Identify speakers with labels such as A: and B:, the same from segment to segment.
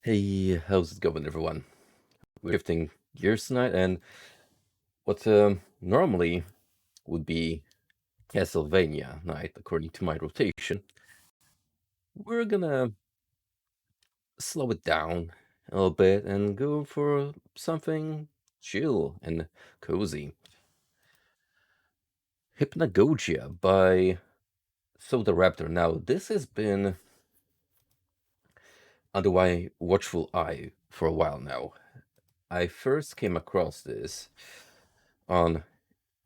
A: Hey, how's it going, everyone? We're shifting gears tonight, and what normally would be Castlevania night, according to my rotation, we're gonna slow it down a little bit and go for something chill and cozy. Hypnagogia by Soda Raptor. Now, this has been under my watchful eye for a while now. I first came across this on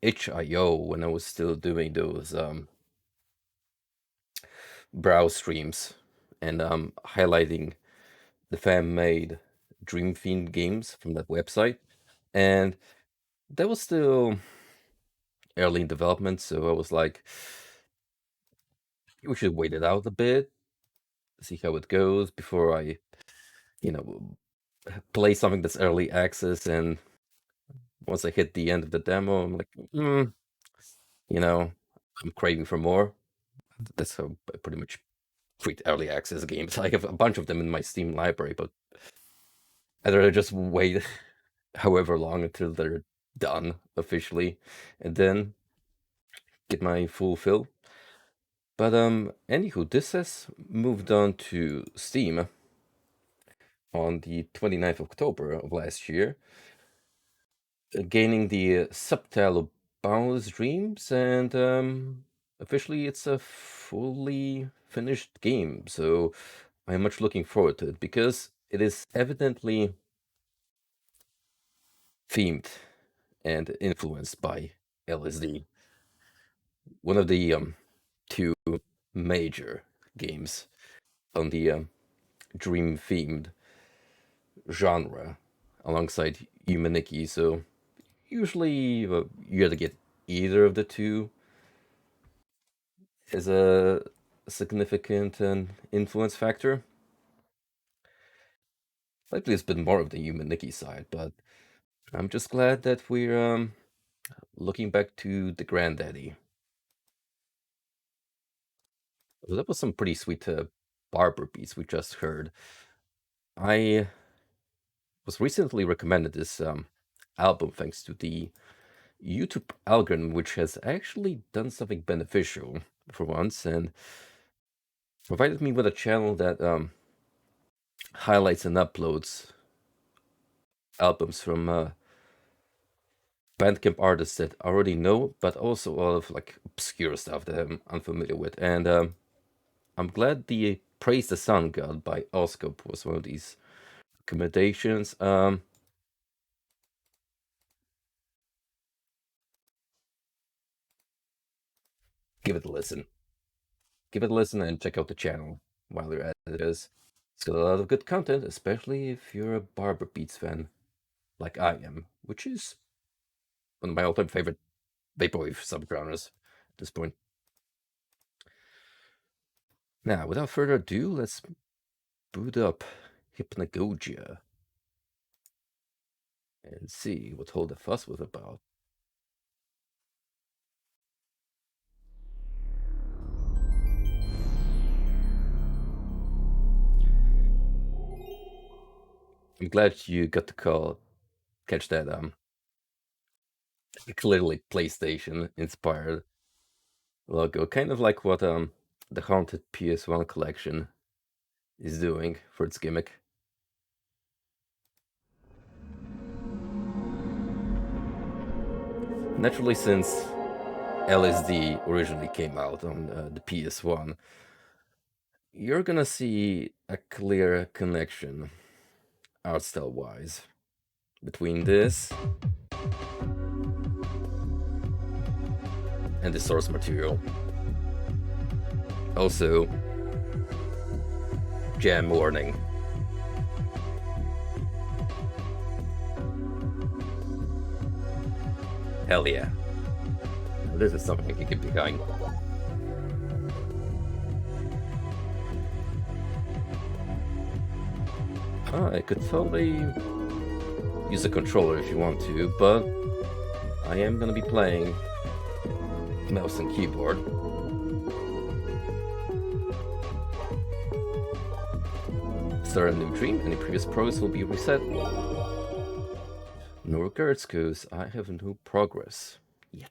A: HIO when I was still doing those browse streams and highlighting the fan-made dream-themed games from that website. And that was still early in development, so I was like, we should wait it out a bit, see how it goes before I, you know, play something that's early access. And once I hit the end of the demo, I'm like, you know, I'm craving for more. That's how I pretty much treat early access games. I have a bunch of them in my Steam library, but I'd rather just wait however long until they're done officially and then get my full fill. But anywho, this has moved on to Steam on the 29th of October of last year, gaining the subtitle Boundless Dreams, and officially it's a fully finished game, so I'm much looking forward to it because it is evidently themed and influenced by LSD. One of the two major games on the dream themed genre alongside Humaniki. So usually you have to get either of the two as a significant influence factor. Lately it's been more of the Humaniki side, but I'm just glad that we're looking back to the granddaddy. Well, that was some pretty sweet barber beats we just heard. I was recently recommended this album thanks to the YouTube algorithm, which has actually done something beneficial for once and provided me with a channel that highlights and uploads albums from Bandcamp artists that I already know, but also a lot of like obscure stuff that I'm unfamiliar with. And I'm glad the Praise the Sun God by Oscope was one of these recommendations. Give it a listen. Give it a listen and check out the channel while you're at it. It's got a lot of good content, especially if you're a Barber Beats fan like I am, which is one of my all-time favorite vaporwave subgenres at this point. Now, without further ado, let's boot up Hypnagogia and see what all the fuss was about. I'm glad you got to catch that clearly PlayStation inspired logo, kind of like what the Haunted PS1 collection is doing for its gimmick. Naturally, since LSD originally came out on the PS1, you're gonna see a clear connection, art style wise, between this and the source material. Also, jam warning. Hell yeah. This is something I can get behind. I could totally use a controller if you want to, but I am gonna be playing mouse and keyboard. start a new dream. Any previous progress will be reset. No regrets, cause I have no progress yet.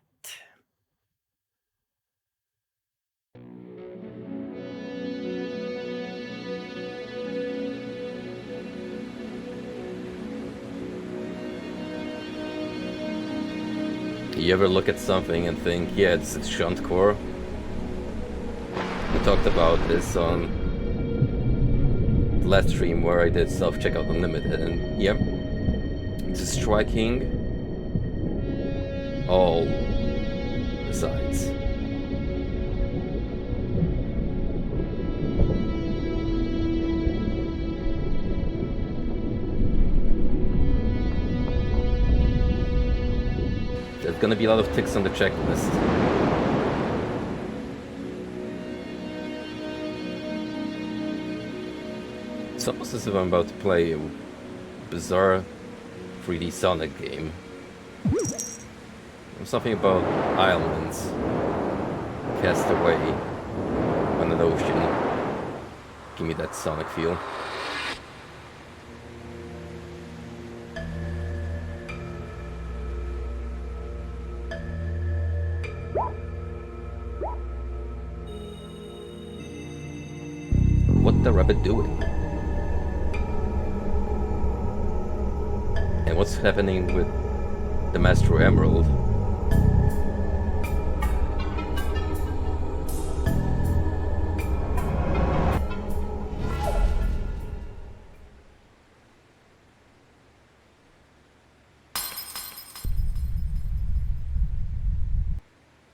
A: You ever look at something and think, yeah, it's shunt core? We talked about this on the last stream where I did self-checkout unlimited, and yeah, it's striking all the sides. There's gonna be a lot of ticks on the checklist. It's almost as if I'm about to play a bizarre 3D Sonic game. Something about islands cast away on an ocean. Give me that Sonic feel. What the rabbit doing? And what's happening with the Master Emerald?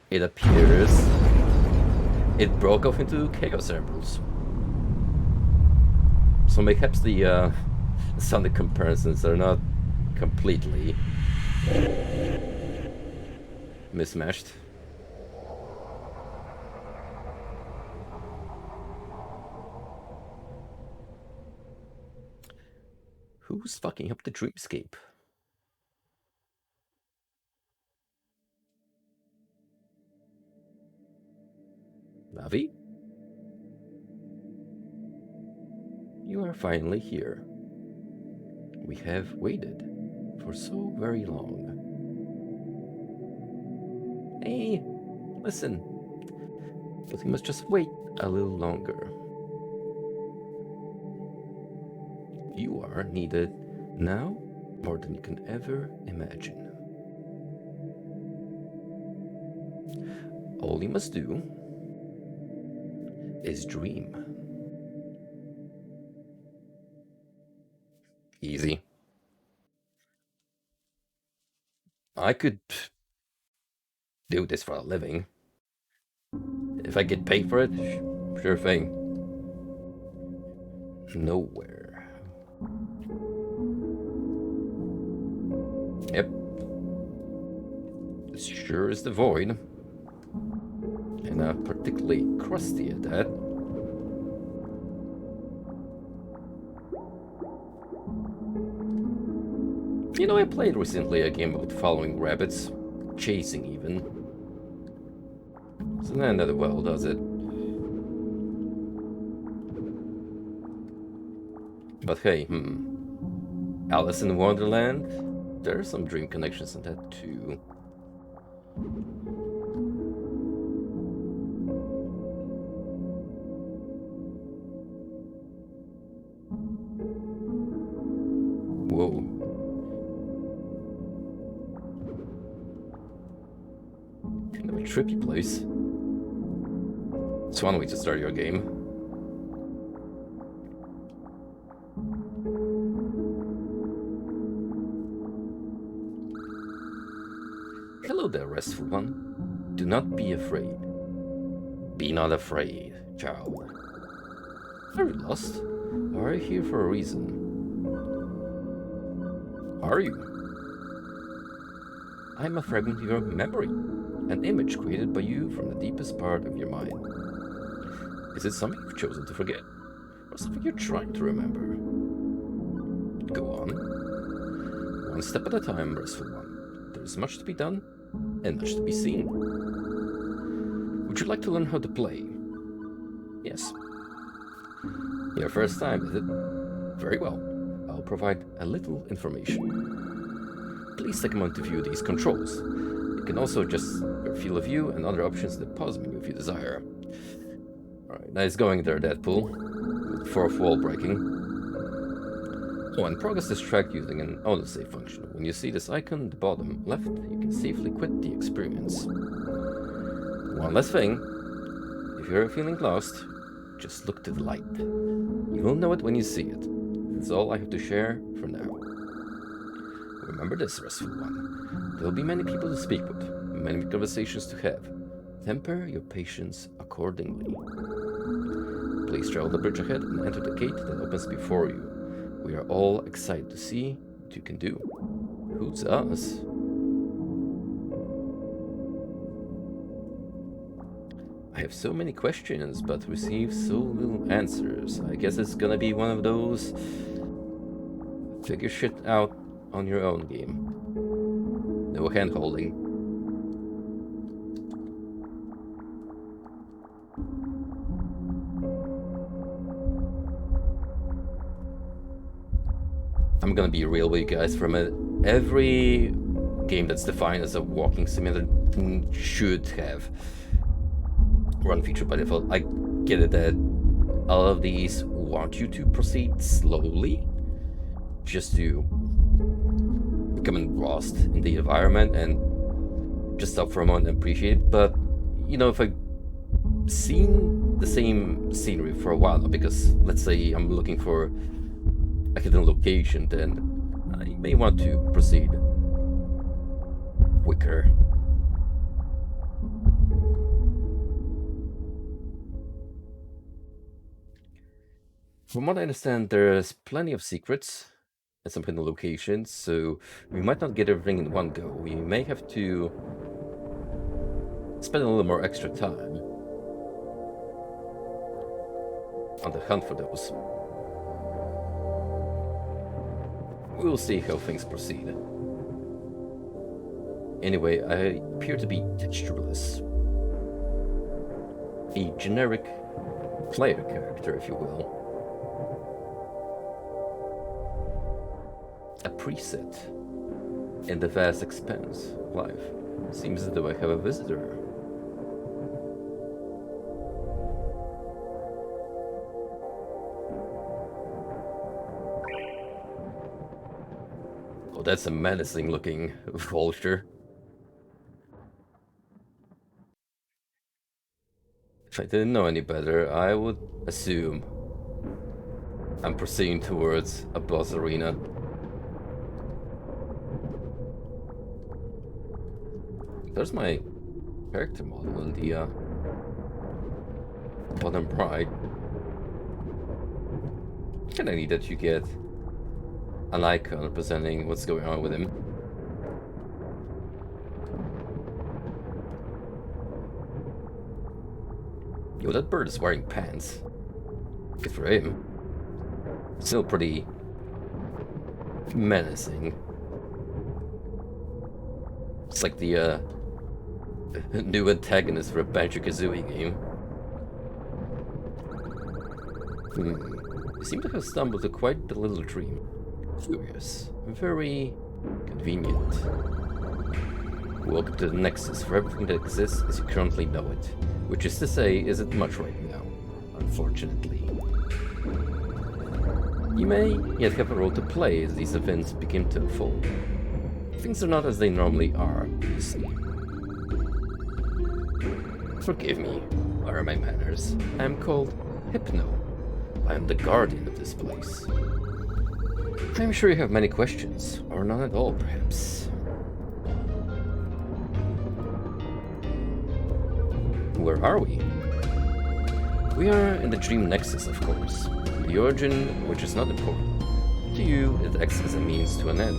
A: It appears it broke off into Chaos Emeralds. So perhaps the Sonic comparisons are not completely mismatched. Who's fucking up the dreamscape? Navi? You are finally here. We have waited for so very long. Hey, listen. But you must just wait a little longer. You are needed now more than you can ever imagine. All you must do is dream. Easy. I could do this for a living. If I get paid for it, sure thing. Nowhere. Yep. This sure is the void. And particularly crusty at that. You know, I played recently a game about following rabbits, chasing even. Doesn't end that well, does it? But hey, Alice in Wonderland? There are some dream connections in that too. Whoa. Kind of a trippy place. It's one way to start your game. Hello there, restful one. Do not be afraid. Be not afraid, child. Are you lost? Or are you here for a reason? Are you? I'm a fragment of your memory, an image created by you from the deepest part of your mind. Is it something you've chosen to forget, or something you're trying to remember? Go on. One step at a time, restful one. There is much to be done, and much to be seen. Would you like to learn how to play? Yes. Your first time, is it? Very well. I'll provide a little information. Please take a moment to view these controls. You can also adjust your field of view and other options in the pause menu if you desire. Alright, nice going there, Deadpool. Fourth wall breaking. Oh, and progress is tracked using an autosave function. When you see this icon at the bottom left, you can safely quit the experience. One last thing. If you're feeling lost, just look to the light. You will know it when you see it. That's all I have to share for now. Remember this, restful one. There will be many people to speak with, many conversations to have. Temper your patience accordingly. Please travel the bridge ahead and enter the gate that opens before you. We are all excited to see what you can do. Who's us? I have so many questions, but receive so little answers. I guess it's gonna be one of those figure shit out on your own game. No hand-holding. I'm gonna be real with you guys for a minute. Every game that's defined as a walking simulator should have run feature by default. I get it that all of these want you to proceed slowly, just to become engrossed in the environment and just stop for a moment and appreciate it. But, you know, if I've seen the same scenery for a while now, because let's say I'm looking for a hidden location, then I may want to proceed quicker. From what I understand, there's plenty of secrets at some hidden locations, so we might not get everything in one go. We may have to spend a little more extra time on the hunt for those. We'll see how things proceed. Anyway, I appear to be textureless. A generic player character, if you will. A preset in the vast expanse of life. Seems as though I have a visitor. Oh, that's a menacing looking vulture. If I didn't know any better, I would assume I'm proceeding towards a boss arena. There's my character model in the bottom right. Kinda neat that you get an icon representing what's going on with him. Yo, that bird is wearing pants. Good for him. Still pretty menacing. It's like the new antagonist for a Banjo-Kazooie game. You seem to have stumbled to quite the little dream. Curious. Very convenient. Welcome to the Nexus, for everything that exists as you currently know it. Which is to say, isn't much right now, unfortunately. You may yet have a role to play as these events begin to unfold. Things are not as they normally are, you see. Forgive me, what are my manners? I am called Hypno. I am the guardian of this place. I am sure you have many questions, or none at all, perhaps. Where are we? We are in the Dream Nexus, of course. The origin, which is not important. To you, it acts as a means to an end.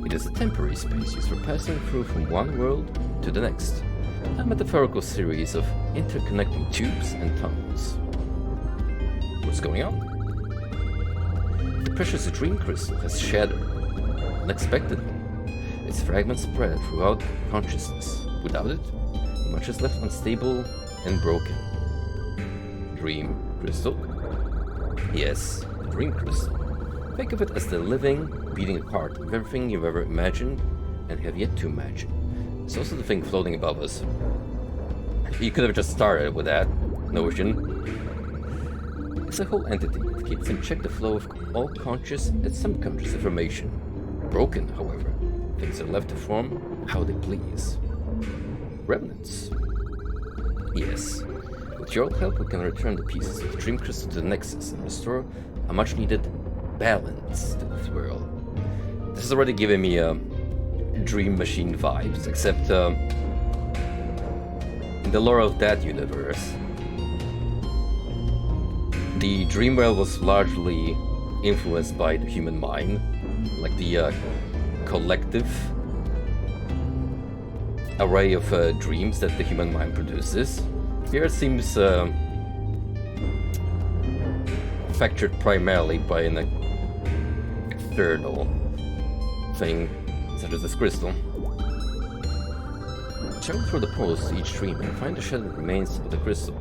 A: It is a temporary space used for passing through from one world to the next. A metaphorical series of interconnecting tubes and tunnels. What's going on? The precious dream crystal has shattered, unexpectedly. Its fragments spread throughout consciousness. Without it, much is left unstable and broken. Dream crystal? Yes, a dream crystal. Think of it as the living, beating heart of everything you've ever imagined and have yet to imagine. It's also the thing floating above us. You could have just started with that notion. It's a whole entity that keeps in check the flow of all conscious and subconscious information. Broken, however, things are left to form how they please. Remnants. Yes. With your help, we can return the pieces of the dream crystal to the Nexus and restore a much-needed balance to this world. This is already giving me Dream Machine vibes, except in the lore of that universe, the dream world was largely influenced by the human mind, like the collective array of dreams that the human mind produces. Here it seems factored primarily by an external thing, such as this crystal. Travel through the portals to each dream and find the shattered remains of the crystal.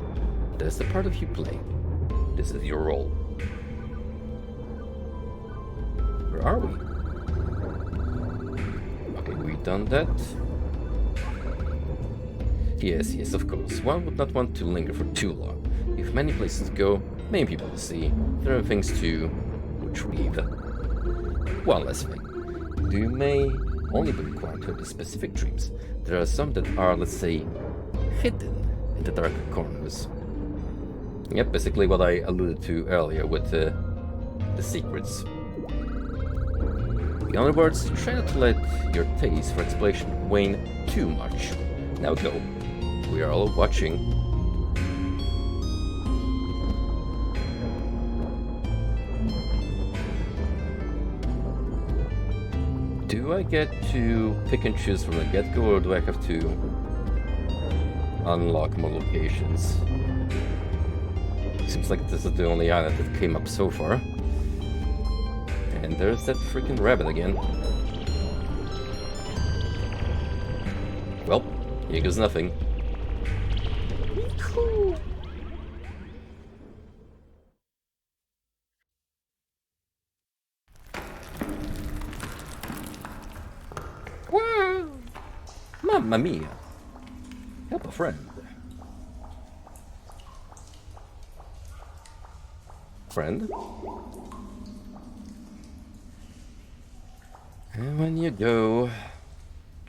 A: That is the part of you play. This is your role. Where are we? Okay, we've done that. Yes, of course. One would not want to linger for too long. You have many places to go, many people to see, there are things to retrieve. One last thing. You may only be required to have the specific dreams. There are some that are, let's say, hidden in the dark corners. Yep, basically what I alluded to earlier with the secrets. In other words, try not to let your taste for exploration wane too much. Now go. We are all watching. Do I get to pick and choose from the get-go, or do I have to unlock more locations? Seems like this is the only island that came up so far. And there's that freaking rabbit again. Well, here goes nothing. Cool. Wow! Mamma mia! Help a friend. Friend? And when you go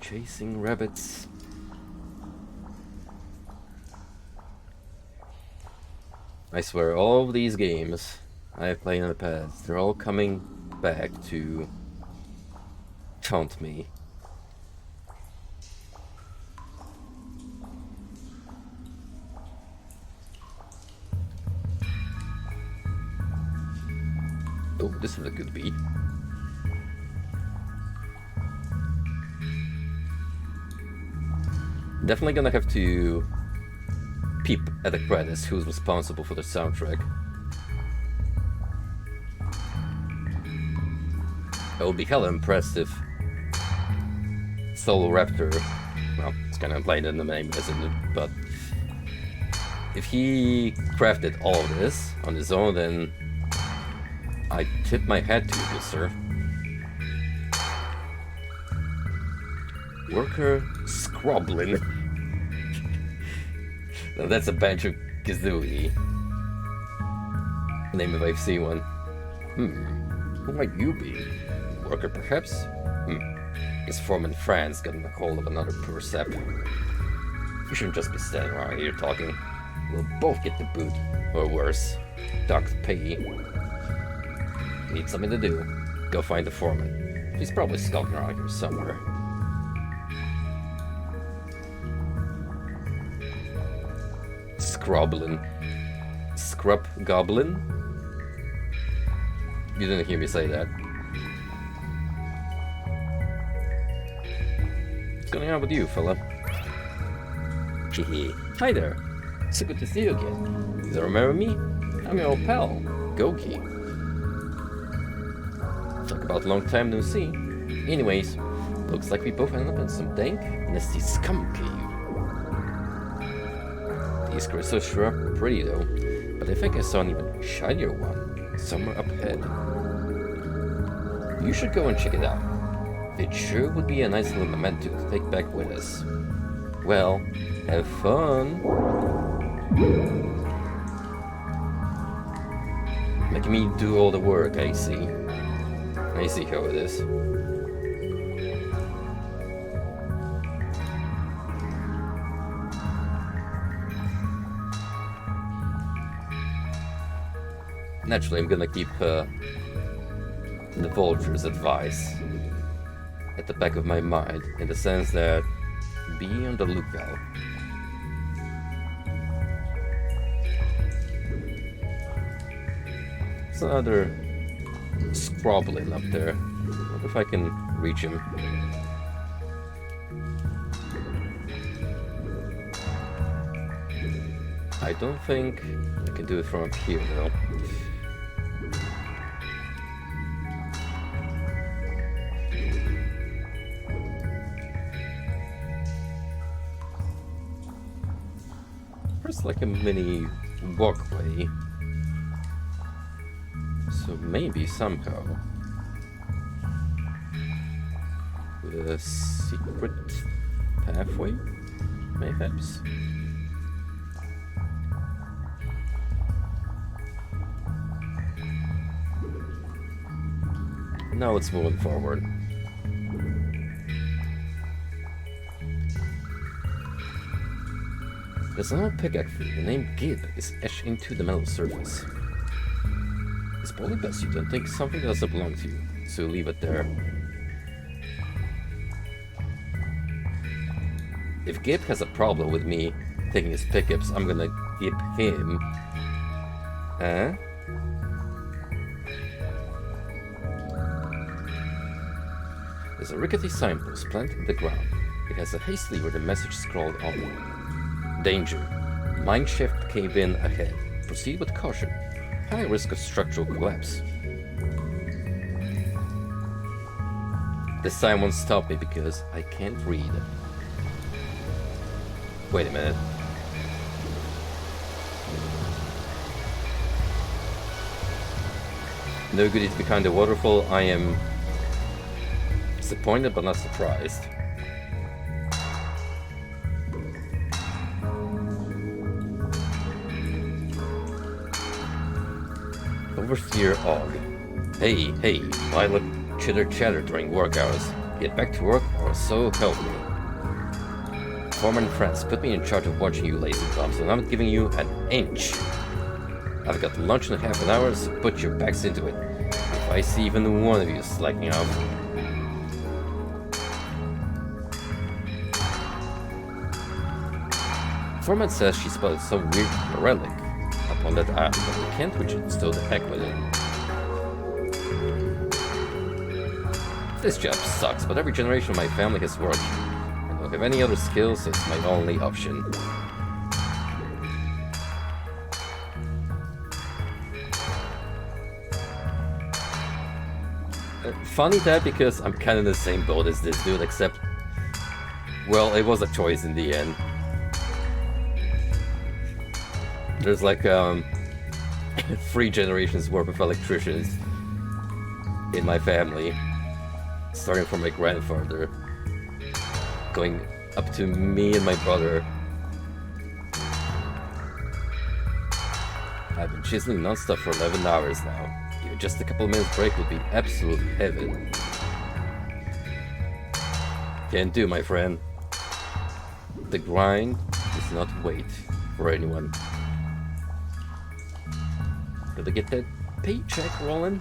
A: chasing rabbits. I swear, all of these games I have played in the past, they're all coming back to taunt me. Oh, this is a good beat. Definitely gonna have to peep at the credits who's responsible for the soundtrack. It would be hella impressive if Solo Raptor, well, it's kind of implied in the name, isn't it? But if he crafted all of this on his own, then I tip my hat to you, good sir. Worker Scroblin. Now that's a Banjo-Kazooie name if I see one. Who might you be? Worker, perhaps? Guess Foreman Franz got a hold of another poor sap. You shouldn't just be standing around here talking. We'll both get the boot, or worse, docked pay. Need something to do. Go find the foreman. He's probably skulking around here somewhere. Scroblin. Scrub Goblin? You didn't hear me say that. What's going on with you, fella? Hehe. Hi there. So good to see you again. You remember me? I'm your old pal, Goki. Talk about long time no see. Anyways, looks like we both ended up in some dank, nasty scum cave. These crystals sure are pretty though, but I think I saw an even shinier one. somewhere up ahead. You should go and check it out. It sure would be a nice little memento to take back with us. Well, have fun! Making me do all the work, I see. I see how it is. Naturally, I'm gonna keep the vulture's advice at the back of my mind, in the sense that be on the lookout. There's another scrobbling up there. I wonder if I can reach him. I don't think I can do it from up here, though. There's like a mini walkway. So maybe somehow with a secret pathway, mayhaps. Now it's moving forward. There's an old pickaxe. The name Gib is etched into the metal surface. It's probably best you don't take something that doesn't belong to you, so leave it there. If Gib has a problem with me taking his pickups, I'm gonna Gib him. Huh? There's a rickety signpost planted in the ground. It has a hastily written message scrawled on. Danger. Mine shaft cave in ahead. Proceed with caution. High risk of structural collapse. This sign won't stop me because I can't read. Wait a minute. No goodies behind the waterfall. I am disappointed but not surprised. Overseer Og. Hey, why look chitter during work hours? Get back to work or so help me. Foreman friends put me in charge of watching you lazy bums, and I'm giving you an inch. I've got lunch in half an hour, so put your backs into it. If I see even one of you slacking off. Foreman says she spotted some weird relic on that island, but we can't reach it, so the heck with it. This job sucks, but every generation of my family has worked. I don't have any other skills, so it's my only option. Funny that, because I'm kind of in the same boat as this dude, except, well, it was a choice in the end. There's like 3 generations worth of electricians in my family, starting from my grandfather, going up to me and my brother. I've been chiseling non-stop for 11 hours now. Even just a couple minutes break would be absolute heaven. Can't do, my friend. The grind does not wait for anyone. Gotta get that paycheck rolling.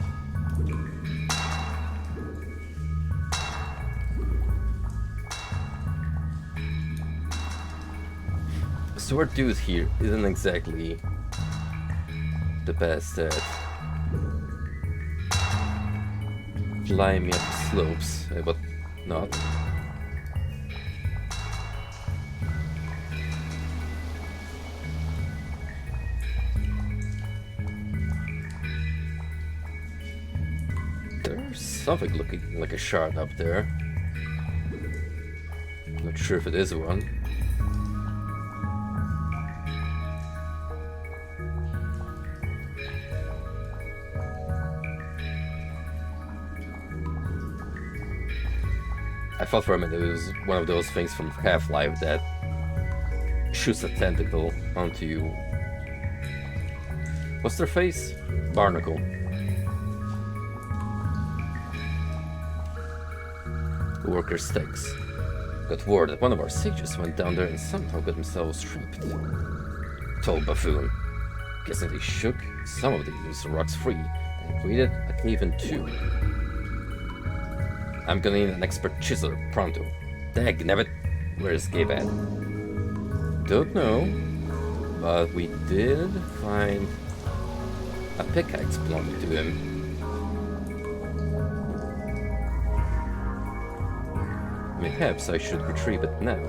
A: Sword dude here isn't exactly the best at climbing up the slopes, but not. Something looking like a shard up there. Not sure if it is one. I thought for a minute it was one of those things from Half-Life that shoots a tentacle onto you. What's their face? Barnacle. Worker Sticks. Got word that one of our sages went down there and somehow got themselves trapped. Tall buffoon. Guessing they shook some of the loose rocks free and created a cave in two. I'm gonna need an expert chiseler, pronto. Dagnabbit, where's Gabe at? Don't know, but we did find a pickaxe belonging to him. Perhaps I should retrieve it now.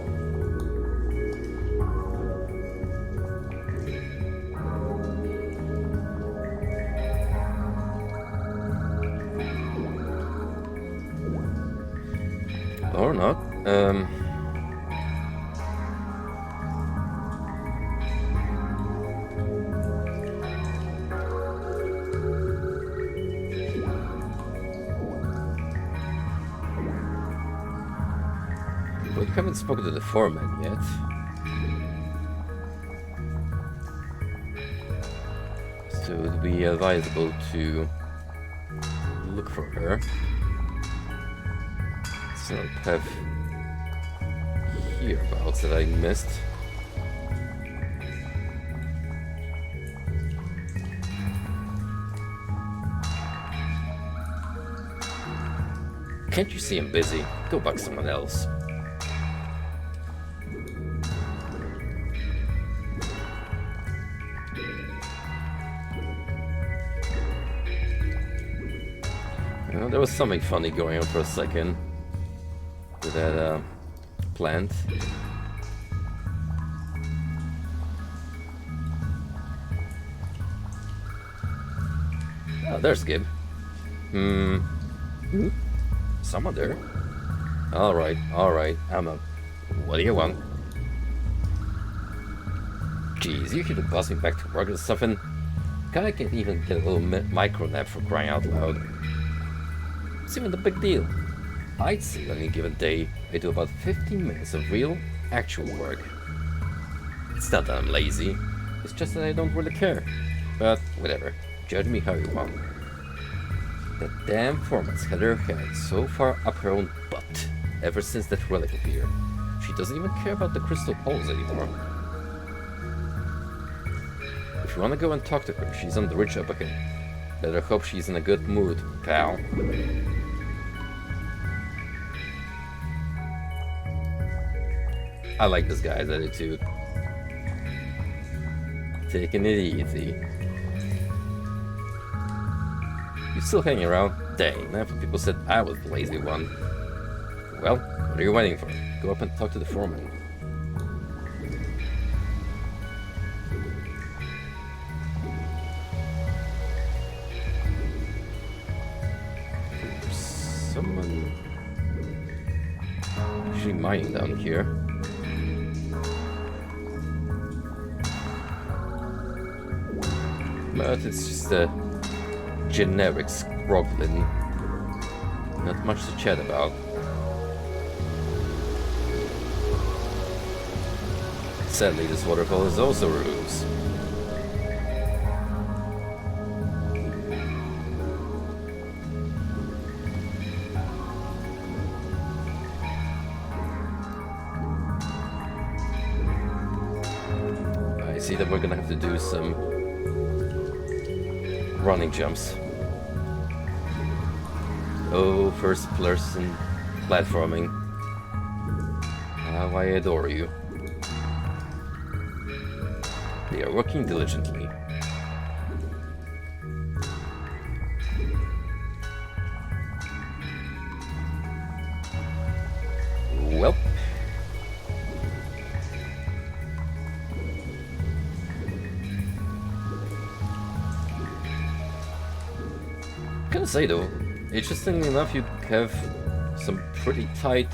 A: Or not. We haven't spoken to the foreman yet. So it would be advisable to look for her. So I have hereabouts that I missed. Can't you see I'm busy? Go bug someone else. Well, there was something funny going on for a second with that plant. Oh, there's Gib. Someone there. Alright, I'm up. What do you want? Jeez, you should have buzzed me back to work or something. Guy can't even get a little micro nap for crying out loud. It's even the big deal. I'd say on any given day, I do about 15 minutes of real, actual work. It's not that I'm lazy, it's just that I don't really care. But whatever, judge me how you want. That damn foreman's had her head so far up her own butt ever since that relic appeared. She doesn't even care about the crystal holes anymore. If you want to go and talk to her, she's on the ridge up ahead. Better hope she's in a good mood, pal. I like this guy's attitude. Taking it easy. You still hanging around? Dang, half the people said I was the lazy one. Well, what are you waiting for? Go up and talk to the foreman. There's someone actually mining down here. But it's just a generic scroglin. Not much to chat about. Sadly, this waterfall is also a ruse. I see that we're gonna have to do some running jumps. Oh, first person platforming. How I adore you. They are working diligently. Well. Can I say though, interestingly enough, you have some pretty tight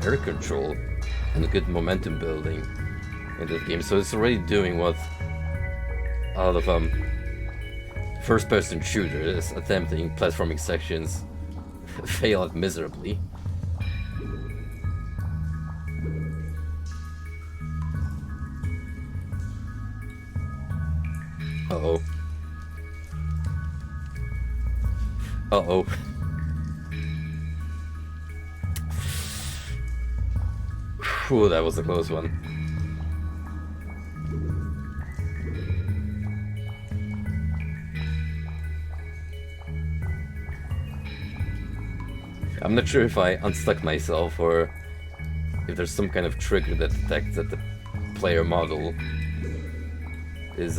A: air control and a good momentum building in that game, so it's already doing what a lot of first-person shooters attempting platforming sections fail at miserably. Uh-oh. Uh-oh. Whew, that was a close one. I'm not sure if I unstuck myself or if there's some kind of trigger that detects that the player model is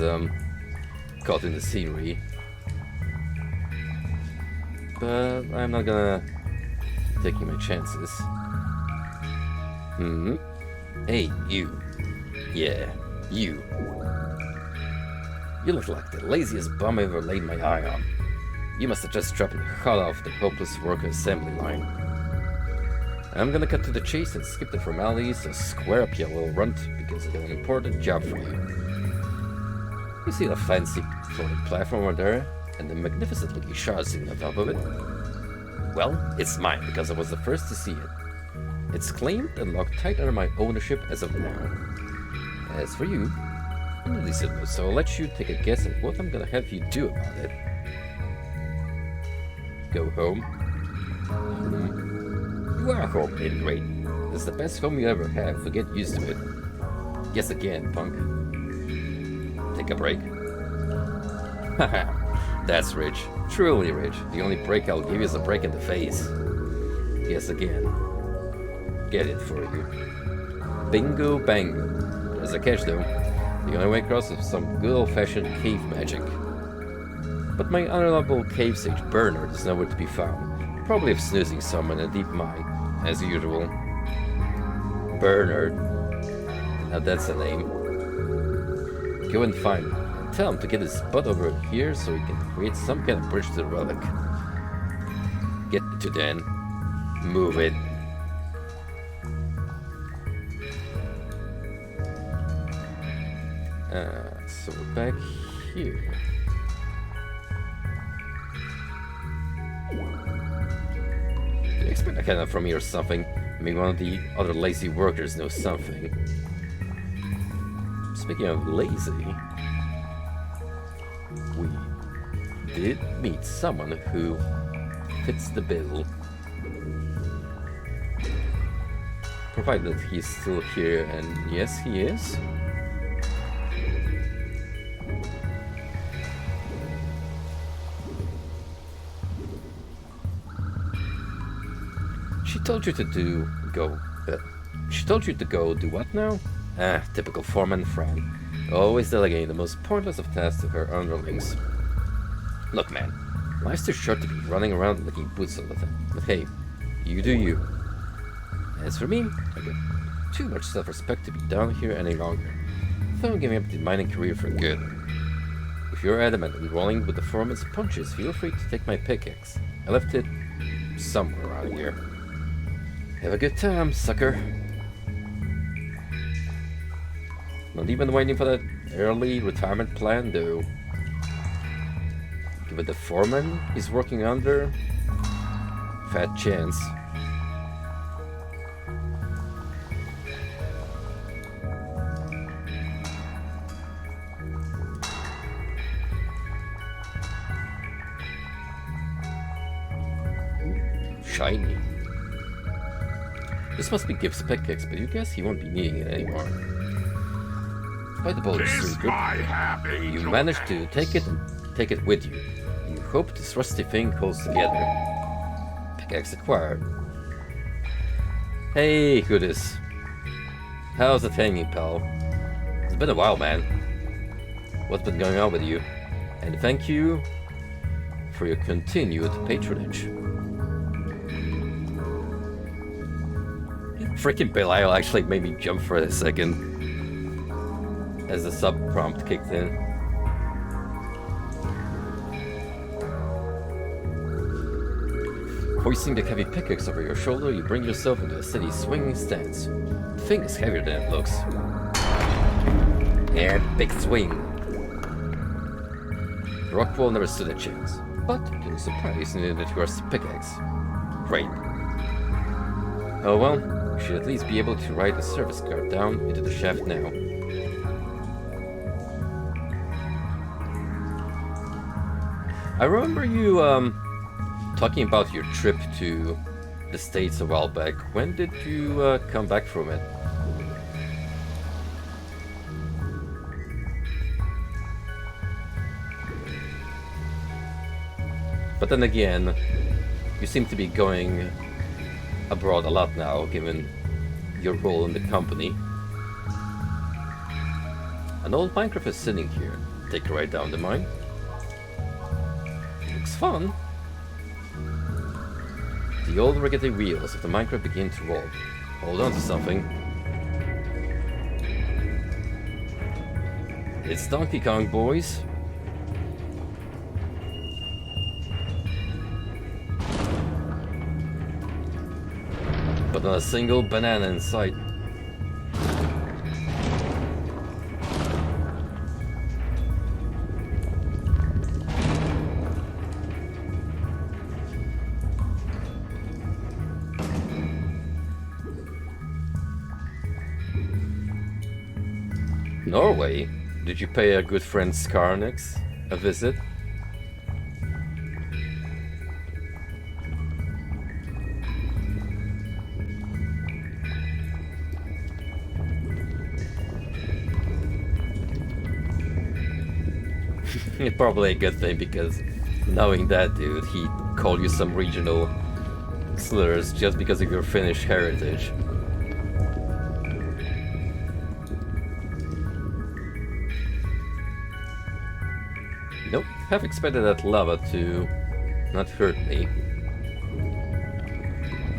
A: caught in the scenery. But I'm not gonna take my chances. Hey, you. Yeah, you. You look like the laziest bum I ever laid my eye on. You must have just dropped hot off the hopeless worker assembly line. I'm gonna cut to the chase and skip the formalities, so square up, you little runt, because I got an important job for you. You see the fancy floating platform over there, and the magnificent looking shard sitting on top of it? Well, it's mine, because I was the first to see it. It's claimed and locked tight under my ownership as of now. As for you, I'm a decent, so I'll let you take a guess at what I'm gonna have you do about it. Go home. You are home, ain't great. It's the best home you ever had, so get used to it. Guess again, punk. Take a break. Haha, that's rich. Truly rich. The only break I'll give you is a break in the face. Guess again. Get it for you. Bingo bango. There's a catch though. The only way across is some good old-fashioned cave magic. But my honorable cave sage Bernard is nowhere to be found. Probably snoozing somewhere in a deep mine, as usual. Bernard. Now that's a name. Go and find him. And tell him to get his butt over here so he can create some kind of bridge to the relic. Get to then. Move it. So we're back here. Do you expect a kind from me or something? Maybe one of the other lazy workers knows something. Speaking of lazy, we did meet someone who fits the bill. Provided he's still here, and yes, he is. She told you to do what now? Ah, typical foreman Fran. Always delegating the most pointless of tasks to her underlings. Look, man, life's too short to be running around licking boots all the time. But hey, you do you. As for me, I got too much self-respect to be down here any longer. So I'm giving up the mining career for good. If you're adamant on rolling with the foreman's punches, feel free to take my pickaxe. I left it somewhere around here. Have a good time, sucker. Not even waiting for that early retirement plan, though. Give it the foreman he's working under. Fat chance. Shiny. This must be Gibbs' pickaxe, but you guess he won't be needing it anymore. Despite the boulder's secret, you managed to take it and take it with you. You hope this rusty thing holds together. Pickaxe acquired. Hey, Goodis. How's it hanging, pal? It's been a while, man. What's been going on with you? And thank you for your continued patronage. Freaking Belial actually made me jump for a second as the sub prompt kicked in. Hoisting the heavy pickaxe over your shoulder, you bring yourself into a steady swinging stance. The thing is heavier than it looks. And big swing. The rock wall never stood a chance, but to the surprise, neither did yours pickaxe. Great. Oh well. We should at least be able to ride the service car down into the shaft now. I remember you talking about your trip to the States a while back. When did you come back from it? But then again, you seem to be going abroad a lot now, given your role in the company. An old Minecraft is sitting here. Take a ride down the mine. Looks fun. The old rickety wheels of the Minecraft begin to roll. Hold on to something. It's Donkey Kong, boys. But not a single banana in sight. Norway? Did you pay our good friend Skarnix a visit? Probably a good thing, because knowing that dude, he'd call you some regional slurs just because of your Finnish heritage. Nope, have expected that lava to not hurt me.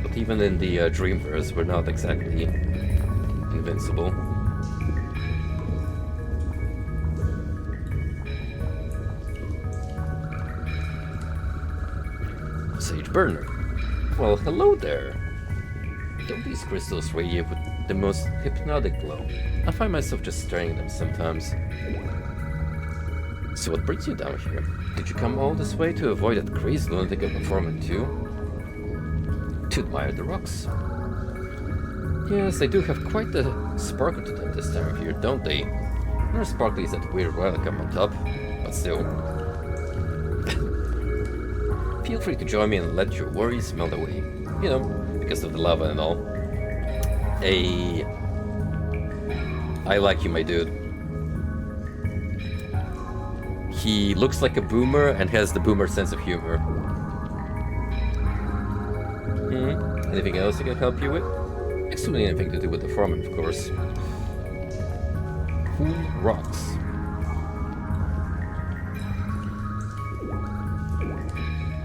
A: But even in the Dreamverse, we're not exactly invincible. Sage burner. Well, hello there. Don't these crystals radiate with the most hypnotic glow? I find myself just staring at them sometimes. So what brings you down here? Did you come all this way to avoid that crazy lunatic of a foreman too? To admire the rocks. Yes, they do have quite the sparkle to them this time of year, don't they? Not as sparkly as that weird welcome on top, but still. Feel free to join me and let your worries melt away. You know, because of the lava and all. Hey, I like you, my dude. He looks like a boomer and has the boomer sense of humor. Anything else I can help you with? Excluding anything to do with the foreman, of course. Cool rocks.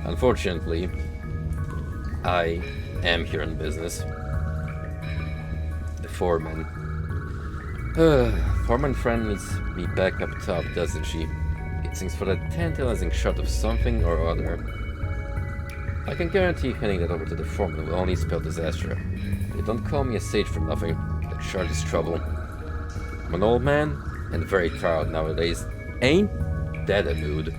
A: Unfortunately, I am here in business. The foreman. Foreman friend needs me back up top, doesn't she? It seems for that tantalizing shot of something or other. I can guarantee handing that over to the foreman will only spell disaster. They don't call me a sage for nothing. That shard is trouble. I'm an old man and very proud nowadays. Ain't that a mood?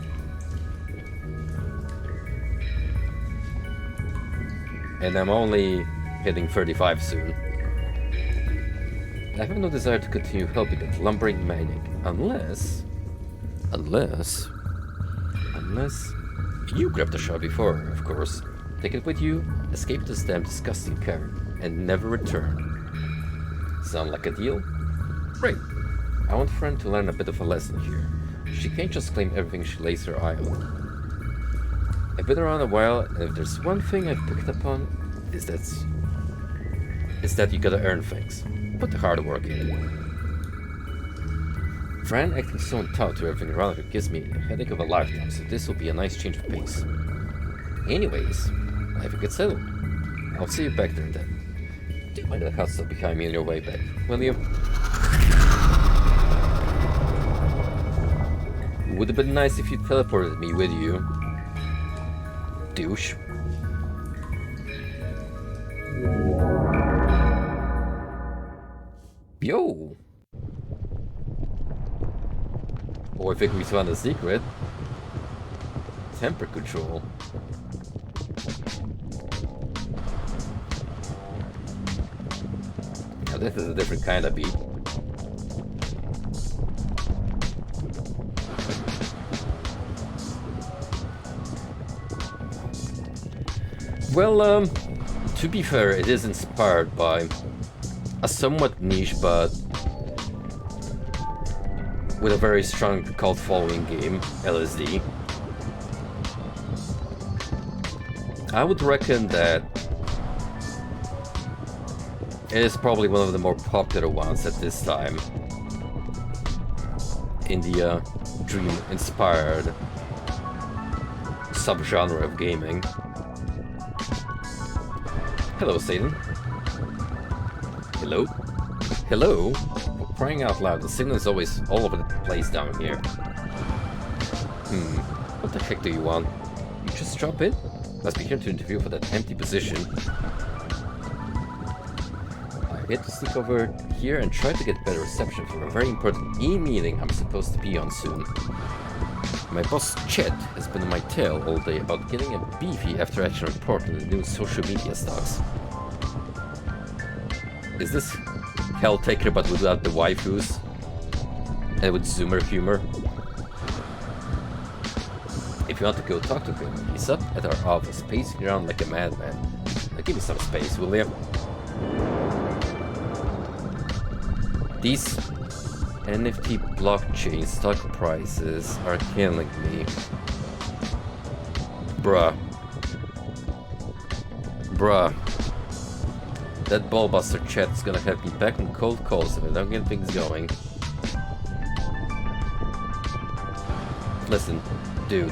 A: And I'm only hitting 35 soon. I have no desire to continue helping that lumbering maniac, unless you grabbed the shot before, of course. Take it with you, escape this damn disgusting cavern, and never return. Sound like a deal? Great. I want friend to learn a bit of a lesson here. She can't just claim everything she lays her eye on. I've been around a while, and if there's one thing I've picked up on, is that you gotta earn things. Put the hard work in. Fran acting so entitled to everything around her gives me a headache of a lifetime, so this will be a nice change of pace. Anyways, I think it's settled. I'll see you back there then. Do mind that hustle behind me on your way back, will you? Would have been nice if you teleported me with you. Douche. Yo! Oh, I think we found a secret. Temper control. Now this is a different kind of beat. Well, to be fair, it is inspired by a somewhat niche but with a very strong cult following game, LSD. I would reckon that it is probably one of the more popular ones at this time in the dream-inspired subgenre of gaming. Hello, Satan. Hello? Hello? For crying out loud, the signal is always all over the place down here. What the heck do you want? You just drop in? Must be here to interview for that empty position. I get to sneak over here and try to get better reception for a very important e-meeting I'm supposed to be on soon. My boss, Chet, has been on my tail all day about getting a beefy after-action report on the new social media stocks. Is this Helltaker but without the waifus? And with Zoomer humor? If you want to go talk to him, he's up at our office, pacing around like a madman. Now give me some space, will you? These NFT blockchain stock prices are killing me. Bruh. That ballbuster chat is gonna have me back on cold calls if I don't get things going. Listen, dude.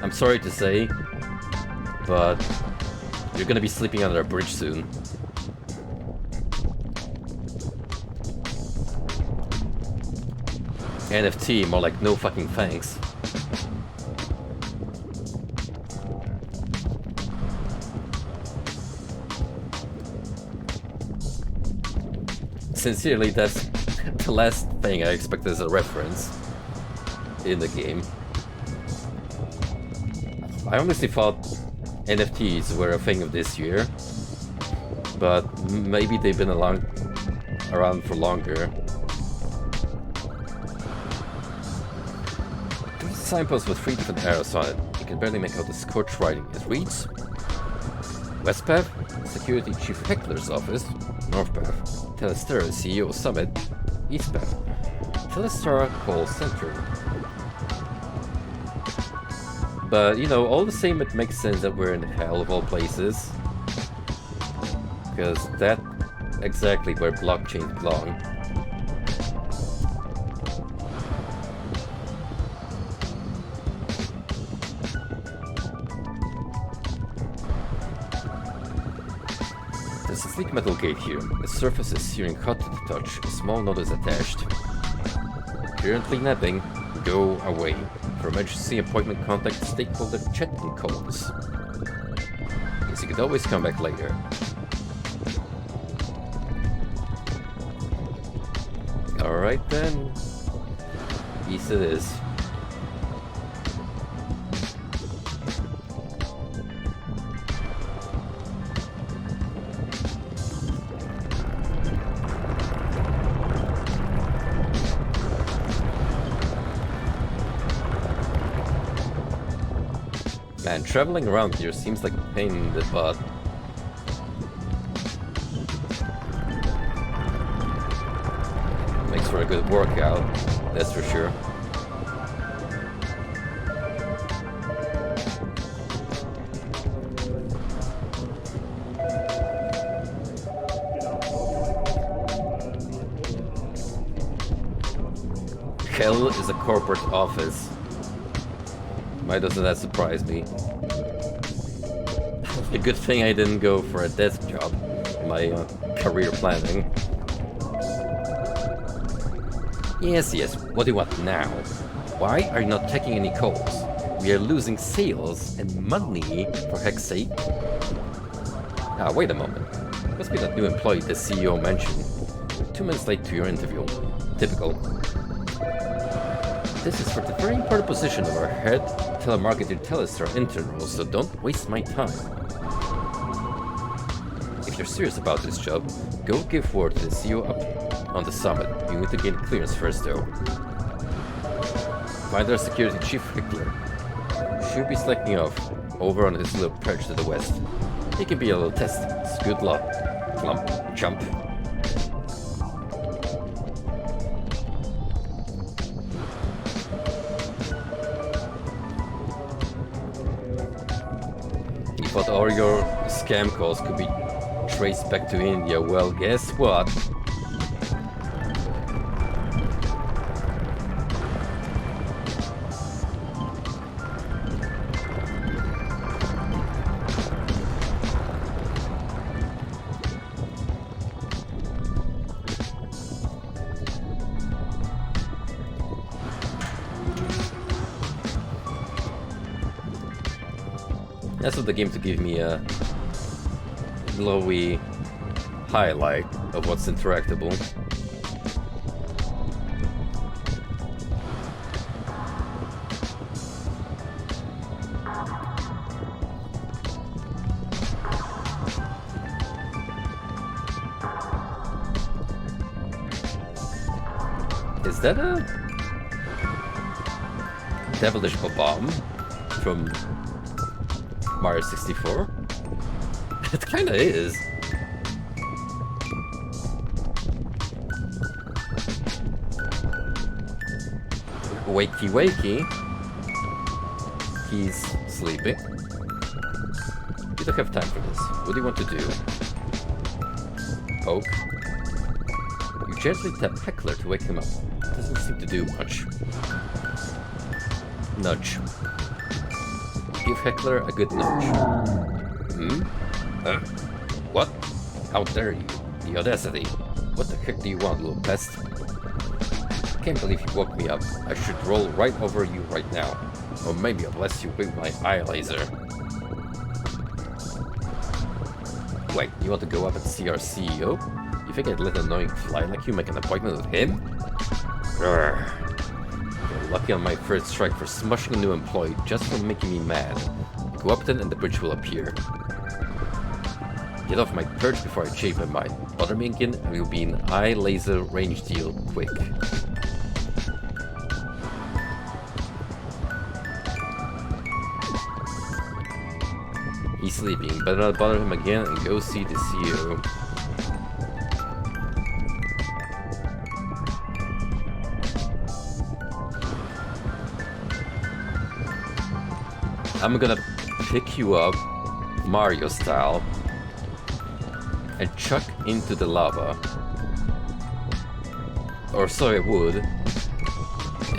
A: I'm sorry to say, but you're gonna be sleeping under a bridge soon. NFT, more like no fucking thanks. Sincerely, that's the last thing I expect as a reference in the game. I honestly thought NFTs were a thing of this year, but maybe they've been around for longer. There's a signpost with 3 different arrows on it. You can barely make out the scorched writing. It reads: West Path, Security Chief Heckler's office. North Path, Telestar CEO Summit. East Path, Telestar Call Center. But, you know, all the same, it makes sense that we're in hell of all places. Because that's exactly where blockchains belong. There's a sleek metal gate here. The surface is searing hot to the touch. A small note is attached. Currently napping. Go away. For emergency appointment, contact stakeholder Chet and Combs. Guess you could always come back later. Alright then. East it is. Man, traveling around here seems like a pain in the butt. Makes for a good workout, that's for sure. Hell is a corporate office. Why doesn't that surprise me? A good thing I didn't go for a desk job in my career planning. Yes, what do you want now? Why are you not taking any calls? We are losing sales and money, for heck's sake. Ah, wait a moment. Must be that new employee the CEO mentioned. 2 minutes late to your interview. Typical. This is for the very important position of our head telemarketer Telestar intern role, so don't waste my time. If you're serious about this job, go give word to the CEO up on the summit. You need to gain clearance first though. Find our security chief Hickler. Should be slacking off. over on his little perch to the west. It can be a little test. It's good luck. Clump, jump. You thought all your scam calls could be traced back to India. Well, guess what? That's what the game to give me a glowy highlight of what's interactable. Is that a devilish bomb from Mario 64? It kinda is. Wakey wakey. He's sleeping. You don't have time for this. What do you want to do? Poke. You gently tap Heckler to wake him up. Doesn't seem to do much. Nudge. Give Heckler a good nudge. Hmm? Huh? What? How dare you? The audacity. What the heck do you want, little pest? I can't believe you woke me up. I should roll right over you right now. Or maybe I'll bless you with my eye laser. Wait, you want to go up and see our CEO? You think I'd let an annoying fly like you make an appointment with him? Grr. You're lucky on my first strike for smushing a new employee just for making me mad. Go up then and the bridge will appear. Get off my perch before I change my mind. Bother me again and we'll be an eye laser range deal quick. He's sleeping, better not bother him again and go see the CEO. I'm gonna pick you up, Mario style, and chuck into the lava. Or so I would,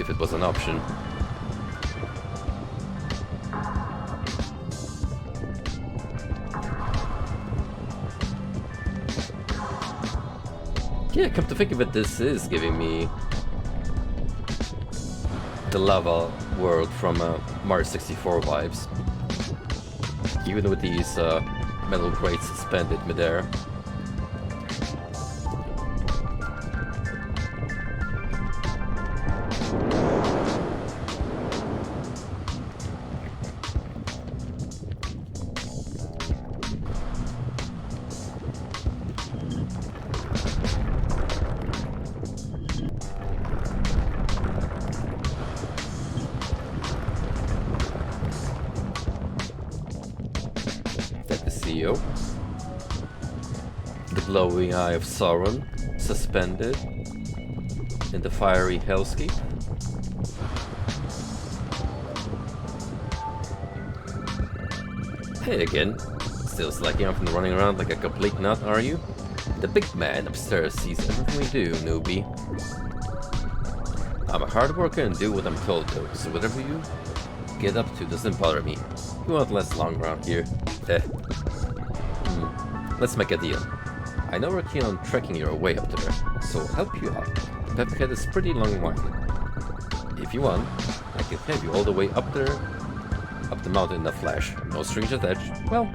A: if it was an option. Yeah, come to think of it, this is giving me the lava world from Mario 64 vibes. Even with these metal grates suspended midair. The glowing eye of Sauron, suspended in the fiery hellscape. Hey again, still slacking off and running around like a complete nut, are you? The big man upstairs sees everything we do, newbie. I'm a hard worker and do what I'm told to, so whatever you get up to doesn't bother me. You won't last long around here. Let's make a deal. I know we're keen on trekking your way up there, so I'll help you out. The Pepperhead is pretty long-winded. If you want, I can have you all the way up there, up the mountain in a flash. No strings attached. Well,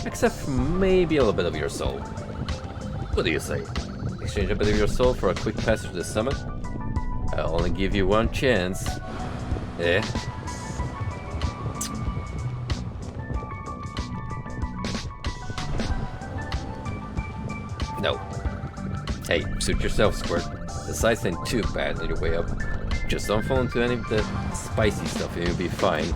A: except for maybe a little bit of your soul. What do you say? Exchange a bit of your soul for a quick passage to the summit? I'll only give you one chance. Eh? No. Hey, suit yourself, Squirt. The sights ain't too bad on your way up. Just don't fall into any of the spicy stuff and you'll be fine.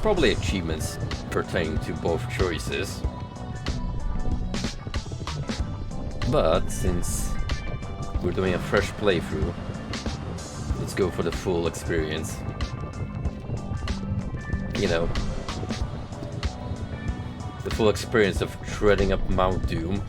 A: probably achievements pertaining to both choices. But since we're doing a fresh playthrough, let's go for the full experience. You know, the full experience of treading up Mount Doom.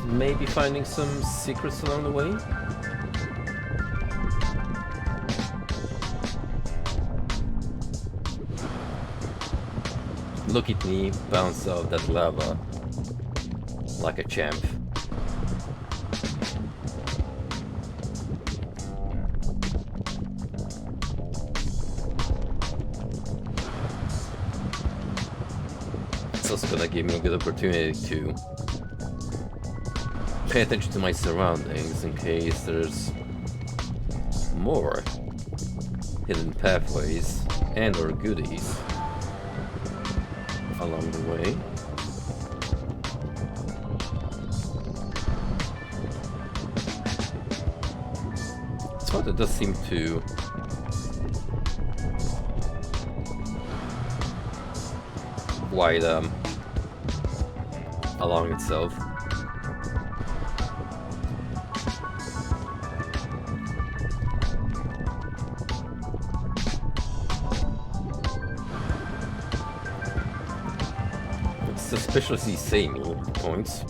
A: Maybe finding some secrets along the way. Look at me bounce out that lava like a champ. It's also gonna give me a good opportunity to pay attention to my surroundings in case there's more hidden pathways and or goodies along the way. So it does seem to wide along itself. Suspiciously samey points.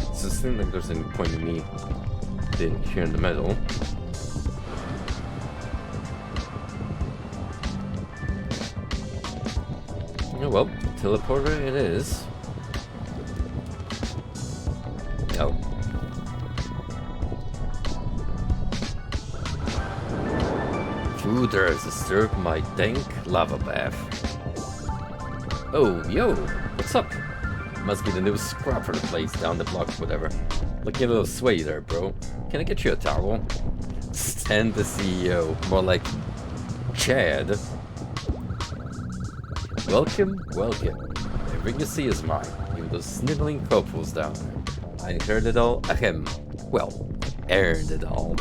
A: It doesn't seem like there's any point in me being here in the middle. Oh well, teleporter it is. Oh. Ooh, there's disturbed my dank lava bath. Oh, yo, what's up? Must be the new scrub for the place down the block, whatever. Looking a little sweaty there, bro. Can I get you a towel? Stan the CEO, more like Chad. Welcome, welcome. Everything you see is mine, even those sniveling couples down there. I heard it all, ahem. Well, earned it all.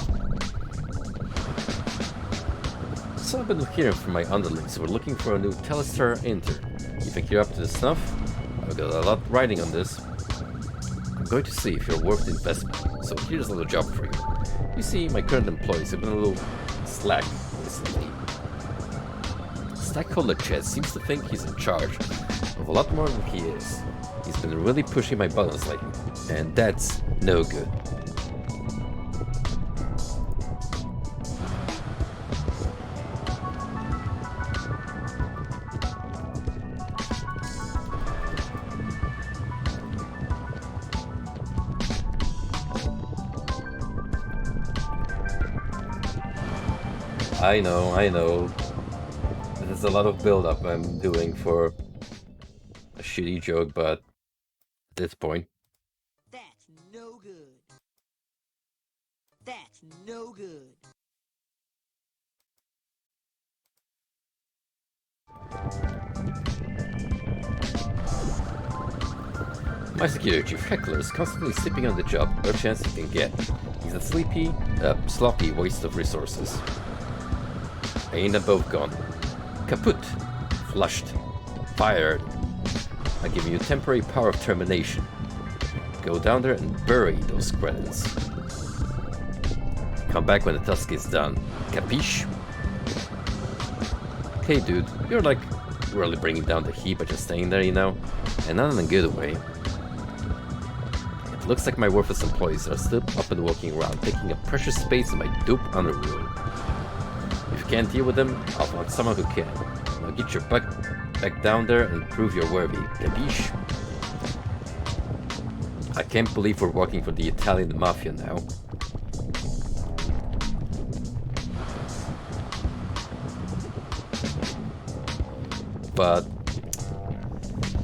A: So I've been hearing from my underlings who are looking for a new Telestar intern. You think you're up to the snuff? I've got a lot riding on this. I'm going to see if you're worth the investment, so here's a little job for you. You see, my current employees have been a little slack recently. Stakeholder Chad seems to think he's in charge of a lot more than he is. He's been really pushing my buttons lately, and that's no good. I know. There's a lot of build-up I'm doing for a shitty joke, but at this point...
B: That's no good. That's no good.
A: My security chief Heckler is constantly sipping on the job every chance he can get. He's a sloppy waste of resources. Ain't a boat gone. Kaput. Flushed. Fired. I'm giving you temporary power of termination. Go down there and bury those credits. Come back when the task is done. Capiche? Hey dude, you're like really bringing down the heat by just staying there, you know? And not in a good way. It looks like my worthless employees are still up and walking around, taking up precious space in my dope underworld. If you can't deal with them, I'll find someone who can. Now get your butt back down there and prove you're worthy. Capiche? I can't believe we're working for the Italian mafia now. But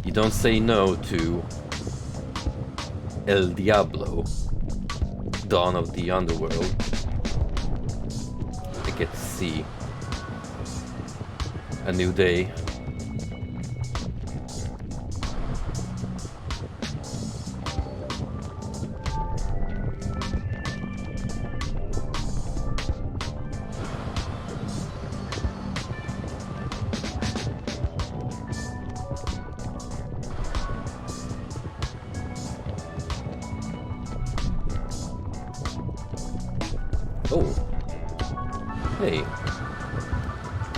A: you don't say no to El Diablo, Dawn of the Underworld. I get to see a new day. Oh, hey,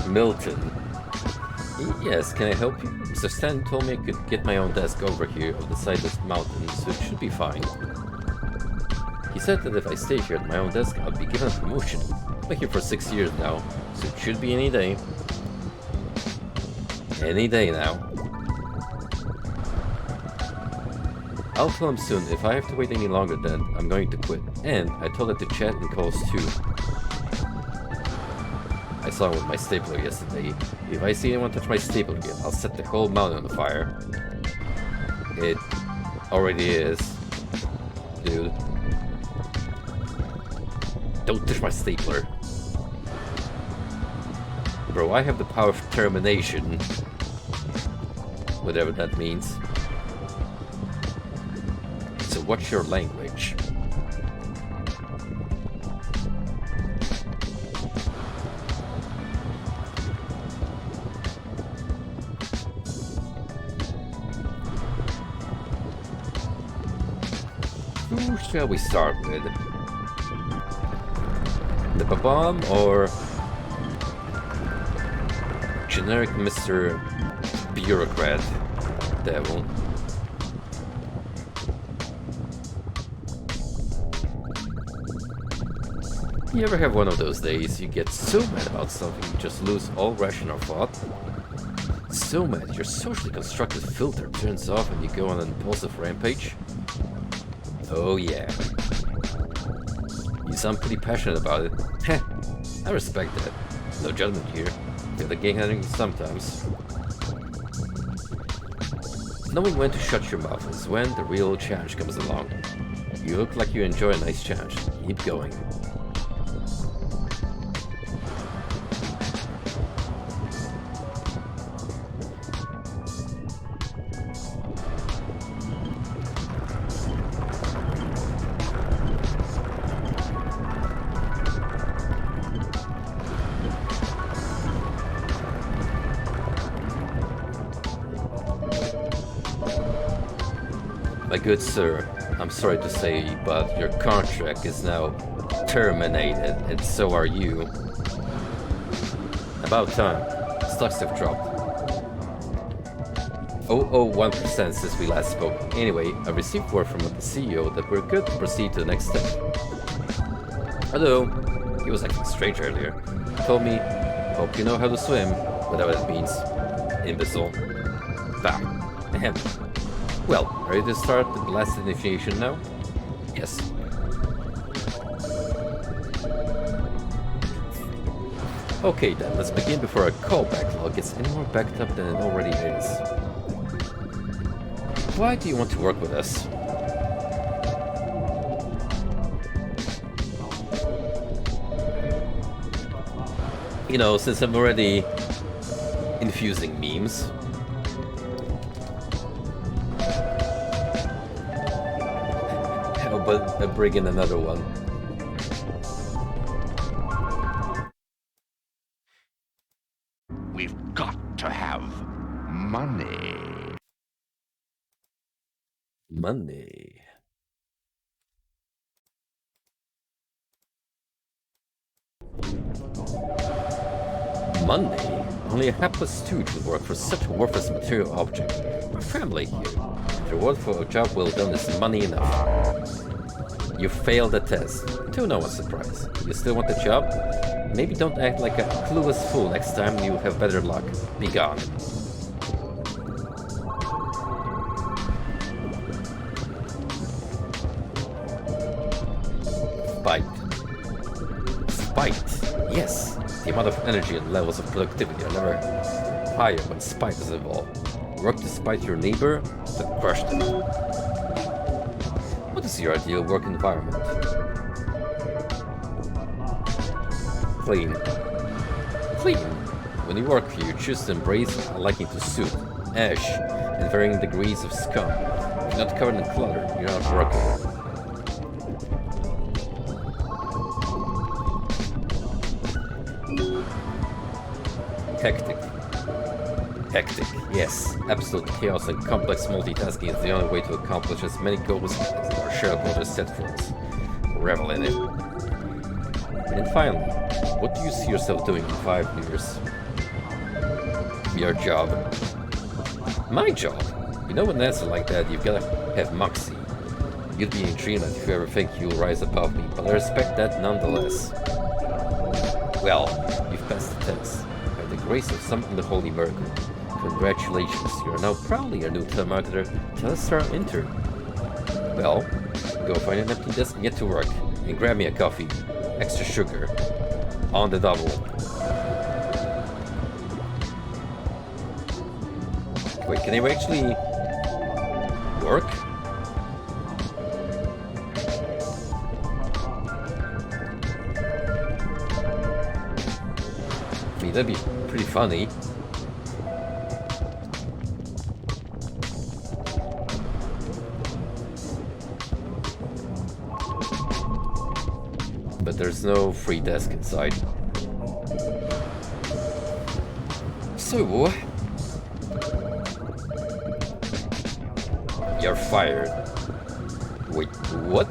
A: Milton. Yes, can I help you? Mr. Stan told me I could get my own desk over here on the side of this mountain, so it should be fine. He said that if I stay here at my own desk, I'll be given a promotion. I'm here for 6 years now, so it should be any day. Any day now. I'll tell him soon. If I have to wait any longer, then I'm going to quit. And I told him to chat and calls too. I saw him with my stapler yesterday. If I see anyone touch my stapler again, I'll set the whole mountain on fire. It already is. Dude. Don't touch my stapler. Bro, I have the power of termination. Whatever that means. So watch your language. Who shall we start with? The Babam or generic Mr. Bureaucrat Devil? You ever have one of those days you get so mad about something you just lose all rational thought? So mad your socially constructed filter turns off and you go on an impulsive rampage? Oh yeah. You sound pretty passionate about it. Heh, I respect that. No judgment here. Feel the gang hunting sometimes. Knowing when to shut your mouth is when the real challenge comes along. You look like you enjoy a nice challenge. Keep going. My good sir, I'm sorry to say, but your contract is now terminated, and so are you. About time. Stocks have dropped. 0.01% since we last spoke. Anyway, I received word from the CEO that we're good to proceed to the next step. Hello. He was acting strange earlier. He told me, hope you know how to swim, whatever that means. Imbecile. Bah. Ahem. Well, ready to start the blast initiation now? Yes. Okay then, let's begin before our call backlog gets any more backed up than it already is. Why do you want to work with us? You know, since I'm already infusing memes. But bring in another one.
C: We've got to have money.
A: Money. Money? Only a hapless stooge would work for such a worthless material object. We're family here. The reward for a job well done is money enough. You failed the test. To no one's surprise. You still want the job? Maybe don't act like a clueless fool next time, you'll have better luck. Be gone. Spite. Spite. Yes. The amount of energy and levels of productivity are never higher when spite is involved. Work to spite your neighbor, then crush them. What is your ideal work environment? Clean. Clean. When you work, you choose to embrace a liking to soot, ash, and varying degrees of scum. If you're not covered in clutter, you're not working. Hectic. Hectic, yes. Absolute chaos and complex multitasking is the only way to accomplish as many goals as our shared goal has set for us. Revel in it. And finally, what do you see yourself doing in 5 years? Your job. My job? You know, an answer like that, you've gotta have moxie. You'd be in dreamland if you ever think you'll rise above me, but I respect that nonetheless. Well, you've passed the test. By the grace of some unholy miracle. Congratulations, you are now proudly our new telemarketer, Telestar intern. Well, go find an empty desk and get to work. And grab me a coffee. Extra sugar. On the double. Wait, can I actually work? I mean, that'd be pretty funny. But there's no free desk inside. So... You're fired. Wait, what?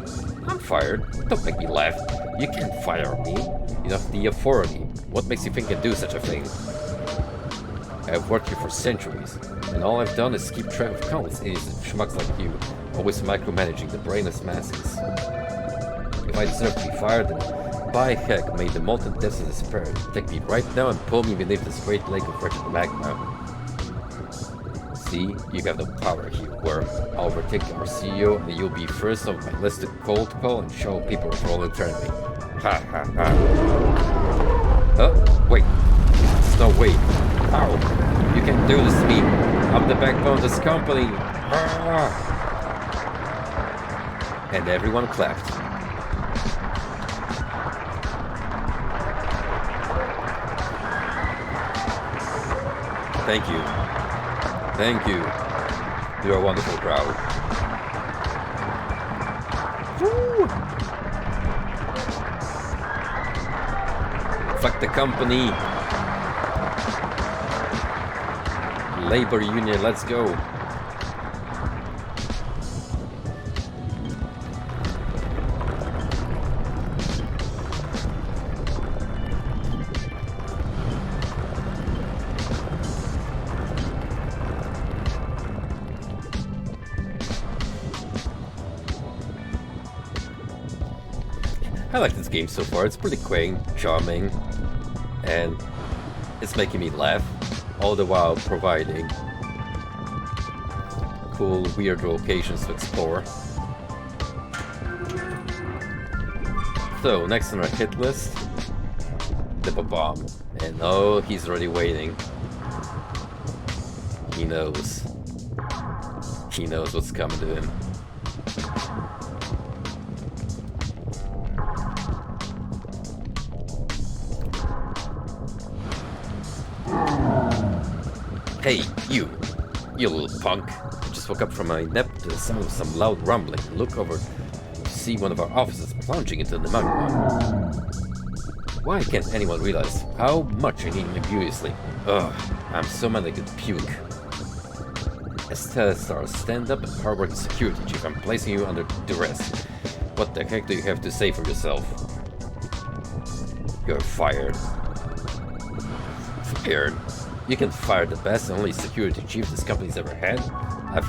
A: I'm fired? Don't make me laugh. You can't fire me. You have the authority. What makes you think I can do such a thing? I've worked here for centuries, and all I've done is keep track of countless idiots and schmucks like you, always micromanaging the brainless masses. If I deserve to be fired, then by heck, may the molten depths of despair take me right now and pull me beneath this great lake of wretched magma. See, you have the power here, where I'll overtake our CEO and you'll be first on my list to cold call and show people for all eternity. Ha ha ha. Wait. There's no way. How? You can't do this to me. I'm the backbone of this company. And everyone clapped. Thank you. Thank you. You're a wonderful crowd. Woo! Fuck the company. Labor union, let's go. I like this game so far. It's pretty quaint, charming, and it's making me laugh, all the while providing cool, weird locations to explore. So, next on our hit list, Dip a Bomb. And oh, he's already waiting. He knows. He knows what's coming to him. Hey, you little punk. I just woke up from my nap to the sound of some loud rumbling and look over to see one of our officers plunging into the magma. Why can't anyone realize how much I need him imperiously? Ugh, I'm so mad I could puke. As Telestar, stand up and hardworking security chief, I'm placing you under duress. What the heck do you have to say for yourself? You're fired. Fired? You can fire the best and only security chief this company's ever had. I've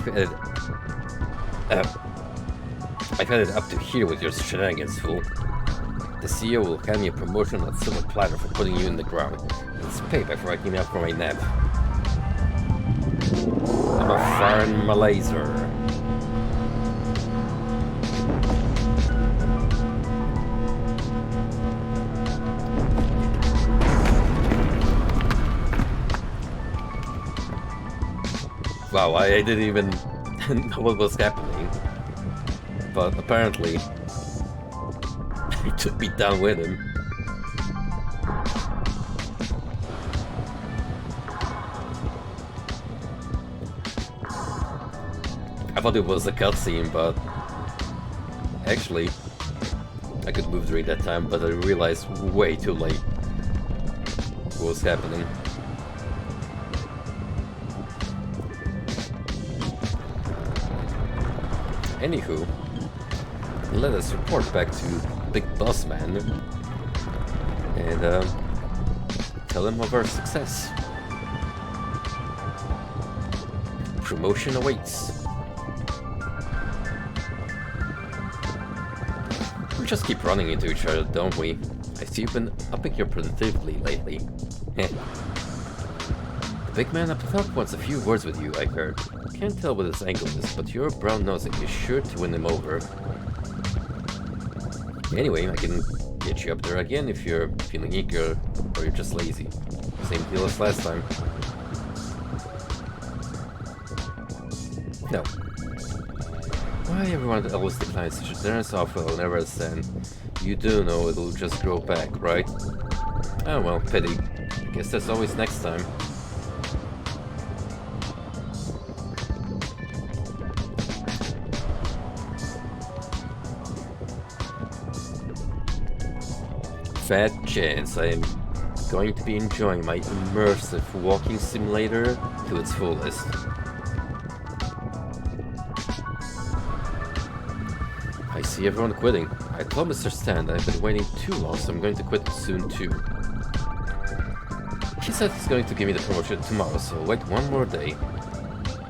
A: had it up to here with your shenanigans, fool. The CEO will hand me a promotion on a silver platter for putting you in the ground. It's payback for waking me up from my nap. I'm a firing my laser. Wow, I didn't even know what was happening. But apparently, he took me down with him. I thought it was a cutscene, but actually, I could move during that time, but I realized way too late what was happening. Anywho, let us report back to Big Boss Man and tell him of our success. Promotion awaits. We just keep running into each other, don't we? I see you've been upping your productivity lately. The big man up top wants a few words with you, I heard. Can't tell what his angle is, but your brown nosing is sure to win him over. Anyway, I can get you up there again if you're feeling eager or you're just lazy. Same deal as last time. No. Why everyone always declines such a generous offer I'll never understand. You do know it'll just grow back, right? Oh well, pity. I guess there's always next time. Fat chance I am going to be enjoying my immersive walking simulator to its fullest. I see everyone quitting. I told Mr. Stan I've been waiting too long, so I'm going to quit soon too. He said he's going to give me the promotion tomorrow, so I'll wait one more day.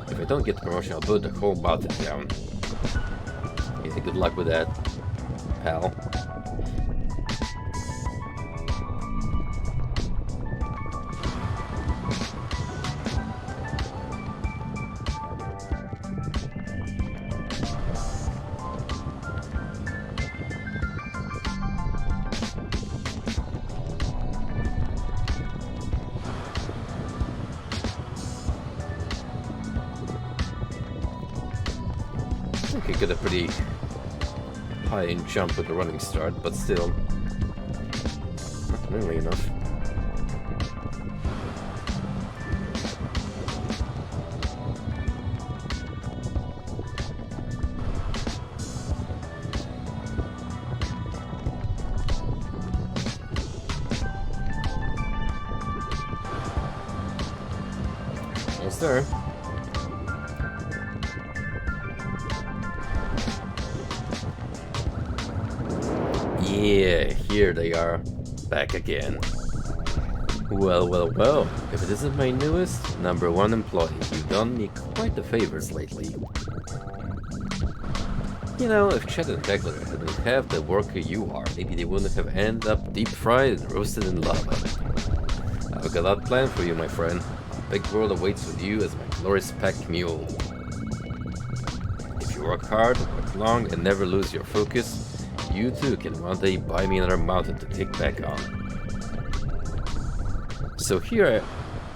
A: If I don't get the promotion, I'll put the whole mountain down. Yeah, good luck with that, pal. Okay, get a pretty high jump with the running start, but still not nearly enough. Almost there. Yeah, here they are, back again. Well, well, well, if it isn't my newest, #1 employee, you've done me quite the favors lately. You know, if Chet and Tegler hadn't have the worker you are, maybe they wouldn't have ended up deep-fried and roasted in lava. I've got that planned for you, my friend. A big world awaits with you as my glorious pack mule. If you work hard, work long, and never lose your focus, you too can one day buy me another mountain to kick back on. So here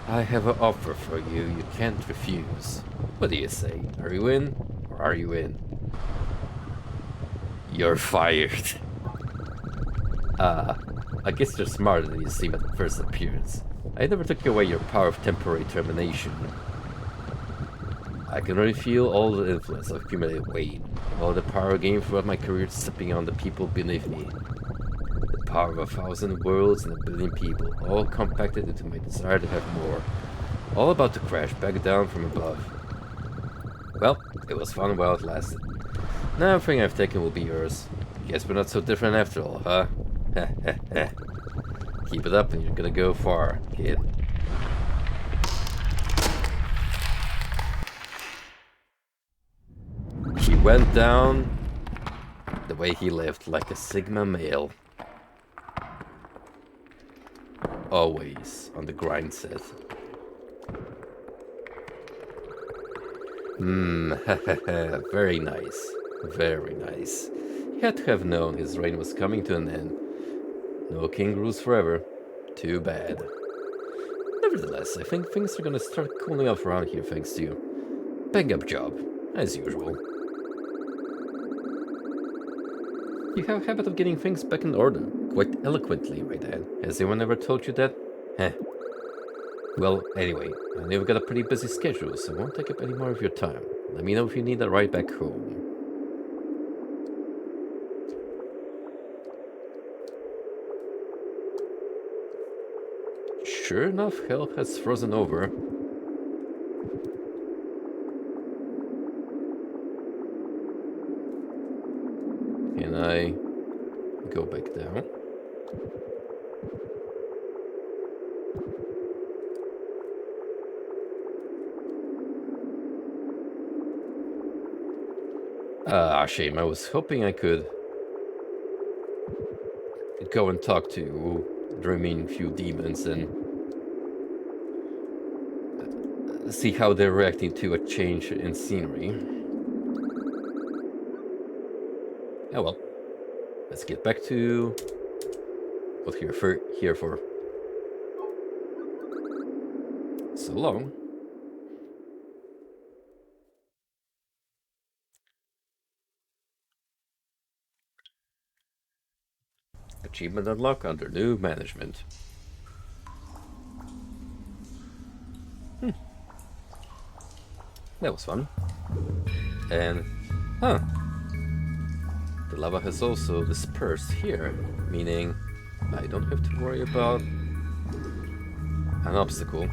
A: I have an offer for you you can't refuse. What do you say? Are you in or are you in? You're fired. I guess you're smarter than you seem at first appearance. I never took away your power of temporary termination. I can already feel all the influence of accumulated weight, all the power gained throughout my career stepping on the people beneath me. The power of 1,000 worlds and 1 billion people, all compacted into my desire to have more. All about to crash back down from above. Well, it was fun while it lasted. Now everything I've taken will be yours. Guess we're not so different after all, huh? Keep it up and you're gonna go far, kid. He went down the way he lived, like a Sigma male. Always on the grind set. Very nice. Very nice. He had to have known his reign was coming to an end. No king rules forever. Too bad. Nevertheless, I think things are gonna start cooling off around here thanks to you. bang-up job, as usual. You have a habit of getting things back in order, quite eloquently, my dad. Has anyone ever told you that? Heh. Well, anyway, I know you've got a pretty busy schedule, so I won't take up any more of your time. Let me know if you need a ride back home. Sure enough, hell has frozen over. Can I go back down? Ah, shame. I was hoping I could go and talk to the remaining few demons and see how they're reacting to a change in scenery. Oh well. Let's get back to what we're here for. So long. Achievement unlocked under new management. That was fun. And, huh. The lava has also dispersed here, meaning I don't have to worry about an obstacle.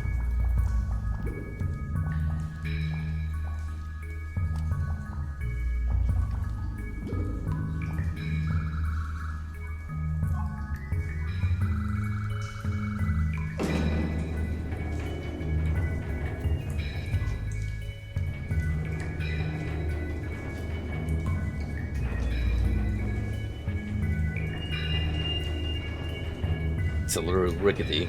A: It's a little rickety.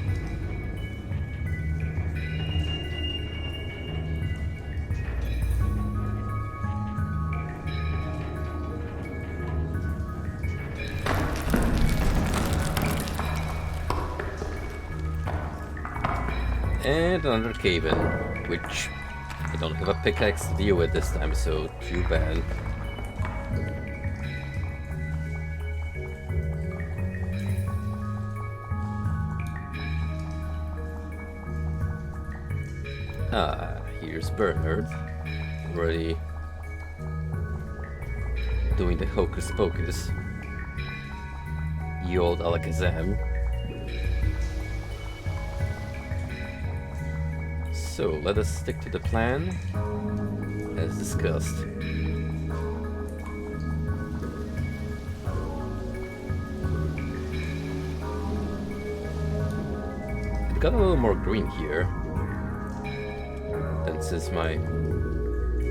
A: And another cave-in, which I don't have a pickaxe to deal with this time, so too bad. Ah, here's Bernard, already doing the hocus pocus. Ye old Alakazam. So let us stick to the plan, as discussed. It got a little more green here than since my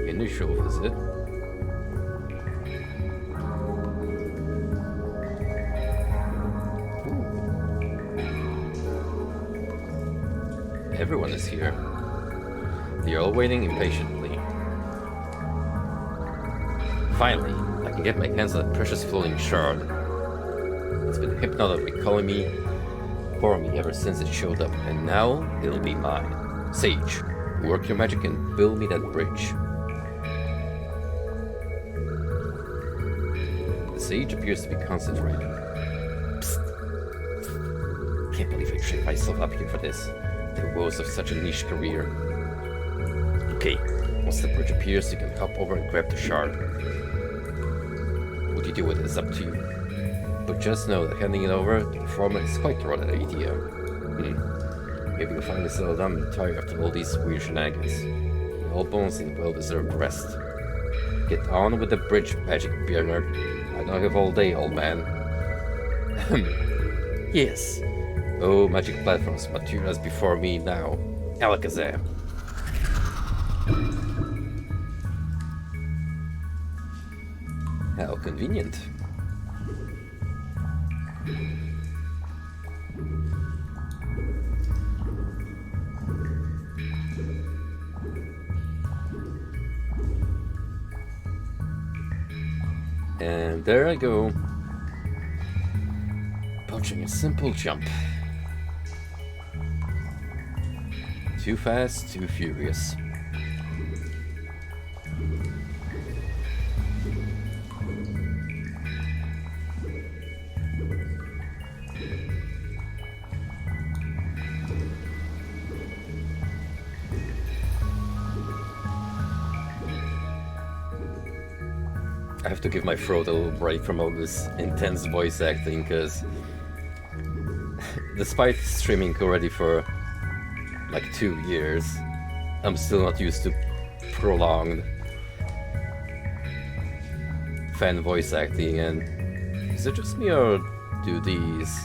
A: initial visit. Ooh. Everyone is here. They're all waiting impatiently. Finally, I can get my hands on that precious floating shard. It's been hypnotically calling me for me ever since it showed up, and now it'll be mine. Sage, work your magic and build me that bridge. The sage appears to be concentrating. Psst. Can't believe I tripped myself up here for this. The woes of such a niche career. Okay, once the bridge appears, you can hop over and grab the shard. What you do with it is up to you. But just know that handing it over to the foreman is quite the right idea. Maybe you'll finally settle down and retire after all these weird shenanigans. All bones need well-deserved rest. Get on with the bridge, magic Bernard. I don't have all day, old man. Yes. Oh, magic platforms, materials before me now. Alakazam. How convenient. And there I go. Approaching a simple jump. Too fast, too furious. I have to give my throat a little break from all this intense voice acting, because despite streaming already for like 2 years, I'm still not used to prolonged fan voice acting. And is it just me, or do these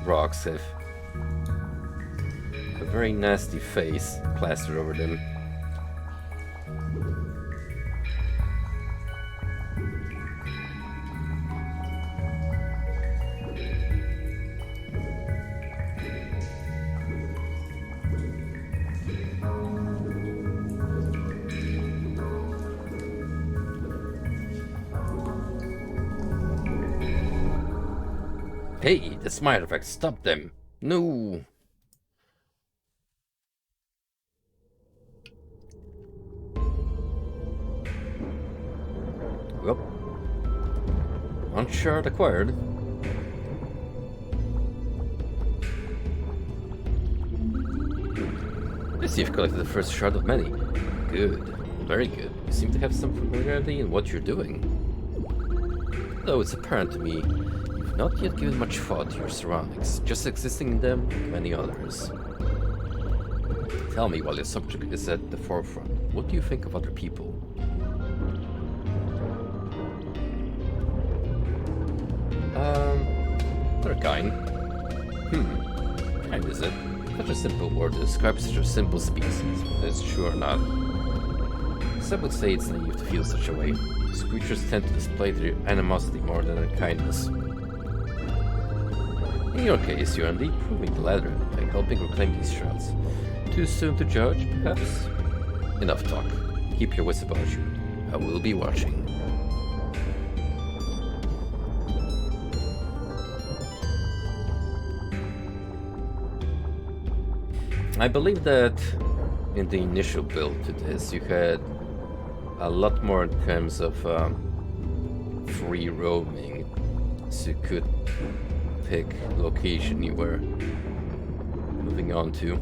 A: rocks have a very nasty face plastered over them? Hey, the smile effect, stop them! No! Well, one shard acquired. I see you've collected the first shard of many. Good. Very good. You seem to have some familiarity in what you're doing. Though it's apparent to me you've not yet given much thought to your surroundings, just existing in them like many others. Tell me, while your subject is at the forefront, what do you think of other people? They're kind. Kind is it? Such a simple word to describe such a simple species, whether it's true or not. Some would say it's naive to feel such a way. These creatures tend to display their animosity more than their kindness. In your case, you're indeed proving the latter by helping reclaim these shards. Too soon to judge, perhaps? Enough talk. Keep your wits about you. I will be watching. I believe that in the initial build to this, you had a lot more in terms of free roaming, so you could pick location you were moving on to.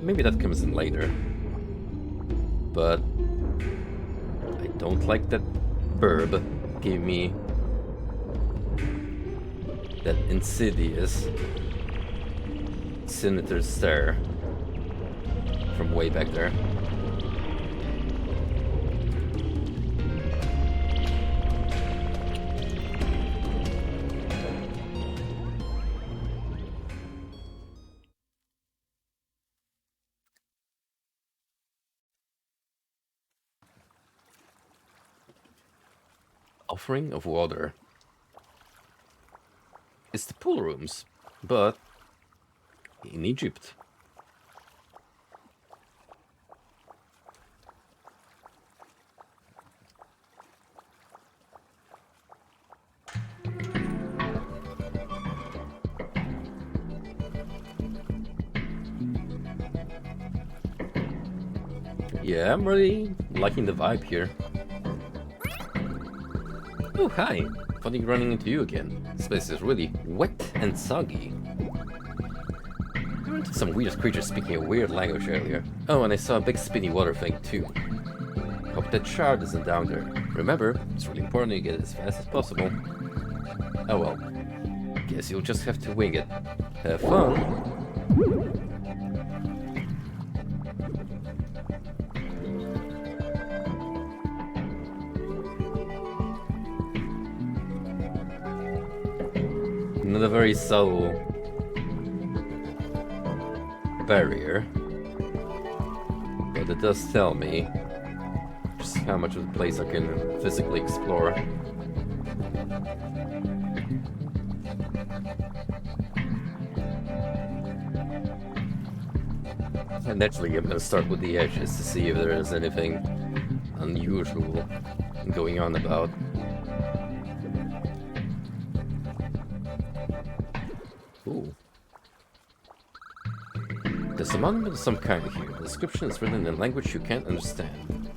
A: Maybe that comes in later, but I don't like that burb gave me that insidious sinister stare from way back there. Offering of water. It's the pool rooms, but in Egypt. Yeah, I'm really liking the vibe here. Oh, hi! Funny running into you again. This place is really wet and soggy. I ran into some weird creature speaking a weird language earlier. Oh, and I saw a big spinny water thing too. Hope that shard isn't down there. Remember, it's really important you get it as fast as possible. Oh well. Guess you'll just have to wing it. Have fun! Not a very subtle barrier, but it does tell me just how much of the place I can physically explore. And naturally I'm gonna start with the edges to see if there is anything unusual going on about. Ooh. There's a monument of some kind here. The description is written in a language you can't understand.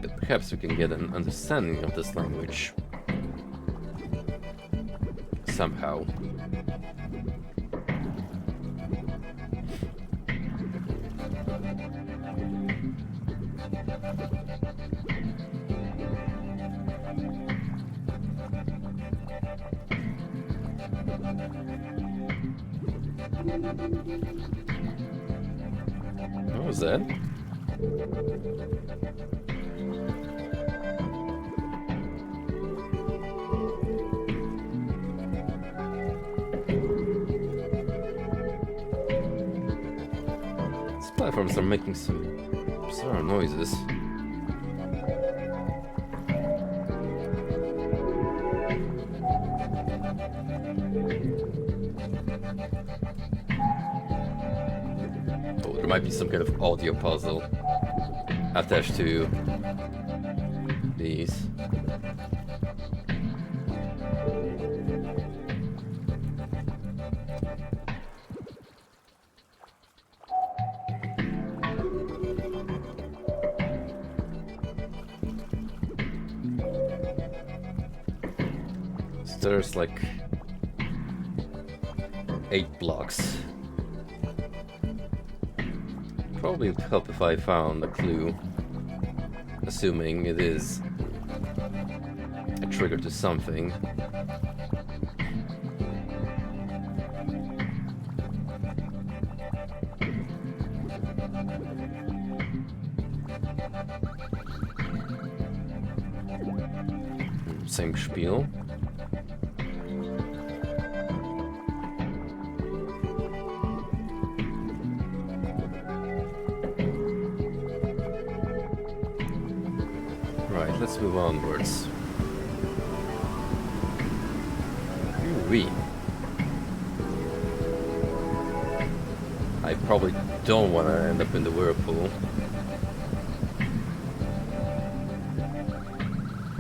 A: But perhaps we can get an understanding of this language. Somehow. What was that? These platforms are making some bizarre noises. Oh, there might be some kind of audio puzzle attached to these. So there's like 8 blocks. Probably would help if I found a clue, assuming it is a trigger to something. Same spiel. Right, let's move onwards. Ooh-wee. I probably don't want to end up in the whirlpool.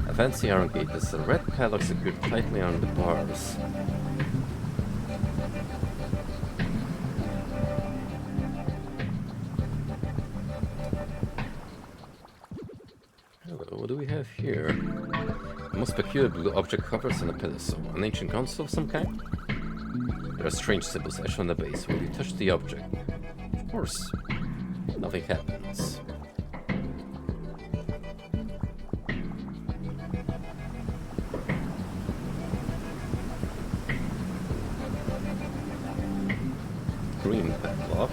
A: A fancy iron gate. There's a red padlock secured tightly on the bars. Hello, what do we have here? A most peculiar blue object hovers on a pedestal. An ancient console of some kind? There are strange symbols etched on the base. When you touch the object, of course, nothing happens. Green padlock.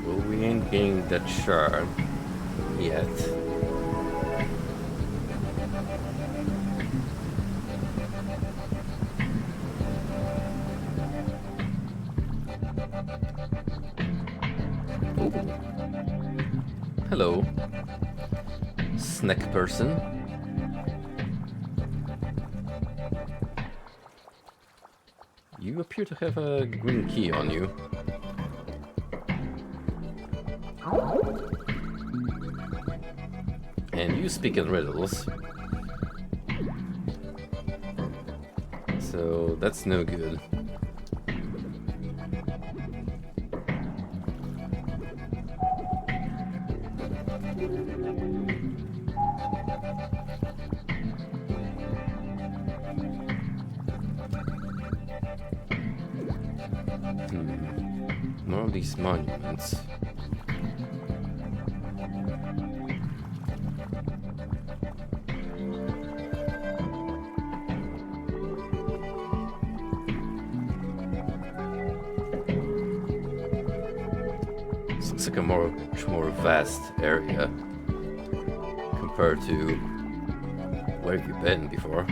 A: Well, we ain't getting that shard yet. Hello, snack person. You appear to have a green key on you. And you speak in riddles. So that's no good. More of these monuments. This looks like a much more vast area compared to where you've been before.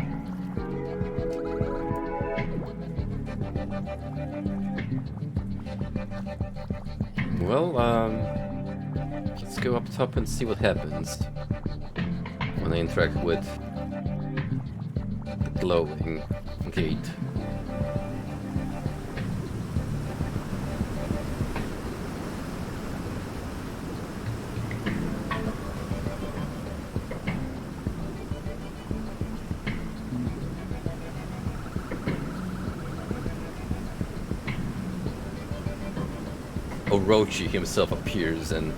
A: Well, let's go up top and see what happens when I interact with the glowing gate. Orochi himself appears and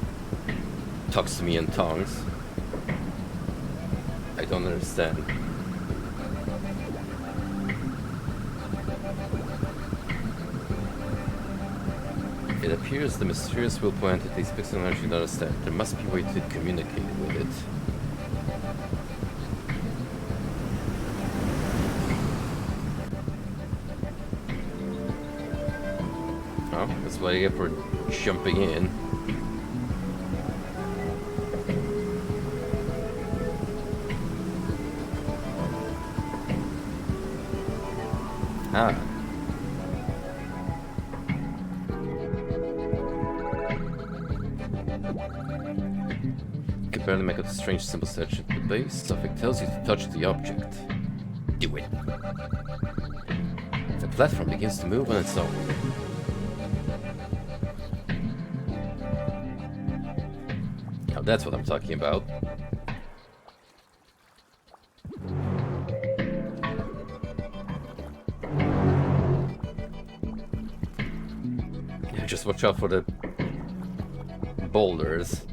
A: talks to me in tongues. I don't understand. It appears the mysterious willful entity speaks an energy not understand. There must be a way to communicate with it. Oh, that's what I get for jumping in. Ah. You can barely make out the strange symbol statue at the base. Something tells you to touch the object. Do it. The platform begins to move on its own. Now that's what I'm talking about. Just watch out for the boulders.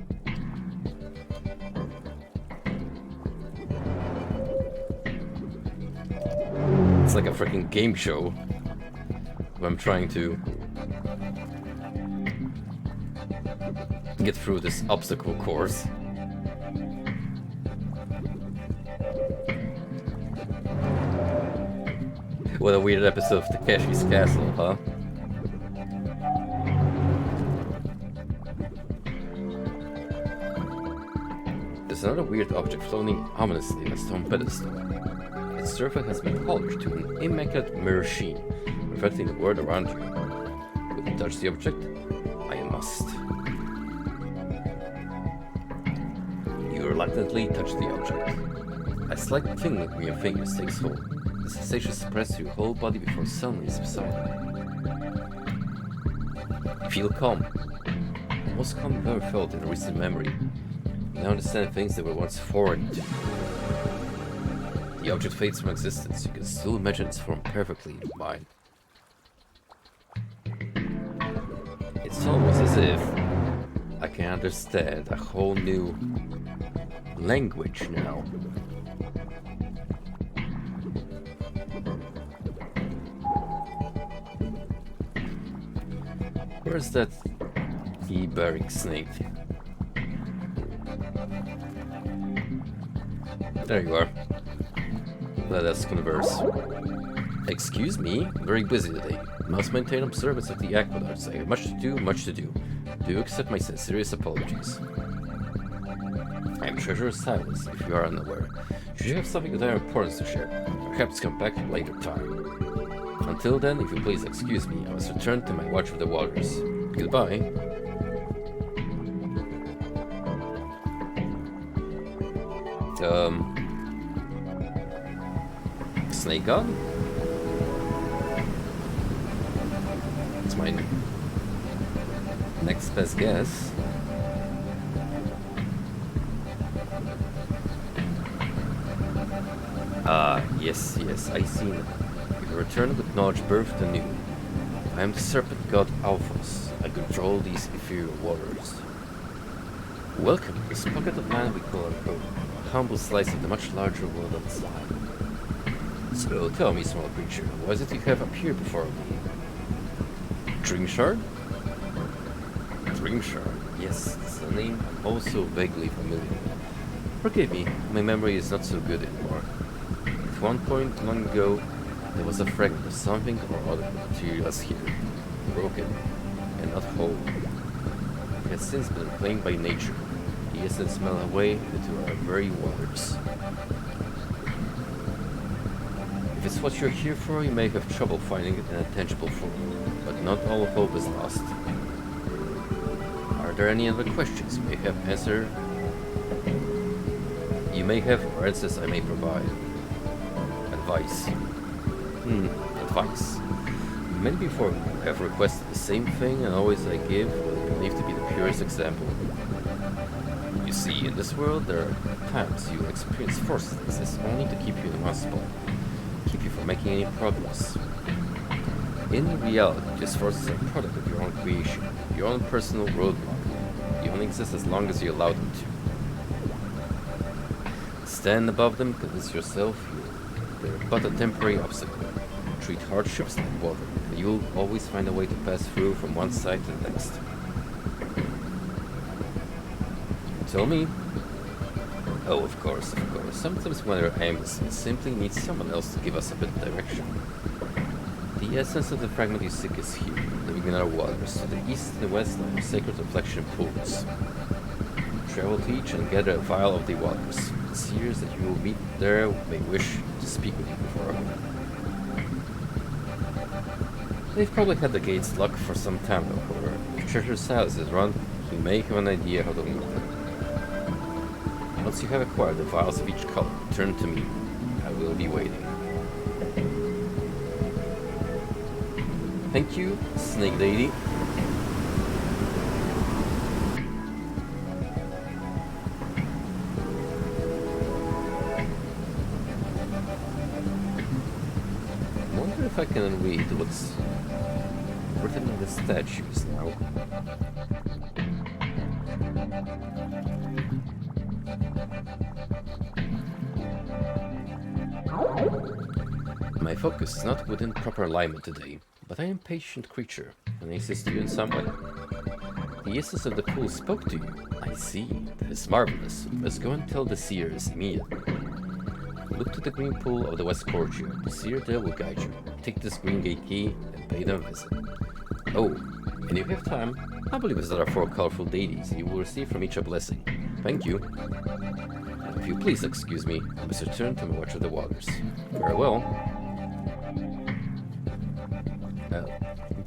A: It's like a freaking game show where I'm trying to get through this obstacle course. What a weird episode of Takeshi's Castle, huh? There's another weird object floating ominously on a stone pedestal. Its surface has been polished to an immaculate mirror sheen, reflecting the world around you. Will you touch the object? I must. You reluctantly touch the object. A slight tingling from your fingers takes hold. The sensation spreads through your whole body before suddenly subsiding. Feel calm. The most calm you've ever felt in a recent memory. You now understand things that were once foreign to you. The object fades from existence. You can still imagine its form perfectly in your mind. It's almost as if I can understand a whole new language now. Where's that key-bearing snake? There you are. Let us converse. Excuse me, very busy today. Must maintain observance of the aqueducts. I have much to do, much to do. Do accept my sincerest apologies. I am treasurer Silence, if you are unaware. Should you have something of their importance to share, perhaps come back at a later time. Until then, if you please excuse me, I must return to my watch of the waters. Goodbye. Snake gun? It's my next best guess. Yes, I see now. You return with knowledge birthed anew. I am the serpent god Alphonse. I control these ethereal waters. Welcome to this pocket of land we call our home, a humble slice of the much larger world outside. So tell me, small creature, why is it you have appeared before me? Dream Shard? Dream Shard, yes, it's a name I'm also vaguely familiar with. Forgive me, my memory is not so good anymore. At one point long ago, there was a fragment of something or other materials here, broken and not whole. It has since been reclaimed by nature, the essence melted away into our very waters. If it's what you're here for, you may have trouble finding it in a tangible form, but not all hope is lost. Are there any other questions you may have answered? You may have, or answers I may provide. Advice. Advice. Many before you have requested the same thing, and always I give what I believe to be the purest example. You see, in this world, there are times you experience forces that exist only to keep you in one spot. Keep you from making any progress. In reality, these forces are a product of your own creation, your own personal roadblock. They only exist as long as you allow them to. Stand above them, convince yourself they're but a temporary obstacle. Treat hardships like water, and you'll always find a way to pass through from one side to the next. Tell me. Oh, of course, of course. Sometimes when we're aimless, we simply need someone else to give us a bit of direction. The essence of the fragment you seek is here, living in our waters. To the east and the west lie our sacred reflection pools. Travel to each and gather a vial of the waters. The seers that you will meet there may wish to speak with you before. They've probably had the gates locked for some time now, however. If Treasure's house is run, you may have an idea how to move them. Once you have acquired the vials of each color, return to me. I will be waiting. Thank you, Snake Lady. I wonder if I can read what's written in the statues now. My focus is not within proper alignment today, but I am a patient creature, and I assist you in some way. The essence of the pool spoke to you. I see. That is marvelous. Let's go and tell the seers immediately. Look to the green pool of the west courtyard. The seer there will guide you. Take this green gate key and pay them a visit. Oh, and if you have time, I believe visit our 4 colorful deities, and you will receive from each a blessing. Thank you. And if you please excuse me, I must return to my watch of the waters. Farewell.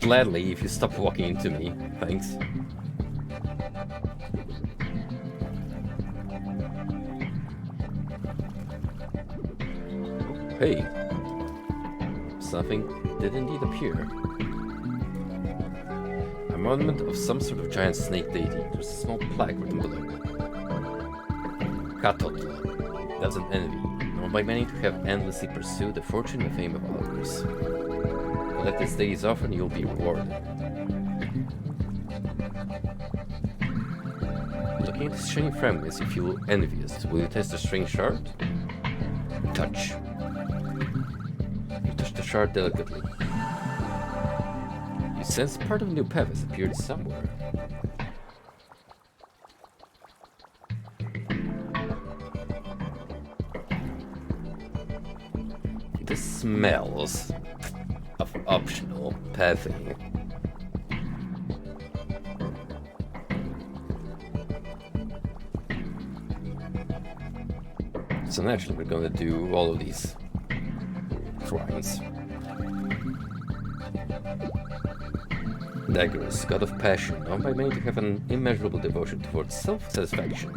A: Gladly, if you stop walking into me. Thanks. Hey. Something did indeed appear. A monument of some sort of giant snake deity. There's a small plaque written below. Katotla. That's an envy, known by many to have endlessly pursued the fortune and fame of others. Let this deity's offer and you'll be rewarded. Looking at this shiny fragment, you feel envious. Will you test the string shard? Touch. You touch the shard delicately. You sense part of a new path has appeared somewhere. This smells of optional pathing. So naturally we're going to do all of these crimes. Daggerus, god of passion, known by many to have an immeasurable devotion towards self-satisfaction.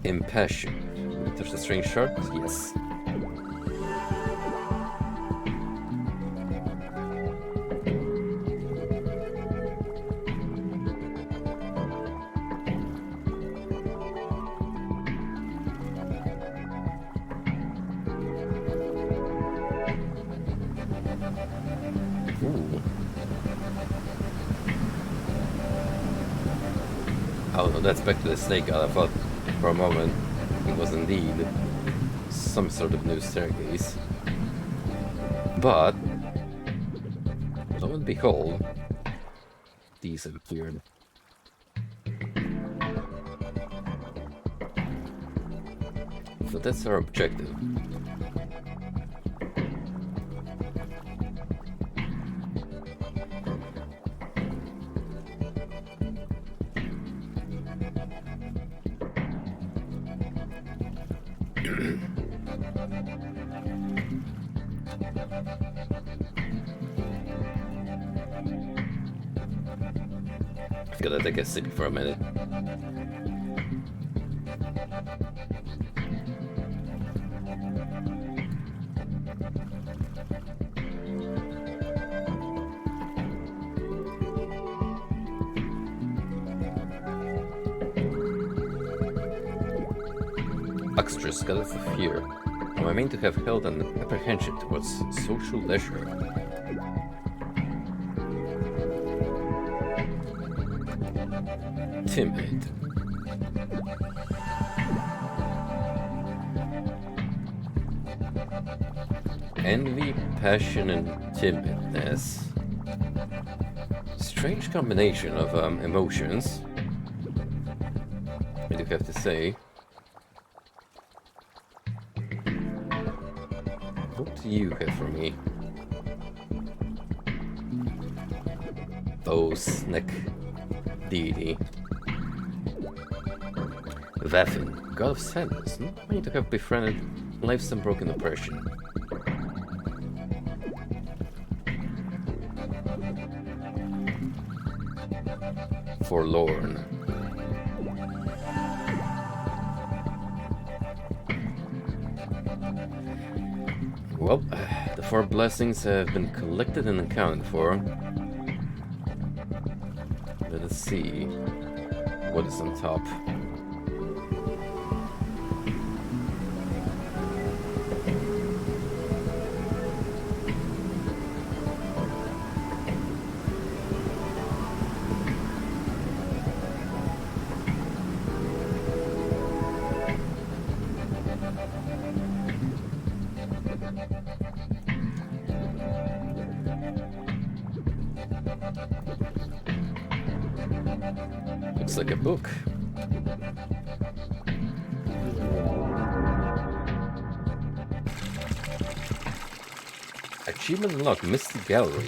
A: Impassion. Will you touch the strange shard? Yes. Ooh. Oh no, that's back to the snake god. I thought for a moment it was indeed some sort of new staircase. But lo and behold, these have appeared. So that's our objective. I've got to take a sip for a minute. Huckster's goddess of fear. Am I meant to have held an apprehension towards social leisure? Timid. Envy, passion, and timidness. Strange combination of emotions, I do have to say. What do you have for me? Oh, snack deity. Vaffin, god of sadness. I need to have befriended life's unbroken oppression. Forlorn. Well, the 4 blessings have been collected and accounted for. Let us see what is on top. Looks like a book. Achievement unlocked, Misty Gallery.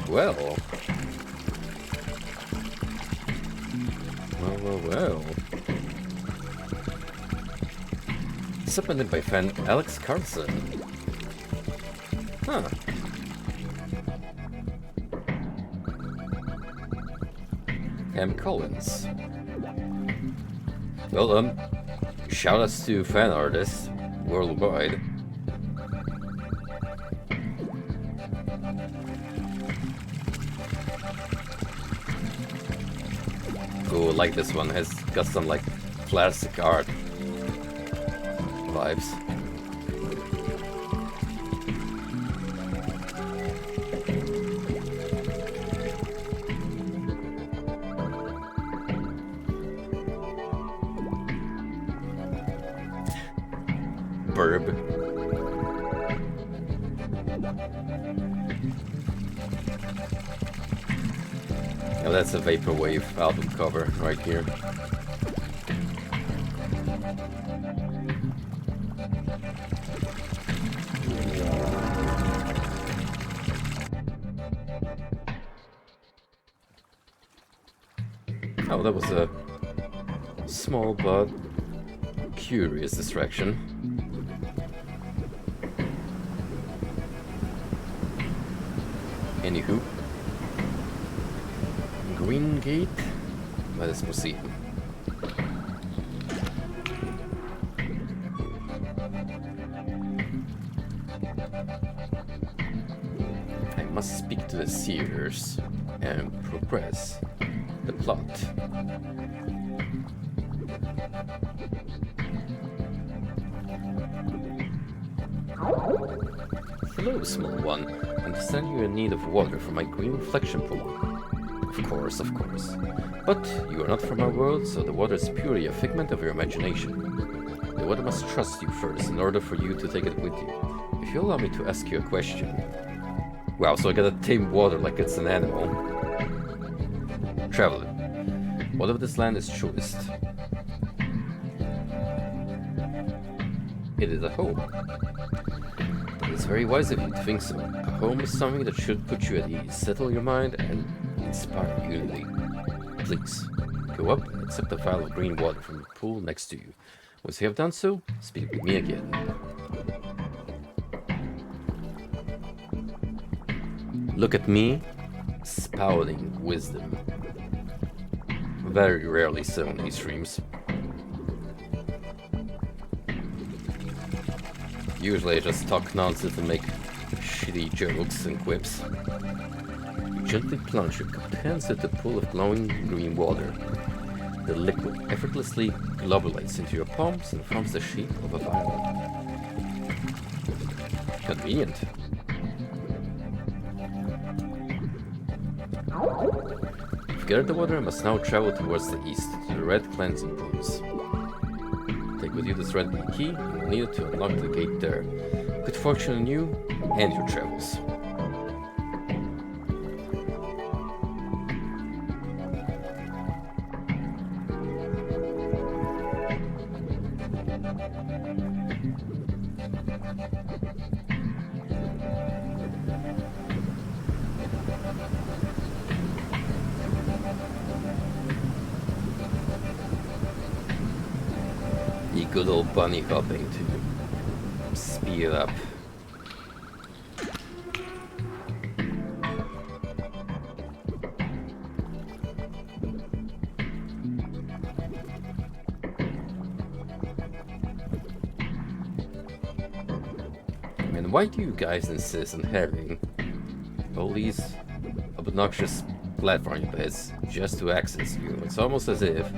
A: Well. Well. Submitted by fan Alex Carlson. Huh. Cam Collins. Well, shoutouts to fan artists worldwide. Oh, like this one, has got some like classic art vibes. Burb. Now that's a Vaporwave album cover right here. Oh, that was a small but curious distraction. Anywho, Green Gate. Let us proceed. I must speak to the seers and progress the plot. Hello, small one. Understand you're in need of water for my green reflection pool. Of course. But you are not from our world, so the water is purely a figment of your imagination. The water must trust you first in order for you to take it with you. If you allow me to ask you a question... Wow, so I gotta tame water like it's an animal. Traveler, what of this land is truest? It is a home. It's very wise of you to think so. A home is something that should put you at ease, settle your mind, and inspire unity. Please, go up and accept a vial of green water from the pool next to you. Once you have done so, speak with me again. Look at me, spouting wisdom. Very rarely so in these streams. Usually I just talk nonsense and make shitty jokes and quips. You gently plunge your cupped hands into the pool of glowing green water. The liquid effortlessly globulates into your palms and forms the shape of a vial. Convenient. You've gathered the water and must now travel towards the east to the red cleansing pools. Take with you this red key, you will need it to unlock the gate there. Good fortune on you and your travels. The good old bunny hopping to speed it up. And why do you guys insist on having all these obnoxious platforming bits just to access you? It's almost as if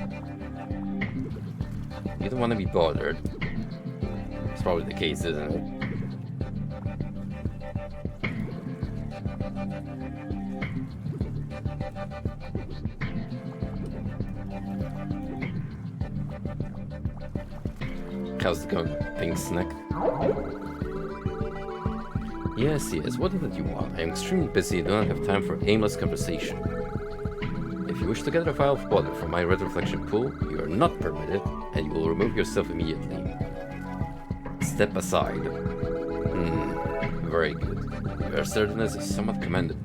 A: you don't want to be bothered. It's probably the case, isn't it? How's it going, Pink Snack? Yes, what is it you want? I am extremely busy and do not have time for aimless conversation. If you wish to gather a vial of water from my red reflection pool, you are not permitted, and you will remove yourself immediately. Step aside. Very good. Your assertiveness is somewhat commended.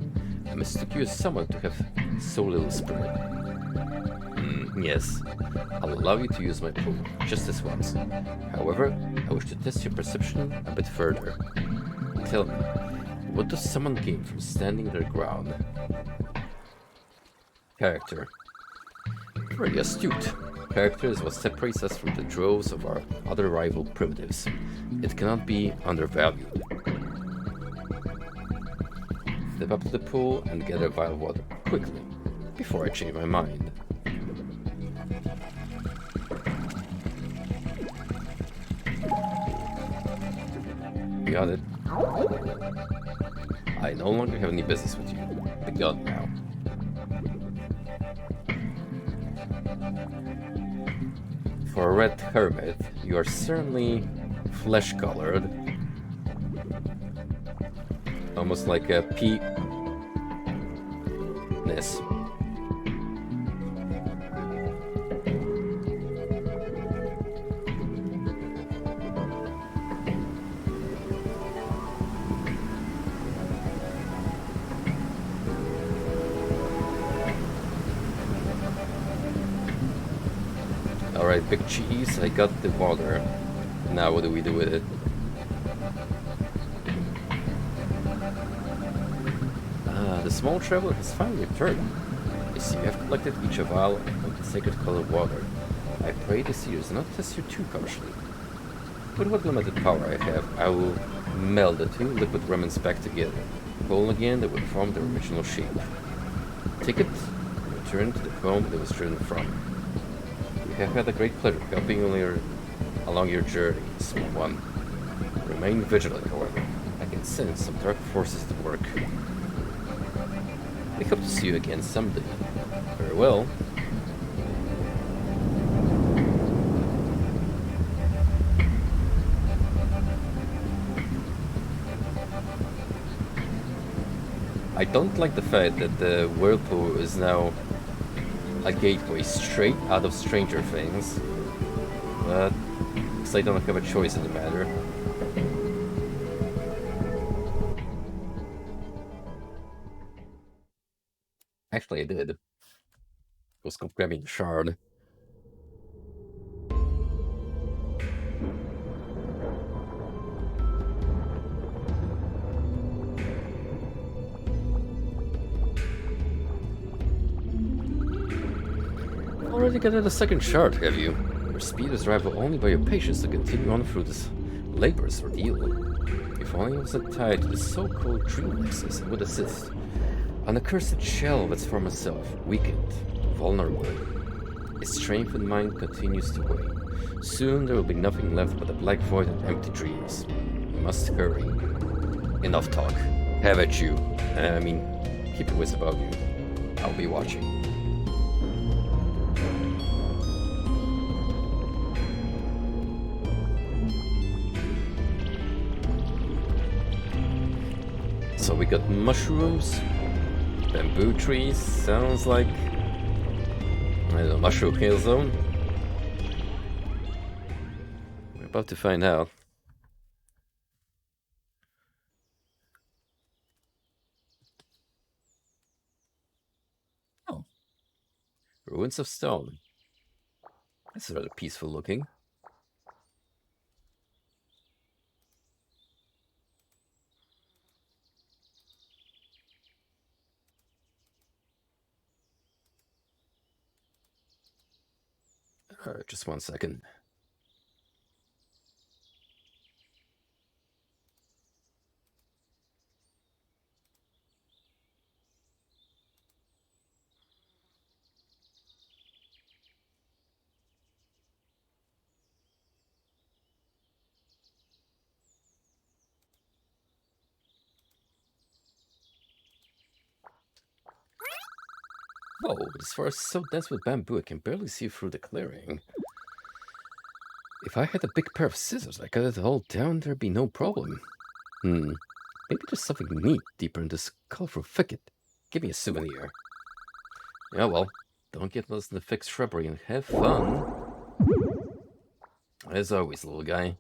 A: I mistook you as someone to have so little spirit. Yes. I'll allow you to use my pool, just this once. However, I wish to test your perception a bit further. Tell me, what does someone gain from standing their ground? Character. Very astute. Character is what separates us from the droves of our other rival primitives. It cannot be undervalued. Step up to the pool and get a vial of water quickly, before I change my mind. Got it. I no longer have any business with you. Be gone now. For a red hermit, you are certainly flesh-colored. Almost like a penis. Alright, big cheese, I got the water. Now what do we do with it? The small traveler has finally returned. You see, you have collected each vial of the sacred colored water. I pray the seers do not test you too harshly. With what limited power I have, I will meld the two liquid remnants back together. Pull again, they will form their original shape. Take it, and return to the home it was driven from. We have had a great pleasure helping you along your journey, small one. Remain vigilant, however. I can sense some dark forces at work. I hope to see you again someday. Farewell. I don't like the fact that the whirlpool is now a gateway straight out of Stranger Things, but because I don't have a choice in the matter. Actually, I did. I was grabbing the shard. Already got the second shard, have you? Your speed is rivaled only by your patience to continue on through this laborious ordeal. If only I wasn't tied to the so-called dream nexus, it would assist. An accursed shell of its former self, weakened, vulnerable. His strengthened mind continues to wane. Soon there will be nothing left but a black void and empty trees. We must hurry. Enough talk. Have at you. I mean, keep your wits about you. I'll be watching. So we got mushrooms, bamboo trees, sounds like a mushroom hill zone. We're about to find out. Oh. Ruins of stone. That's rather peaceful looking. Just 1 second. Oh, this forest is so dense with bamboo I can barely see through the clearing. If I had a big pair of scissors, I cut it all down, there'd be no problem. Maybe there's something neat deeper in this colorful thicket. Give me a souvenir. Yeah, well, don't get lost in the thick shrubbery and have fun. As always, little guy.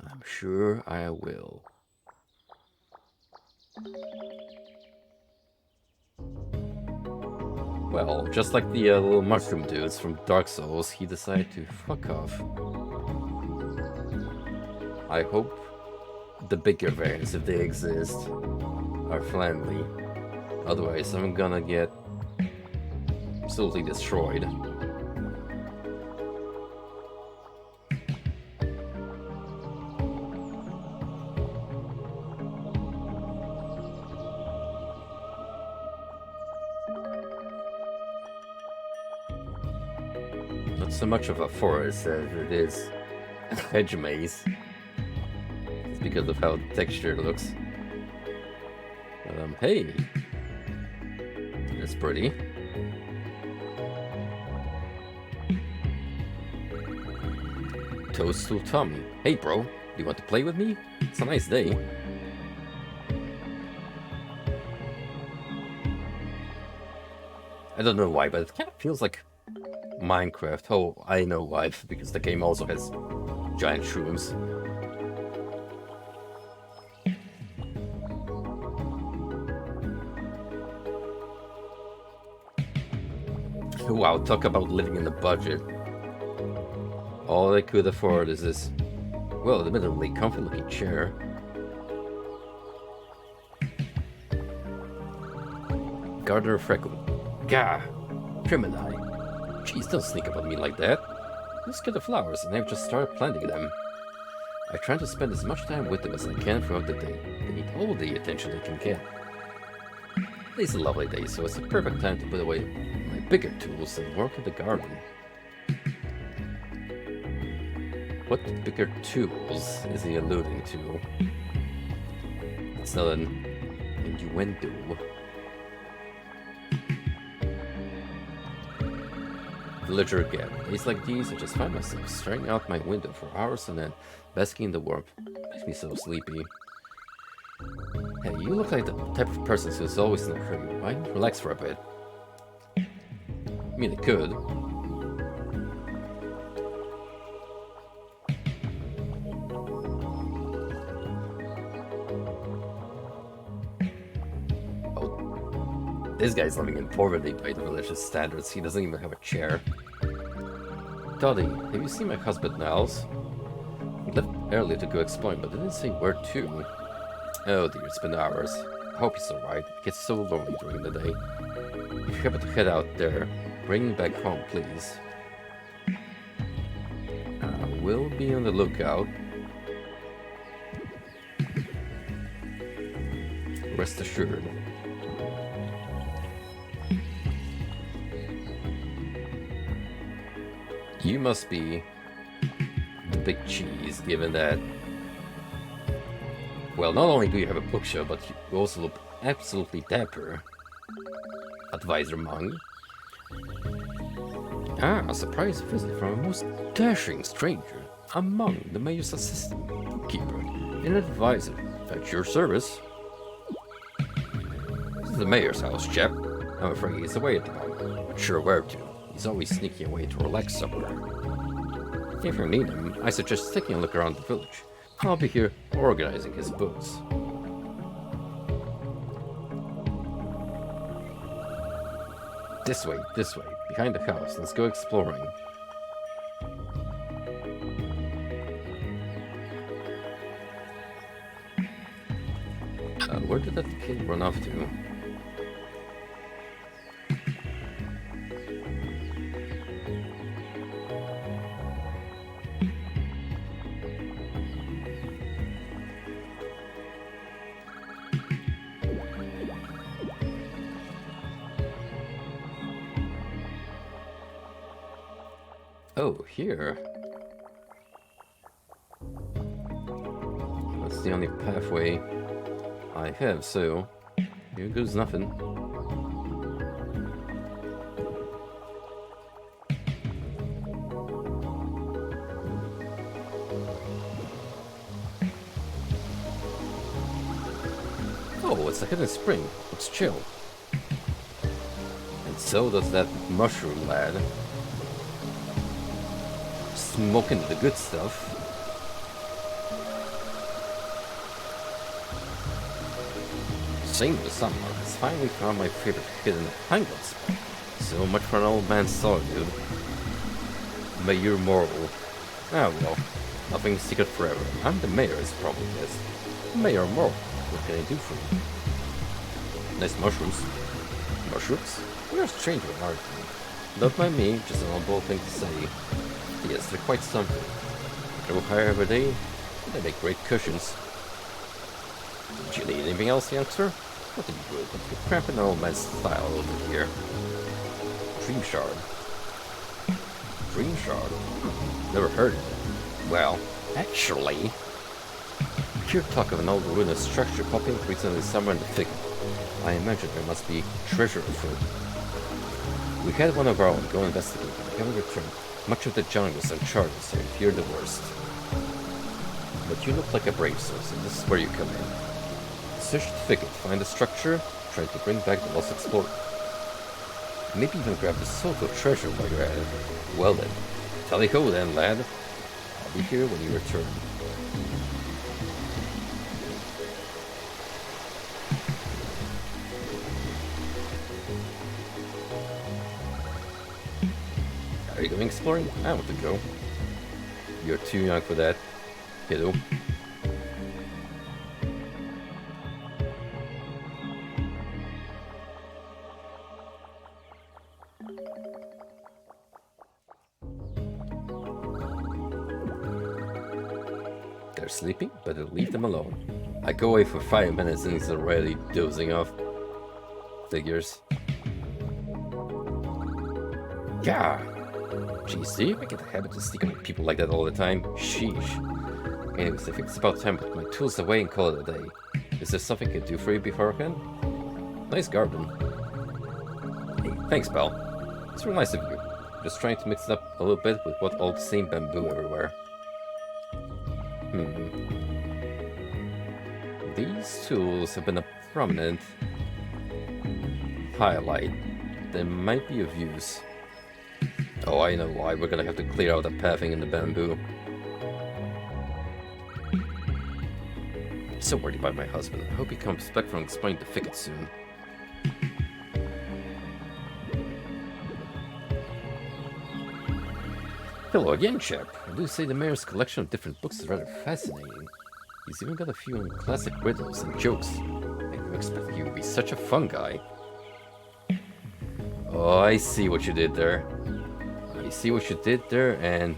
A: I'm sure I will. Well, just like the little mushroom dudes from Dark Souls, he decided to fuck off. I hope the bigger variants, if they exist, are friendly. Otherwise, I'm gonna get absolutely destroyed. Not so much of a forest as it is a hedge maze. It's because of how the texture looks. Hey! That's pretty. Toadstool Tommy. Hey bro, do you want to play with me? It's a nice day. I don't know why, but it kind of feels like Minecraft. Oh, I know why, because the game also has giant shrooms. Wow, talk about living in the budget. All I could afford is this, well, admittedly comfy-looking chair. Gardener Freckle. Gah! Gemini. Jeez, don't sneak up on me like that. Just get the flowers, and I've just started planting them. I try to spend as much time with them as I can throughout the day. They need all the attention they can get. Today's a lovely day, so it's the perfect time to put away my bigger tools and work in the garden. What bigger tools is he alluding to? It's not an innuendo. Villager again. Days like these, I just find myself staring out my window for hours and then basking in the warmth. Makes me so sleepy. Hey, you look like the type of person who's always in a hurry. Why not relax for a bit? I mean, I could. Oh, this guy's living in poverty by the religious standards. He doesn't even have a chair. Dottie, have you seen my husband Niles? He left early to go exploring, but didn't say where to. Oh dear, it's been hours. I hope he's alright. It gets so lonely during the day. If you happen to head out there, bring me back home, please. We'll be on the lookout. Rest assured. You must be the big cheese, given that... Well, not only do you have a bookshelf, but you also look absolutely dapper. Advisor Mung. Ah, a surprise visit from a most dashing stranger. Among the mayor's assistant, bookkeeper, and advisor. At your service. This is the mayor's house, chap. I'm afraid he's away at the moment. Not sure where to. He's always sneaking away to relax somewhere. If you need him, I suggest taking a look around the village. I'll be here organizing his books. This way, behind the house. Let's go exploring. Where did that kid run off to? Oh, here. That's the only pathway I have, so here goes nothing. Oh, it's a hidden spring. Let's chill. And so does that mushroom lad. Smoking the good stuff. Same as summer has finally found my favorite hidden hangout spot. So much for an old man's solitude. Mayor Morrill. Ah well, nothing's secret forever. I'm the mayor, as you probably guessed. Mayor Morrill, what can I do for you? Nice mushrooms. Mushrooms? You're a stranger, aren't you? Not by me, just an old thing to say. Yes, they're quite something. Grow higher every day. They make great cushions. Do you need anything else, youngster? Nothing good, but you're cramping an old man's style over here. Dream Shard. Dream Shard? Never heard of it. Well, actually... Pure talk of an old ruinous structure popping up recently somewhere in the thicket. I imagine there must be treasure afoot. We had one of our own go investigate, but haven't returned. Much of the jungles and uncharted, so I fear the worst. But you look like a brave soul, so this is where you come in. Search the thicket, find the structure, try to bring back the lost explorer. Maybe even grab the so-called treasure while you're at it. Well then, tally-ho then, lad. I'll be here when you return. Are you going exploring? I want to go. You're too young for that, kiddo. They're sleeping, better leave them alone. I go away for 5 minutes and he's already dozing off. Figures. Yeah. Geez, do you ever get the habit of sneaking with people like that all the time? Sheesh. Anyways, I think it's about time to put my tools away and call it a day. Is there something I can do for you beforehand? Nice garden. Hey, thanks, pal. It's real nice of you. Just trying to mix it up a little bit with what all the same bamboo everywhere. These tools have been a prominent highlight. They might be of use. Oh, I know why. We're gonna have to clear out the pathing in the bamboo. I'm so worried about my husband. I hope he comes back from exploring the thicket soon. Hello again, chap. I do say the mayor's collection of different books is rather fascinating. He's even got a few on classic riddles and jokes. I didn't expect you to be such a fun guy. Oh, I see what you did there. I see what you did there, and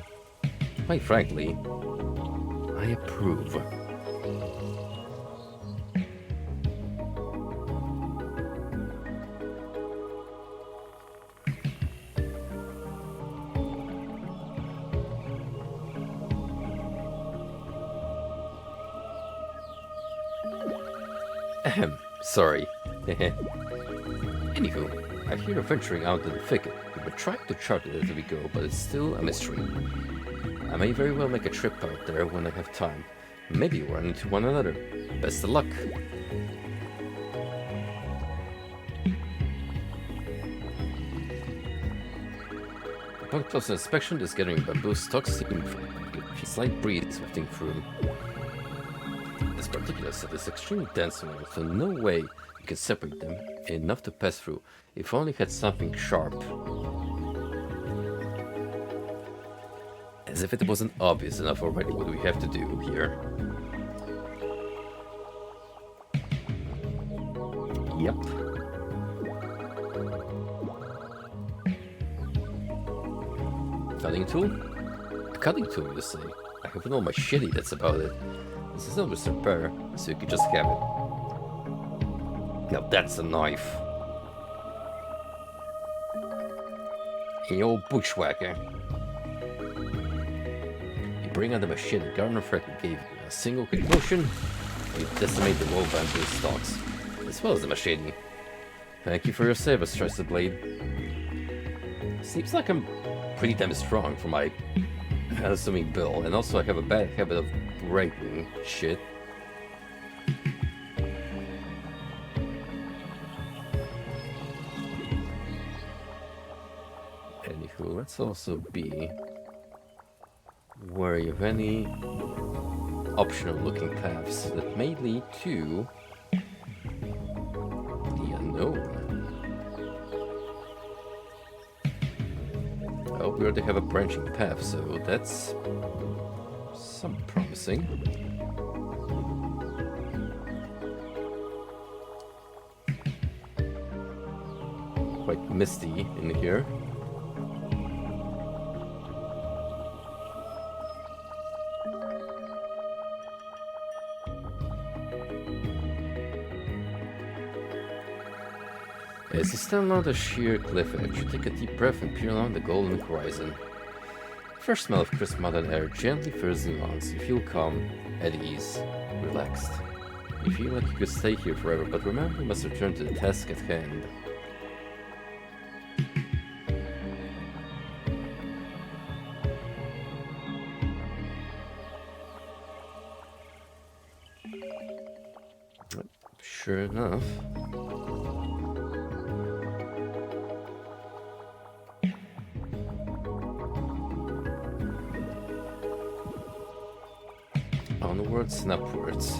A: quite frankly, I approve. Ahem, sorry. Anywho, I hear you're venturing out in the thicket. We've been trying to chart it as we go, but it's still a mystery. I may very well make a trip out there when I have time. Maybe we'll run into one another. Best of luck. Upon closer inspection, this gathering bamboo stalks seem a slight breeze wafting through them. This particular set is extremely dense, so no way you can separate them enough to pass through. If only had something sharp. As if it wasn't obvious enough already what we have to do here. Yep. Cutting tool? A cutting tool, you say? I have all my shitty, that's about it. This is always repair, so you can just have it. Now that's a knife. Hey, old bushwhacker. You bring out the machete Gardner Freckle gave you a single quick motion, and you decimate the wall bamboo stalks, as well as the machete. Thank you for your service, Trusted Blade. Seems like I'm pretty damn strong for my unassuming build, and also I have a bad habit of breaking shit. Anywho, let's also be wary of any optional looking paths that may lead to the unknown. Oh, we already have a branching path, so that's some promising. Quite misty in here. As you stand on the sheer cliff edge, you take a deep breath and peer along the golden horizon. First smell of crisp mountain air gently fills your lungs. You feel calm, at ease, relaxed. You feel like you could stay here forever, but remember you must return to the task at hand. Sure enough. Onwards and upwards.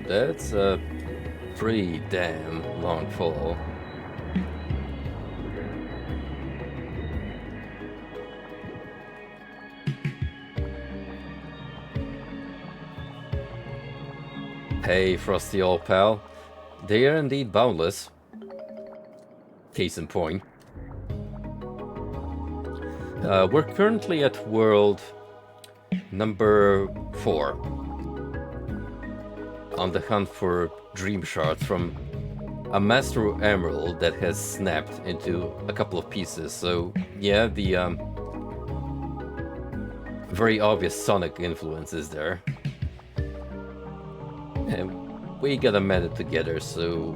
A: That's a pretty damn long fall. Hey, Frosty old pal. They are indeed boundless. Case in point. We're currently at world number 4. On the hunt for dream shards from a master emerald that has snapped into a couple of pieces. So yeah, the very obvious Sonic influence is there. And we gotta mend it together so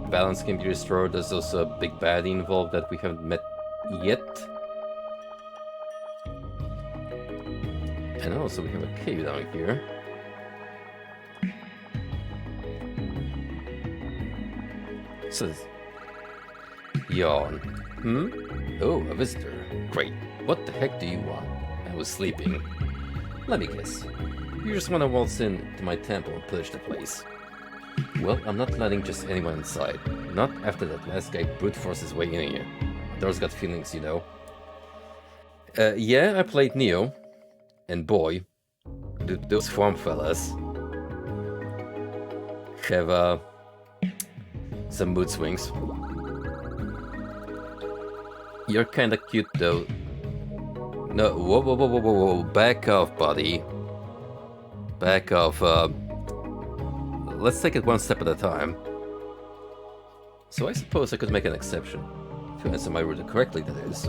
A: balance can be restored. There's also a big baddie involved that we haven't met yet. And also we have a cave down here. Says yawn. Oh, a visitor. Great. What the heck do you want? I was sleeping. Let me guess. You just want to waltz in to my temple and pillage the place. Well, I'm not letting just anyone inside. Not after that last guy brute forced his way in here. Those got feelings, you know. Yeah, I played Neo. And boy, those farm fellas. have some mood swings. You're kinda cute though. No, whoa, back off, buddy. Back off, let's take it one step at a time. So I suppose I could make an exception. To answer my riddle correctly, that is.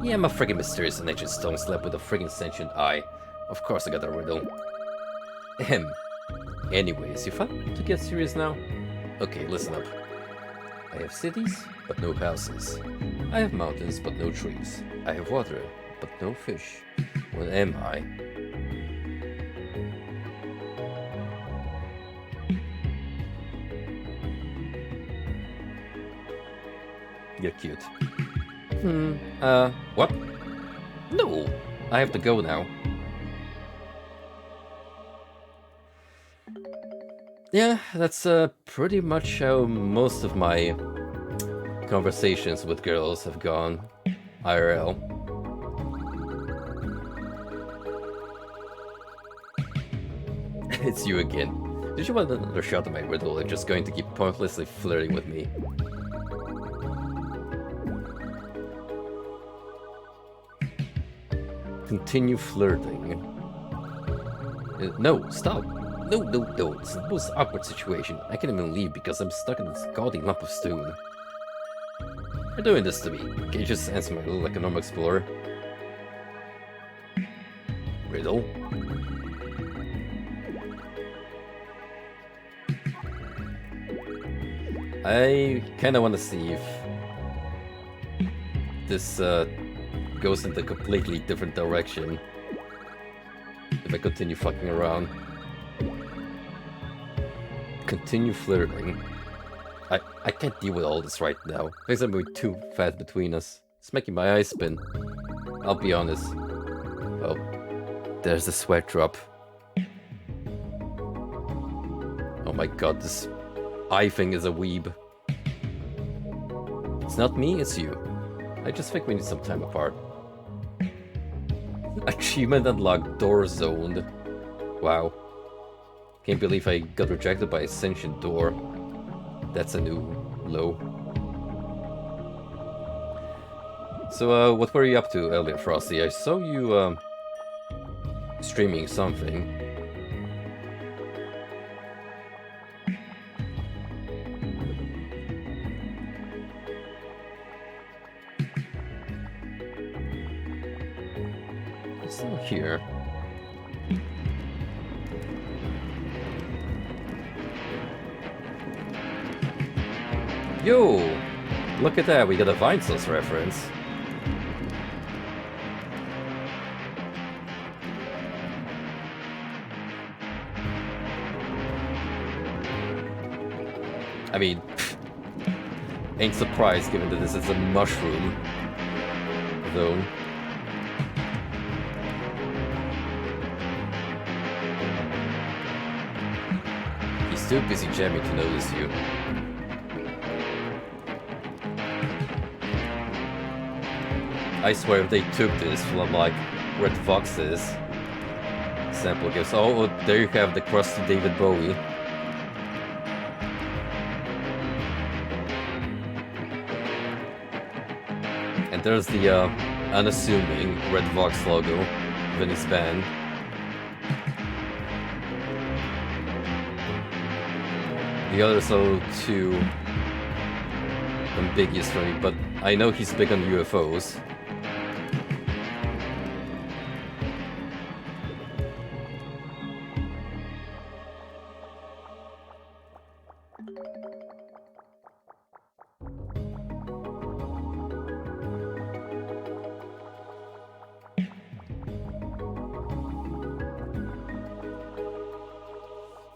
A: Yeah, I'm a friggin' mysterious and ancient stone slab with a friggin' sentient eye. Of course I got a riddle. Ahem. Anyways, you fun to get serious now? Okay, listen up. I have cities, but no houses. I have mountains, but no trees. I have water, but no fish. What am I? You're cute. What? No! I have to go now. Yeah, that's pretty much how most of my conversations with girls have gone. IRL. It's you again. Did you want another shot at my riddle or just going to keep pointlessly flirting with me? Continue flirting. No, stop. No. It's the most awkward situation. I can't even leave because I'm stuck in this gaudy lump of stone. You're doing this to me. Can you just answer my riddle like a normal explorer? Riddle? I kinda wanna see if this goes in a completely different direction if I continue fucking around. Continue flirting. I can't deal with all this right now. Things are moving too fast between us. It's making my eyes spin. I'll be honest. Oh, there's the sweat drop. Oh my god, this eye thing is a weeb. It's not me, it's you. I just think we need some time apart. Achievement unlocked, door zoned. Wow. Can't believe I got rejected by a sentient door. That's a new low. So, what were you up to earlier, Frosty? I saw you, streaming something. It's not here. Yo! Look at that, we got a Vinesauce reference. I mean, ain't surprised given that this is a mushroom zone. He's too busy jamming to notice you. I swear if they took this from like Red Fox's sample gives. Oh, there you have the crusty David Bowie. And there's the unassuming Red Fox logo within his band. The others are too ambiguous for me, but I know he's big on UFOs.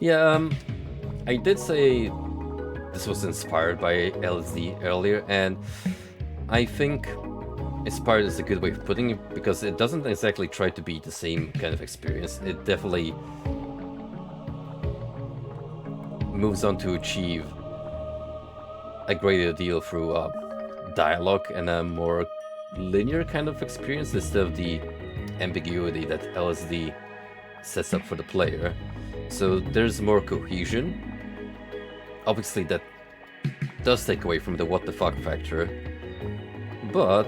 A: Yeah, I did say this was inspired by LSD earlier, and I think inspired is a good way of putting it, because it doesn't exactly try to be the same kind of experience. It definitely moves on to achieve a greater deal through dialogue and a more linear kind of experience instead of the ambiguity that LSD sets up for the player. So there's more cohesion. Obviously that does take away from the what the fuck factor, but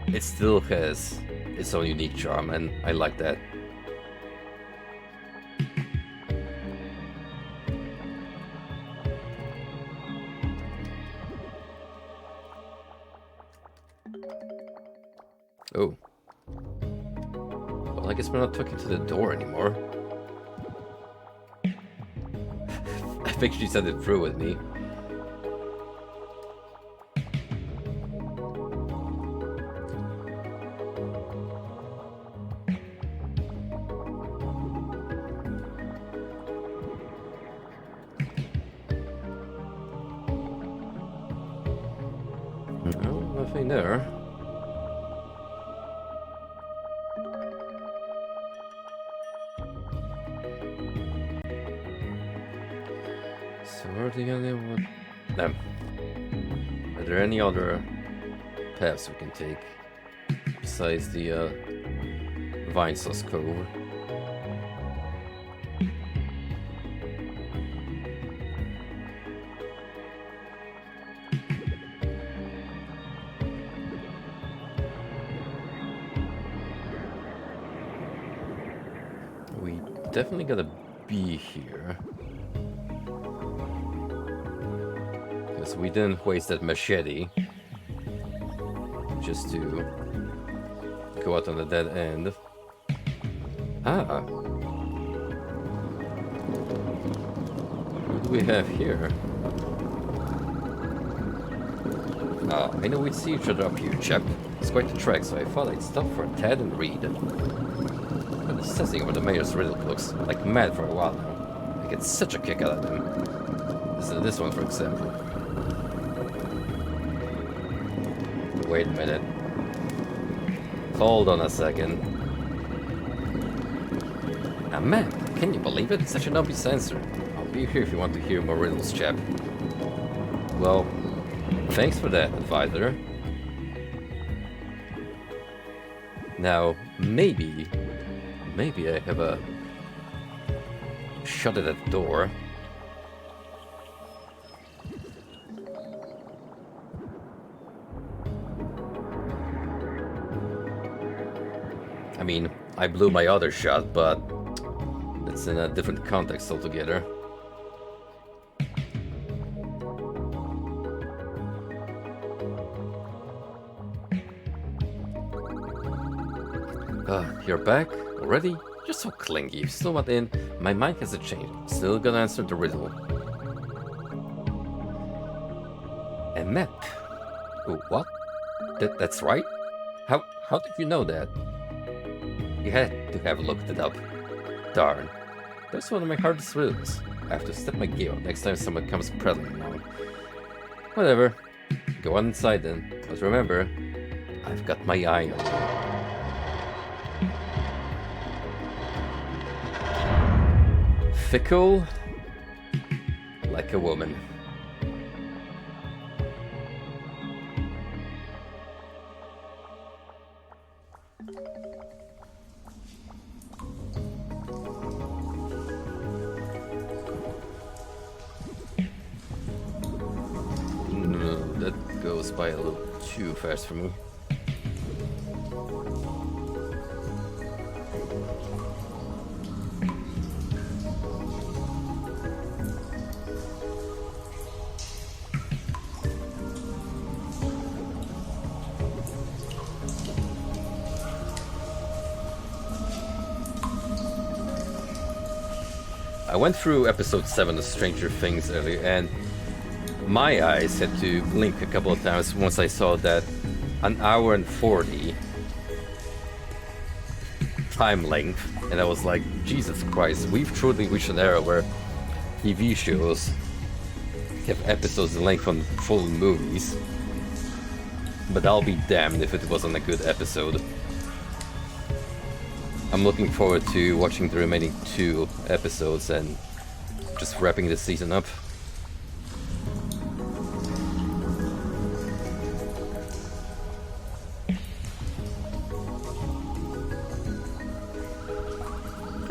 A: it still has its own unique charm, and I like that. Oh. Well, I guess we're not talking to the door anymore. I think she said it through with me. No, nothing there. So where are the other one? No. Are there any other paths we can take besides the Vine Sauce Cove? We definitely gotta be here. Because we didn't waste that machete just to go out on the dead end. Ah. What do we have here? Ah, I know we'd see each other up here, chap. It's quite the trek, so I thought I'd stop for a tad and read. I've been obsessing over the mayor's riddle books, like mad for a while now. I get such a kick out of them. This one, for example. Wait a minute. Hold on a second. Ah man, can you believe it? Such an obvious answer. I'll be here if you want to hear more riddles, chap. Well, thanks for that, advisor. Now, maybe I have a shot at that door. I mean, I blew my other shot, but it's in a different context altogether. You're back? Already? You're so clingy. You're still not in. My mind hasn't changed. Still gonna answer the riddle. A map? Oh, what? That's right? How did you know that? You had to have looked it up. Darn. That's one of my hardest riddles. I have to step my game up next time someone comes prattling along. Whatever. Go on inside then. But remember, I've got my eye on you. Fickle like a woman. No, that goes by a little too fast for me. I went through episode 7 of Stranger Things earlier, and my eyes had to blink a couple of times once I saw that an hour and 40 time length, and I was like, Jesus Christ, we've truly reached an era where TV shows have episodes in length on full movies. But I'll be damned if it wasn't a good episode. I'm looking forward to watching the remaining 2 episodes and just wrapping this season up.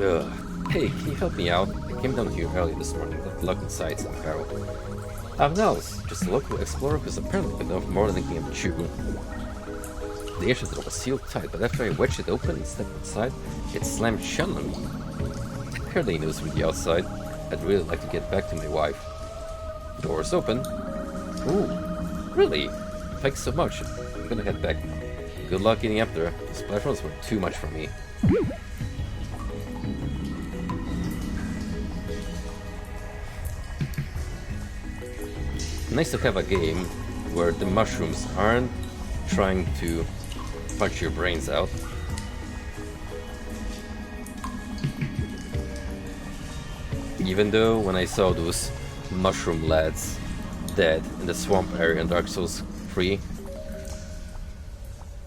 A: Ugh. Hey, can you help me out? I came down here early this morning, got locked inside somehow. I've knows, just a local explorer who's apparently been off more than a game of chew. The entrance door was sealed tight, but after I wedged it open and stepped inside, it slammed shut on me. Apparently it was from the outside. I'd really like to get back to my wife. Door's open. Ooh, really? Thanks so much. I'm gonna head back now. Good luck getting up there. These platforms were too much for me. Nice to have a game where the mushrooms aren't trying to punch your brains out. Even though when I saw those mushroom lads dead in the swamp area in Dark Souls 3,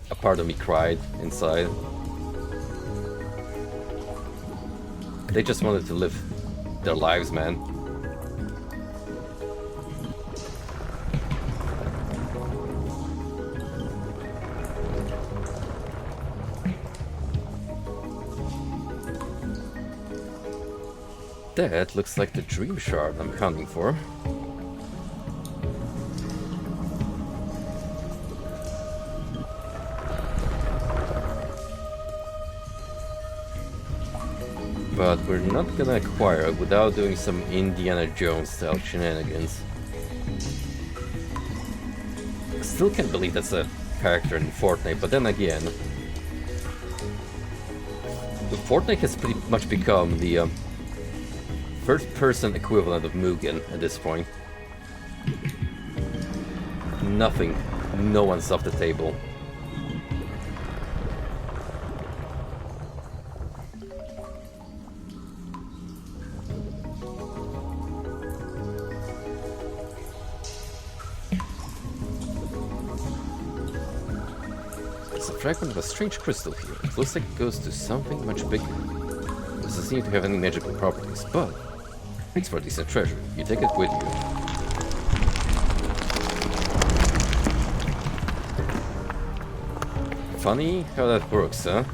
A: a part of me cried inside. They just wanted to live their lives, man. That looks like the dream shard I'm hunting for. But we're not gonna acquire it without doing some Indiana Jones style shenanigans. I still can't believe that's a character in Fortnite, but then again, Fortnite has pretty much become the first-person equivalent of Mugen at this point. Nothing, no one's off the table. There's a fragment of a strange crystal here. It looks like it goes to something much bigger. It doesn't seem to have any magical properties, but thanks for a decent treasure. You take it with you. Funny how that works, huh?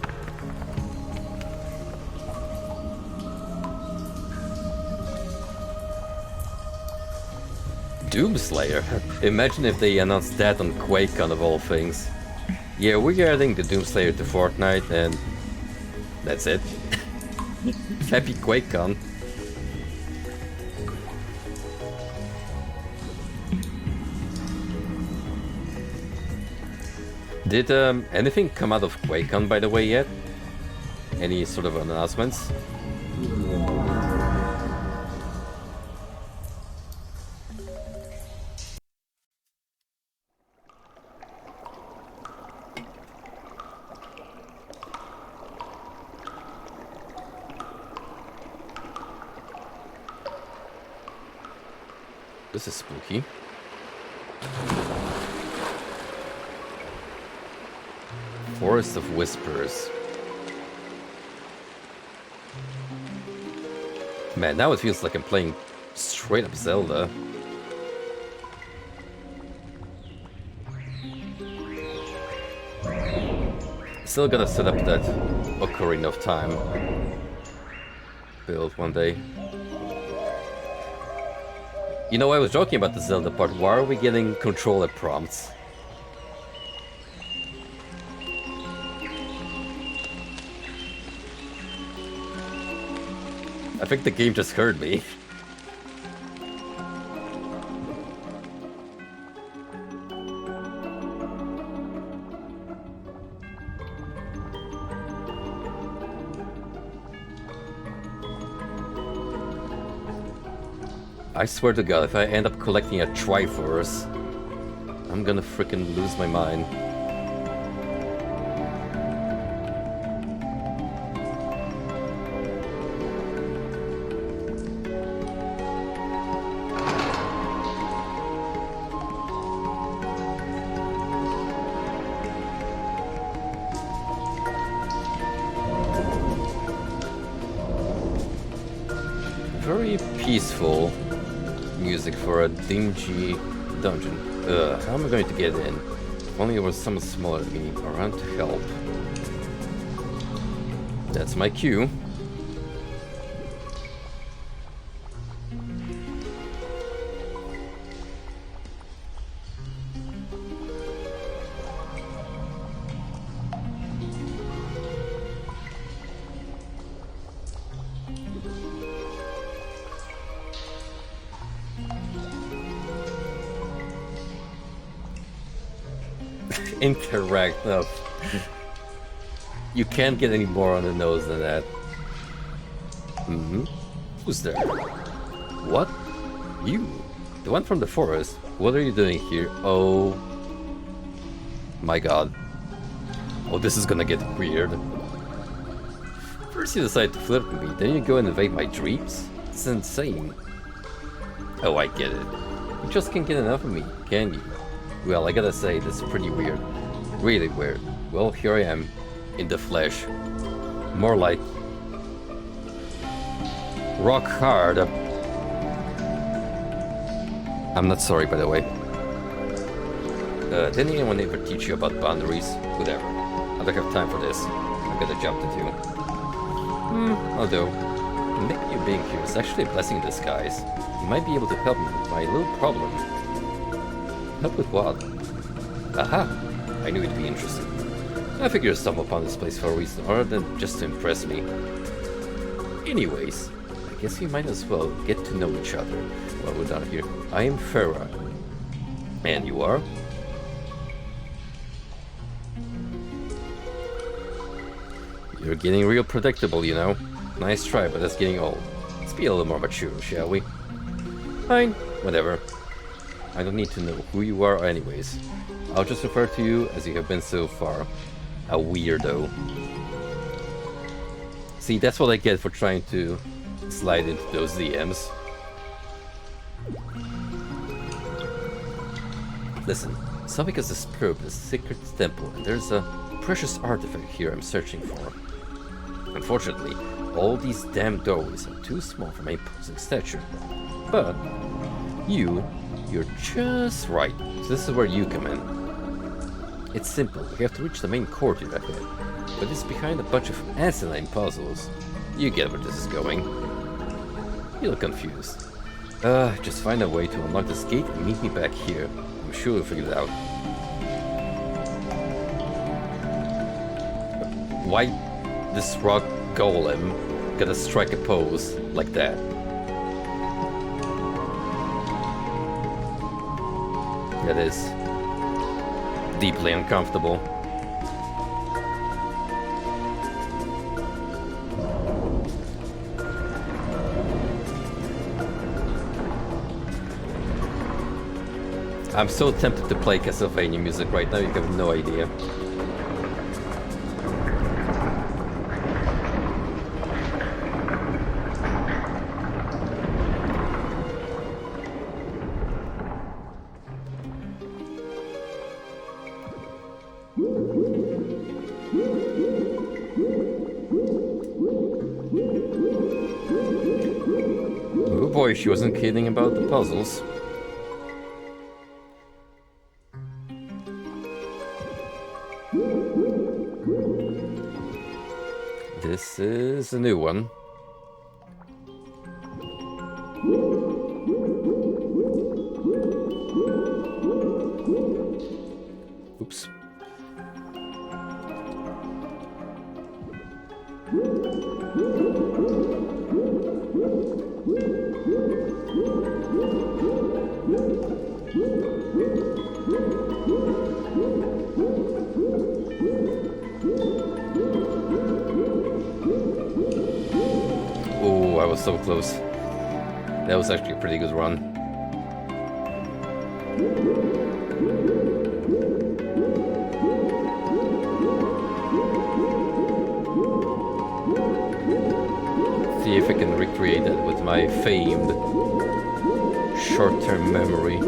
A: Doomslayer. Imagine if they announced that on QuakeCon of all things. Yeah, we're adding the Doomslayer to Fortnite and that's it. Happy QuakeCon. Did anything come out of QuakeCon, by the way, yet? Any sort of announcements? This is spooky. Forest of Whispers. Man, now it feels like I'm playing straight up Zelda. Still gotta set up that Ocarina of Time build one day. You know, I was joking about the Zelda part. Why are we getting controller prompts? I think the game just heard me. I swear to God, if I end up collecting a Triforce, I'm gonna frickin' lose my mind. Very peaceful music for a dingy dungeon. How am I going to get in? If only there was someone smaller than me around to help. That's my cue. Incorrect. No. You can't get any more on the nose than that. Mm-hmm. Who's there? What? You? The one from the forest? What are you doing here? Oh... my god. Oh, this is gonna get weird. First you decide to flirt with me, then you go and invade my dreams? It's insane. Oh, I get it. You just can't get enough of me, can you? Well, I gotta say, that's pretty weird. Really weird. Well, here I am. In the flesh. More like... rock hard. I'm not sorry, by the way. Didn't anyone ever teach you about boundaries? Whatever. I don't have time for this. I've got a job to do. Although, maybe you being here is actually a blessing in disguise. You might be able to help me with my little problem. Help with what? Aha! I knew you'd be interested. I figured I stumbled upon this place for a reason, other than just to impress me. Anyways, I guess we might as well get to know each other while we're down here. I am Farah. And you are? You're getting real predictable, you know. Nice try, but that's getting old. Let's be a little more mature, shall we? Fine, whatever. I don't need to know who you are anyways. I'll just refer to you as you have been so far. A weirdo. See, that's what I get for trying to slide into those DMs. Listen, Savika's is probe is a secret temple, and there's a precious artifact here I'm searching for. Unfortunately, all these damn doorways are too small for my imposing stature. But you're just right. So this is where you come in. It's simple. We have to reach the main courtyard ahead, but it's behind a bunch of asinine puzzles. You get where this is going. You look confused. Just find a way to unlock this gate and meet me back here. I'm sure you'll figure it out. Why this rock golem gotta strike a pose like that? That is deeply uncomfortable. I'm so tempted to play Castlevania music right now, you have no idea. Oh boy, she wasn't kidding about the puzzles. This is a new one. Oops. Oh, I was so close. That was actually a pretty good run. See if I can recreate that with my famed short-term memory.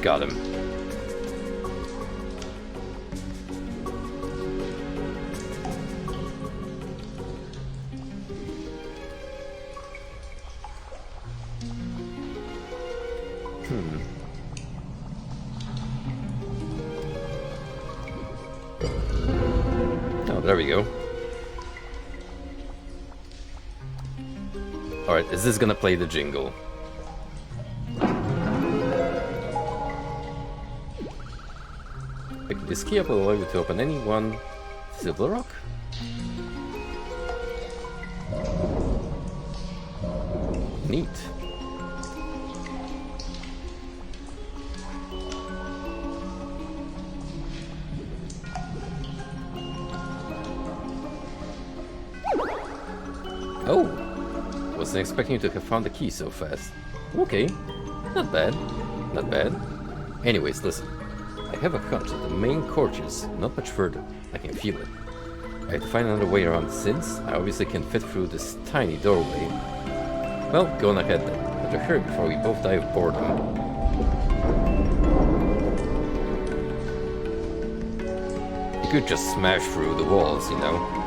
A: Got him. Oh, there we go. Alright, is this gonna play the jingle? Pick this key up will allow you to open any one silver rock. Neat. wasn't expecting you to have found the key so fast. Okay, not bad, not bad. Anyways, listen. I have a hunch that the main court is not much further. I can feel it. I have to find another way around since I obviously can fit through this tiny doorway. Well, go on ahead then. Better hurry before we both die of boredom. You could just smash through the walls, you know.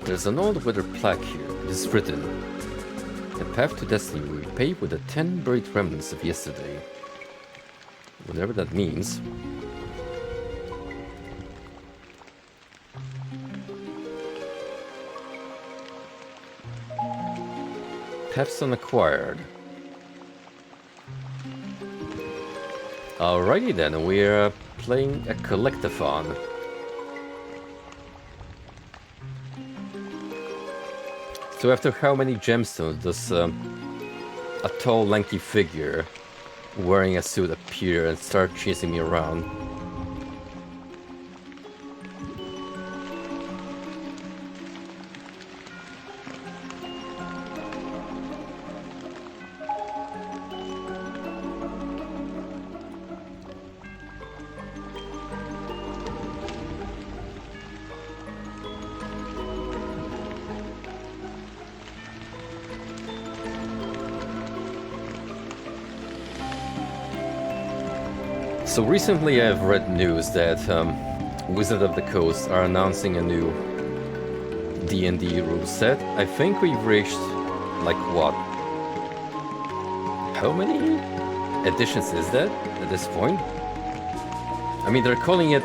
A: There's an old weathered plaque here. It is written, "The path to destiny will be paved with the 10 buried remnants of yesterday." Whatever that means. Paths unacquired. Alrighty then, we're playing a collectathon. So after how many gemstones does a tall, lanky figure wearing a suit appear and start chasing me around? So recently I've read news that Wizard of the Coast are announcing a new D&D rule set. I think we've reached, like, what? How many editions is that at this point? I mean, they're calling it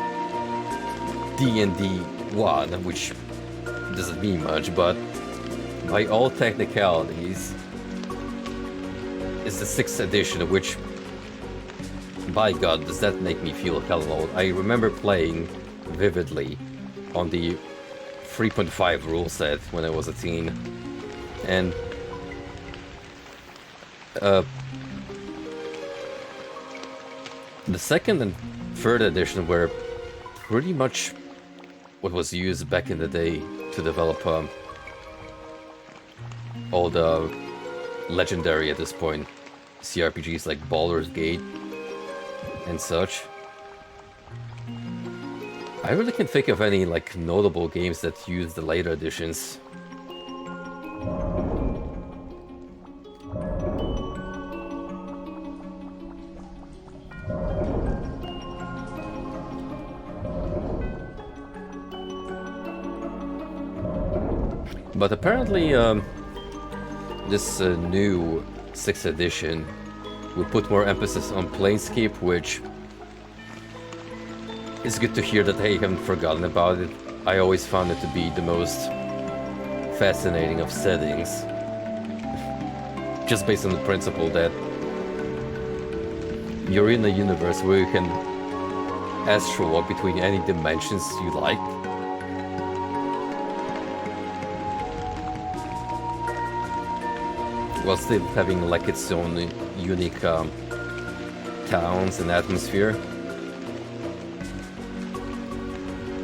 A: D&D 1, which doesn't mean much, but by all technicalities, it's the 6th edition, which, by God, does that make me feel hell old. I remember playing vividly on the 3.5 rule set when I was a teen, and the 2nd and 3rd edition were pretty much what was used back in the day to develop all the legendary, at this point, CRPGs like Baldur's Gate and such. I really can't think of any, like, notable games that use the later editions. But apparently, this new 6th edition will put more emphasis on Planescape, which is good to hear that they haven't forgotten about it. I always found it to be the most fascinating of settings, just based on the principle that you're in a universe where you can astral walk between any dimensions you like. While still having, like, its own unique towns and atmosphere.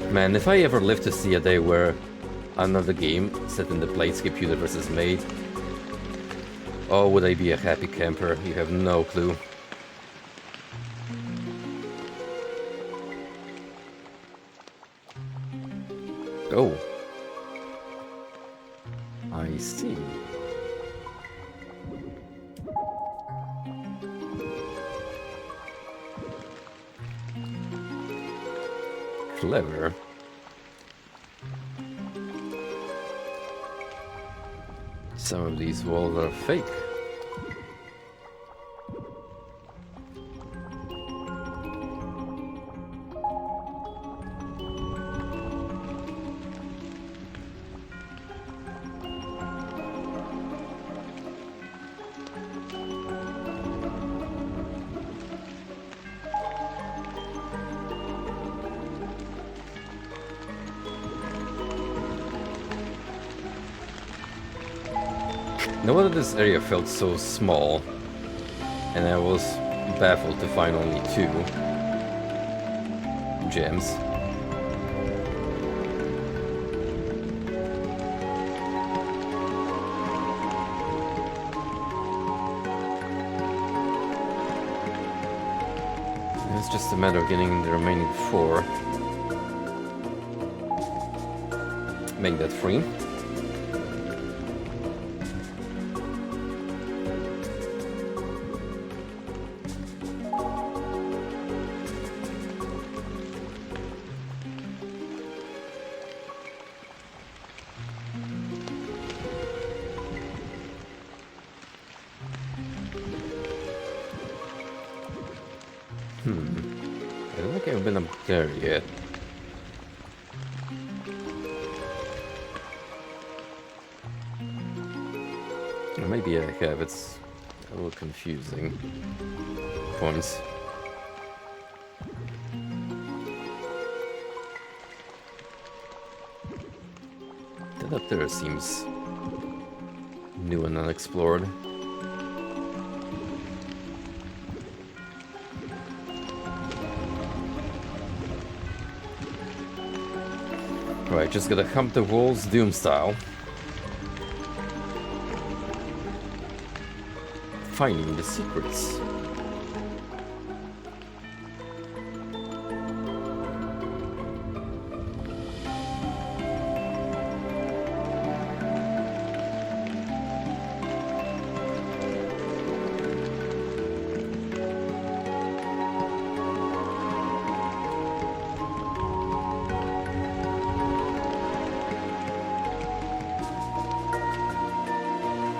A: Man, if I ever live to see a day where another game set in the Planescape universe is made, oh, would I be a happy camper? You have no clue. Oh. I see. Clever. Some of these walls are fake. No wonder this area felt so small, and I was baffled to find only 2 gems. It's just a matter of getting the remaining 4. Make that free. I don't think I've been up there yet. Or maybe I have, it's a little confusing. Points. That up there seems new and unexplored. Right, just gotta hump the walls Doom style. Finding the secrets.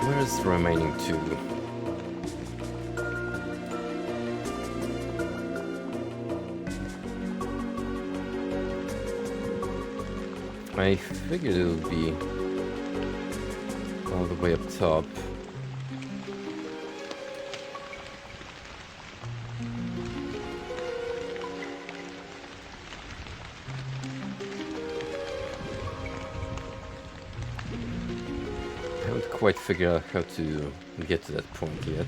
A: Where's the remaining 2? I figured it would be all the way up top. I haven't quite figured out how to get to that point yet.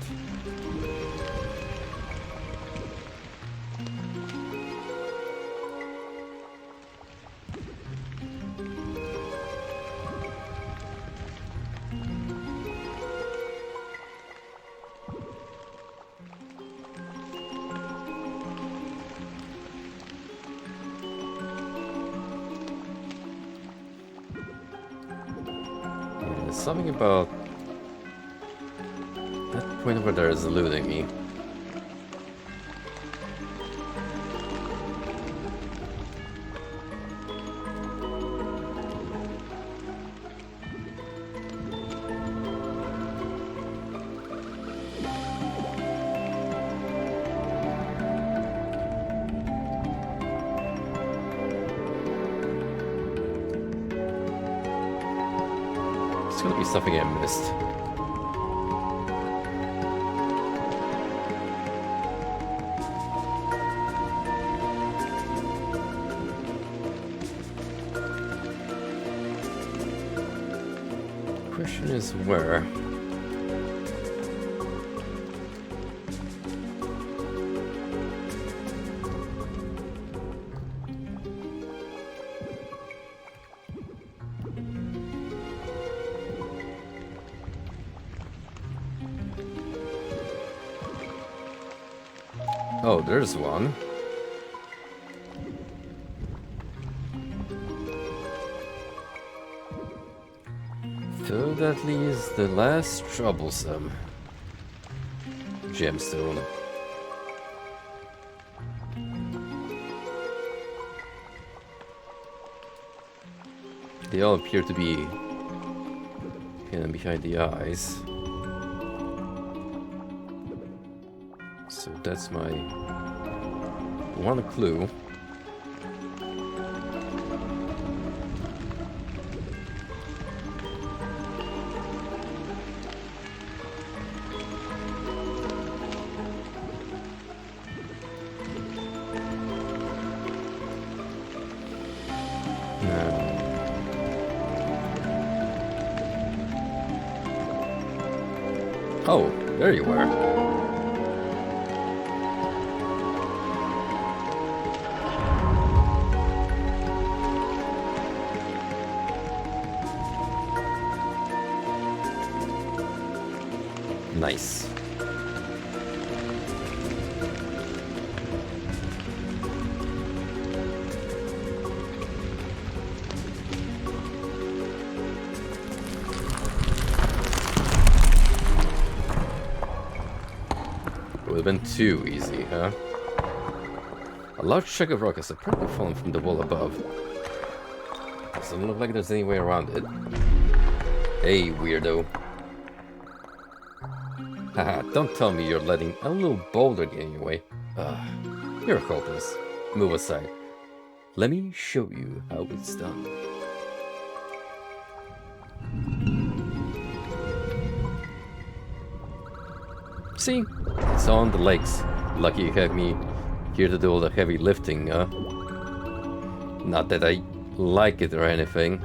A: Something about that point over there is eluding me. It's gonna be something I missed. Question is where? Oh, there's one. So that leaves the last troublesome gemstone. They all appear to be hidden behind the eyes. So that's my one clue. Oh, there you are. Nice. Would have been too easy, huh? A large chunk of rock has apparently fallen from the wall above. Doesn't look like there's any way around it. Hey, weirdo. Haha, don't tell me you're letting a little boulder get in your way. You're a cultist. Move aside. Let me show you how it's done. See? It's on the legs. Lucky you have me here to do all the heavy lifting, huh? Not that I like it or anything.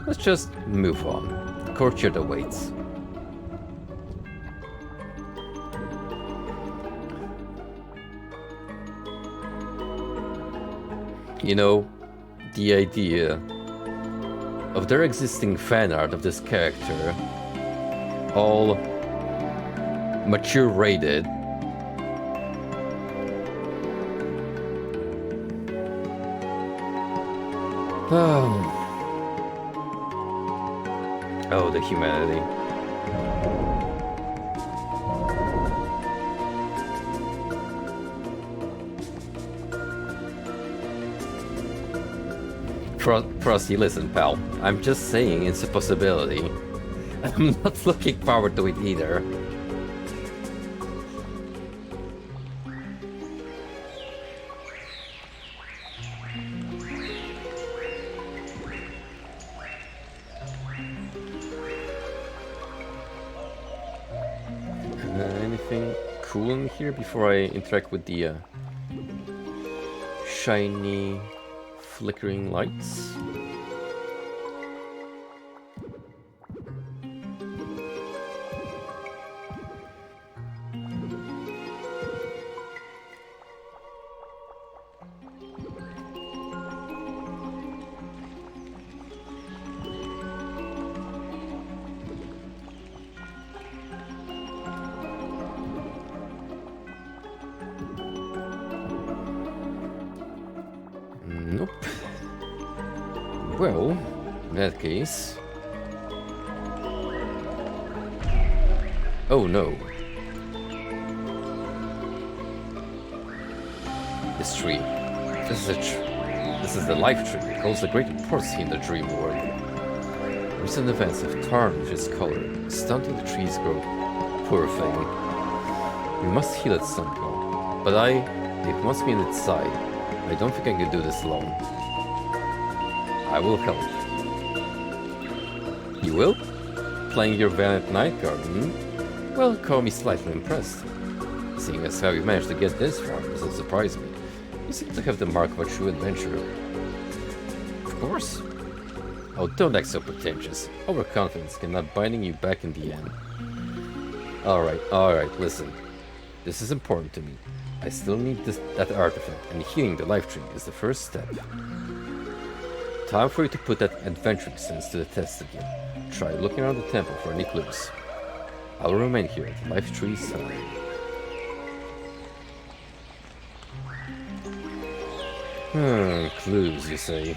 A: Let's just move on. The courtyard awaits. You know, the idea of there existing fan art of this character, all mature rated, oh, the humanity. Frosty, listen, pal. I'm just saying it's a possibility. I'm not looking forward to it either. Anything cool in here before I interact with the shiny flickering lights? Nope. Well, in that case... Oh no. This tree. This is the life tree. It holds a great importance in the dream world. Recent events have tarnished its color, stunting the tree's growth. Poor thing. We must heal it somehow. But it must be on its side. I don't think I can do this alone. I will help. You will? Playing your valiant night guard, hmm? Well, call me slightly impressed. Seeing as how you managed to get this far doesn't surprise me. You seem to have the mark of a true adventurer. Of course. Oh, don't act so pretentious. Overconfidence cannot binding you back in the end. Alright, listen. This is important to me. I still need that artifact, and healing the life tree is the first step. Time for you to put that adventuring sense to the test again. Try looking around the temple for any clues. I'll remain here at the life tree's side. Clues, you say?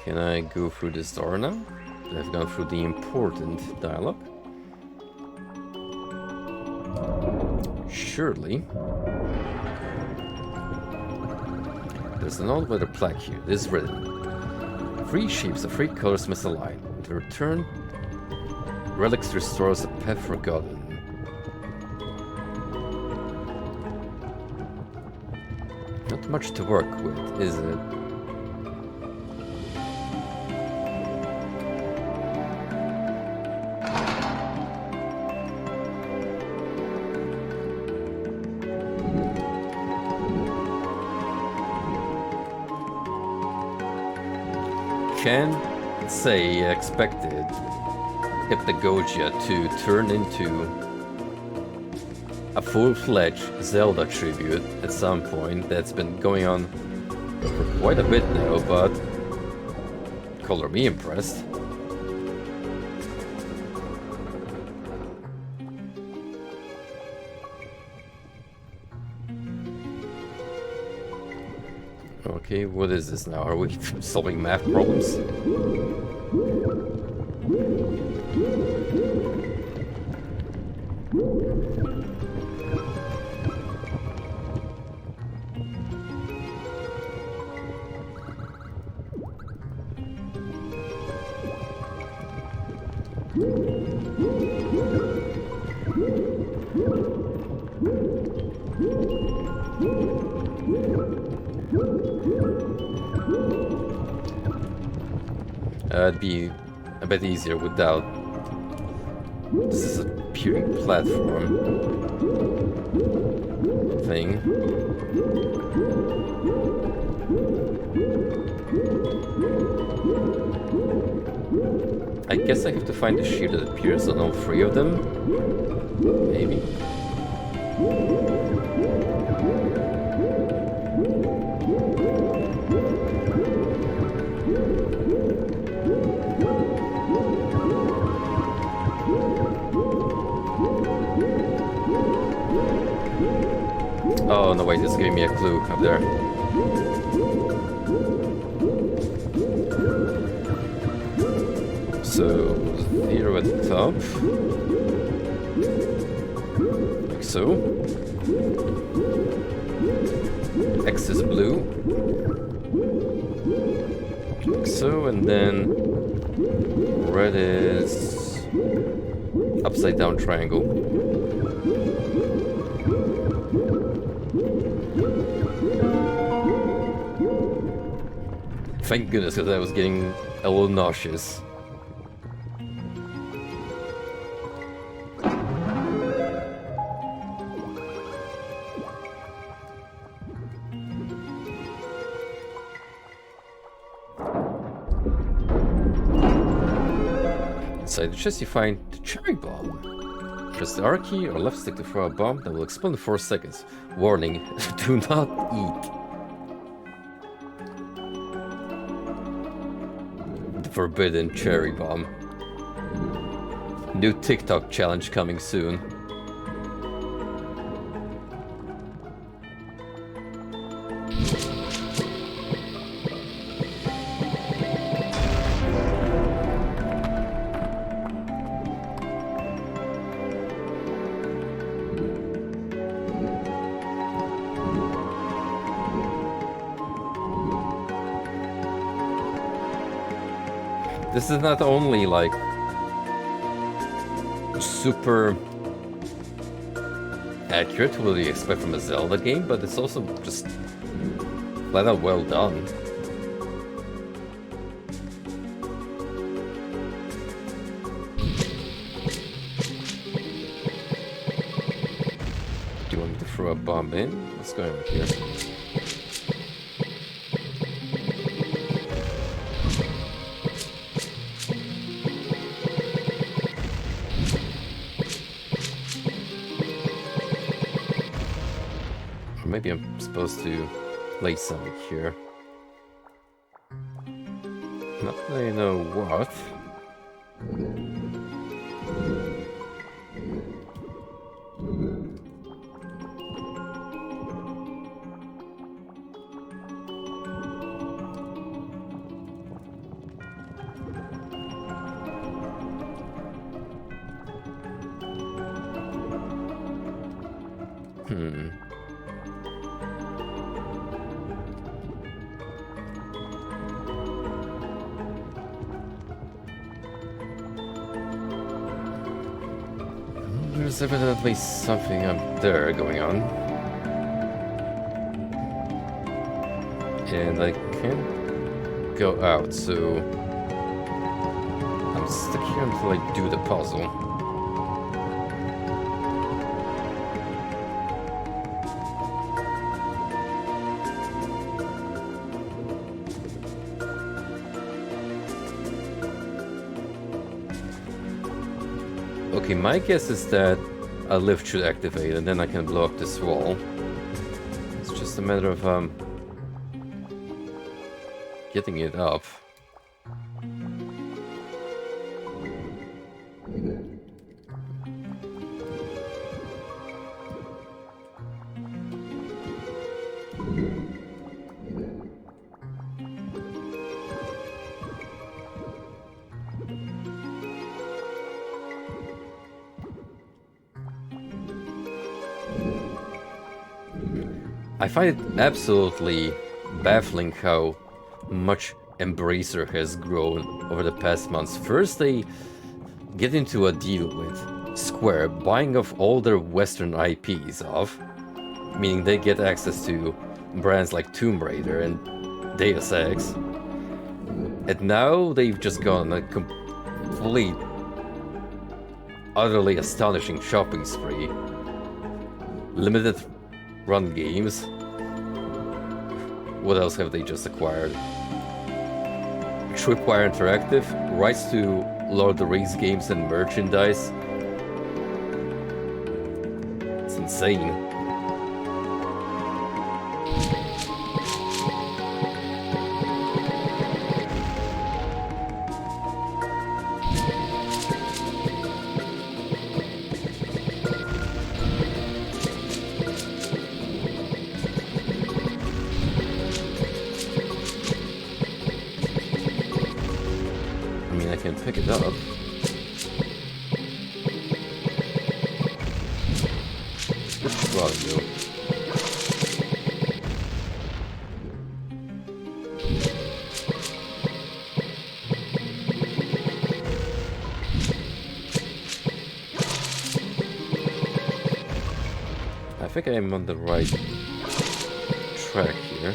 A: Can I go through this door now? I've gone through the important dialogue. Surely. There's an old weather plaque here. This is written. 3 shapes of 3 colors must align. To return, relics restores a path forgotten. Not much to work with, is it? can't say I expected Hypnagogia to turn into a full-fledged Zelda tribute at some point. That's been going on for quite a bit now, but color me impressed. Okay, what is this now? Are we solving math problems? It'd be a bit easier without... This is a peering platform thing. I guess I have to find the sheet that appears on all three of them. Maybe. Oh no, wait, it's giving me a clue up there. So, 0 at the top. Like so. X is blue. Like so, and then red is upside down triangle. Thank goodness, because I was getting a little nauseous. Inside the chest you find the cherry bomb. Press the R key or left stick to throw a bomb that will explode in 4 seconds. Warning, do not eat. Forbidden cherry bomb. New TikTok challenge coming soon. This is not only like super accurate to what you expect from a Zelda game, but it's also just flat out well done. Do you want me to throw a bomb in? What's going on here? Maybe I'm supposed to place something here. Not really know what. There's evidently something up there going on. And I can't go out, so I'm stuck here until I do the puzzle. Okay, my guess is that a lift should activate and then I can blow up this wall. It's just a matter of getting it up. I find it absolutely baffling how much Embracer has grown over the past months. First, they get into a deal with Square, buying off all their Western IPs off, meaning they get access to brands like Tomb Raider and Deus Ex. And now they've just gone on a complete, utterly astonishing shopping spree. Limited run games. What else have they just acquired? Tripwire Interactive, rights to Lord of the Rings games and merchandise. It's insane. Pick it up. Which one do? I think I'm on the right track here.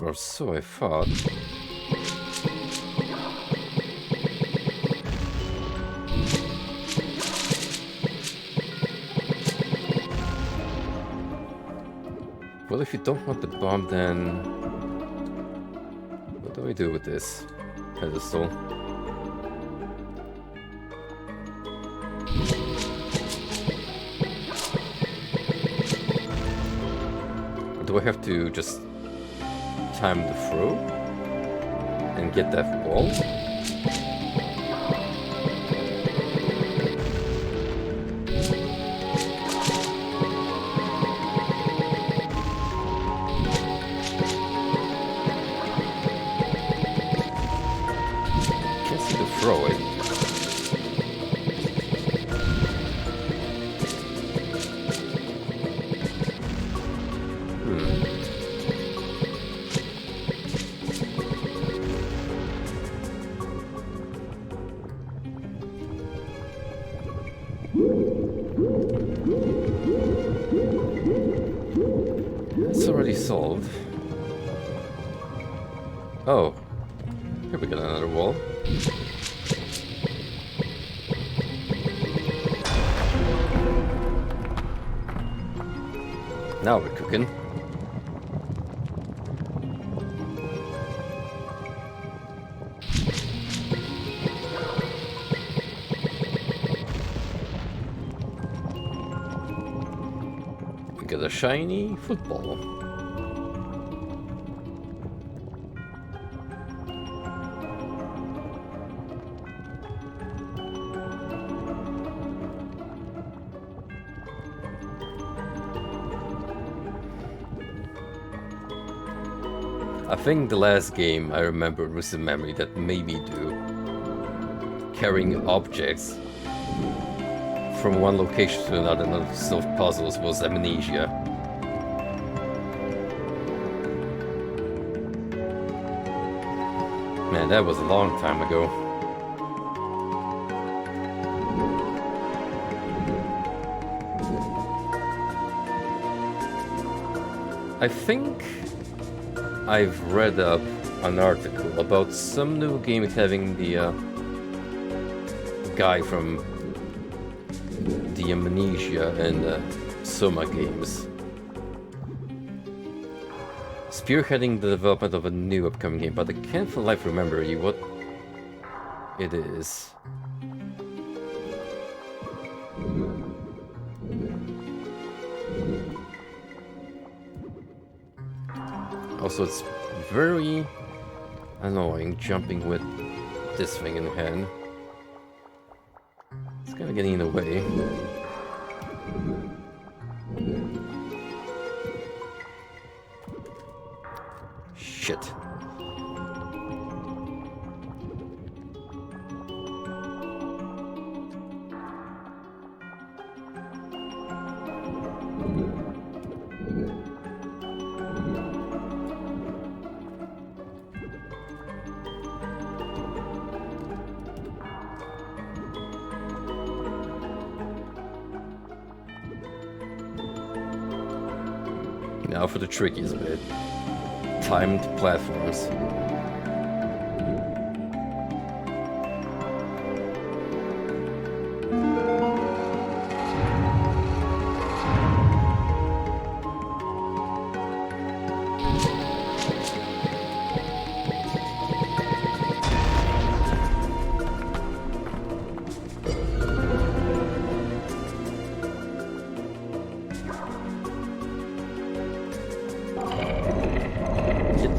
A: Or so I thought. Well, if you don't want the bomb, then what do I do with this pedestal? Or do I have to just time the throw and get that wall? Can't seem to throw it. Solved. Oh, here we got another wall. Now we're cooking. We got a shiny football. I think the last game I remember was a memory that made me do carrying objects from one location to another and solve puzzles was Amnesia. Man, that was a long time ago. I think I've read up an article about some new game having the guy from the Amnesia and Soma games. spearheading the development of a new upcoming game, but I can't for life remember what it is. Also, it's very annoying jumping with this thing in hand. It's kind of getting in the way. Shit. Now for the trickiest bit. Timed platforms.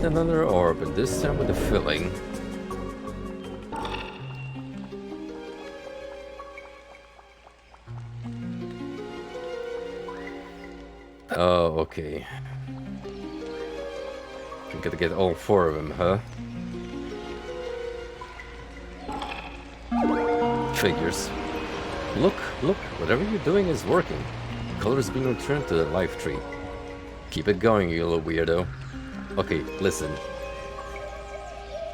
A: Another orb, but this time with a filling. Oh, okay. I'm gonna get all 4 of them, huh? Figures. Look, whatever you're doing is working. Color's being returned to the life tree. Keep it going, you little weirdo. Okay, listen.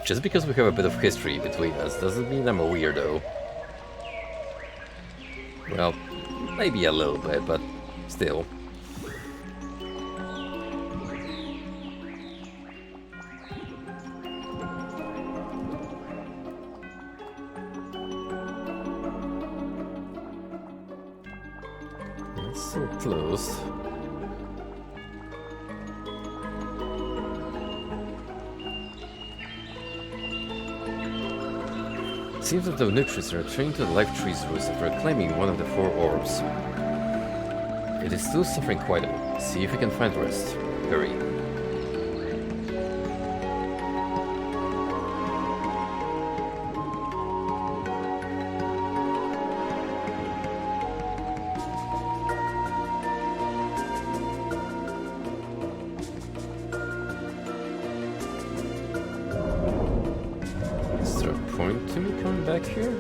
A: Just because we have a bit of history between us doesn't mean I'm a weirdo. Well, maybe a little bit, but still. It's so close. It seems that the nutrients are returning to the life tree's roots after claiming one of the 4 orbs. It is still suffering quite a bit. See if you can find rest. Hurry. Point to me coming back here?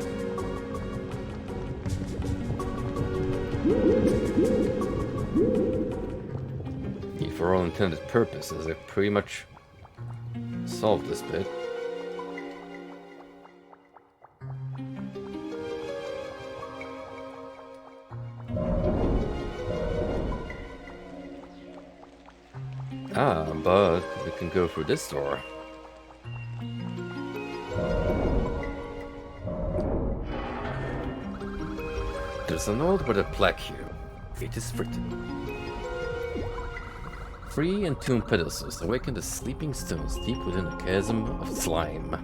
A: For all intended purposes, I pretty much solved this bit. Ah, but we can go through this door. There's an old wooden plaque here. It is written. 3 entombed pedestals awaken the sleeping stones deep within a chasm of slime.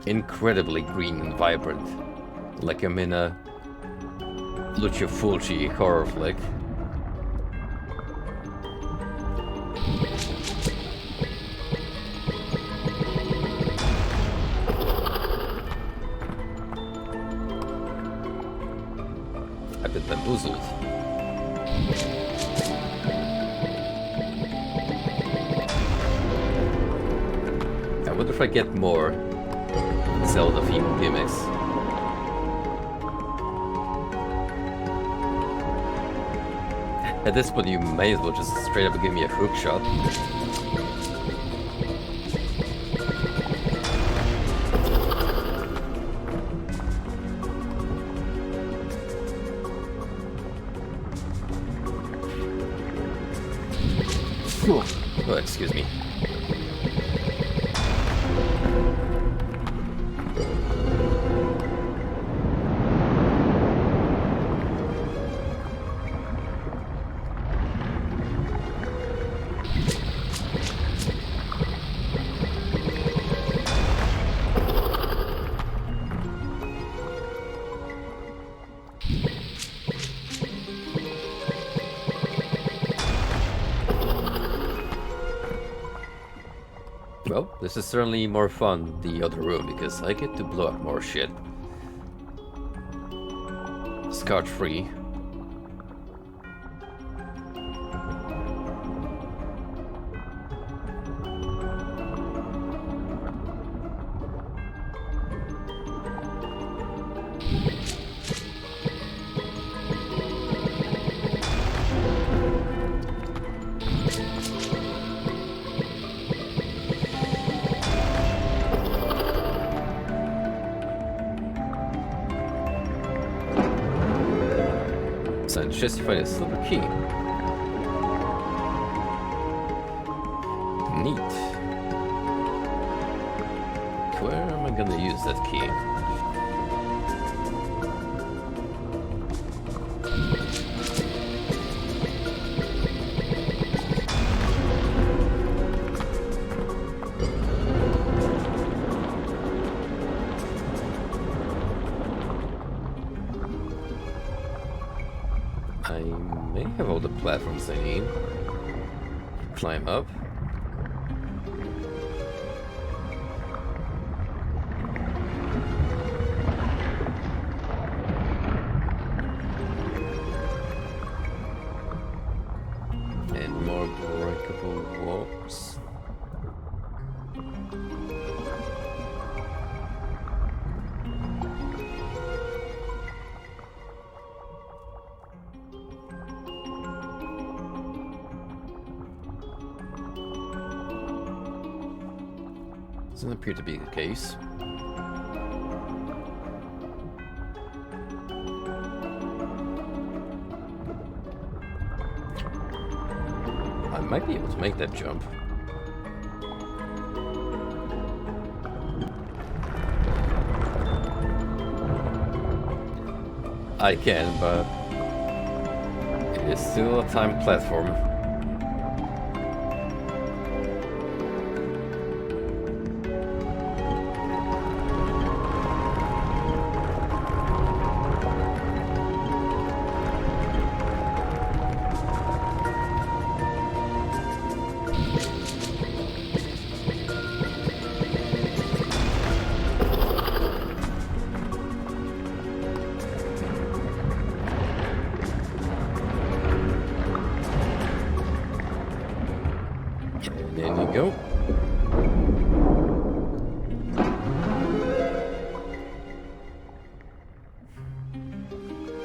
A: Incredibly green and vibrant, like I'm in a Lucio Fulci horror flick. I've been bamboozled. I wonder if I get more Zelda themed gimmicks. At this point, you may as well just straight up give me a hook shot. Oh, excuse me. This is certainly more fun, the other room, because I get to blow up more shit. Scot-free. And justify a silver key. Neat. Where am I gonna use that key? I may have all the platforms I need. Climb up. And more breakable walls. Doesn't appear to be the case. I might be able to make that jump. I can, but it is still a timed platform. There you go.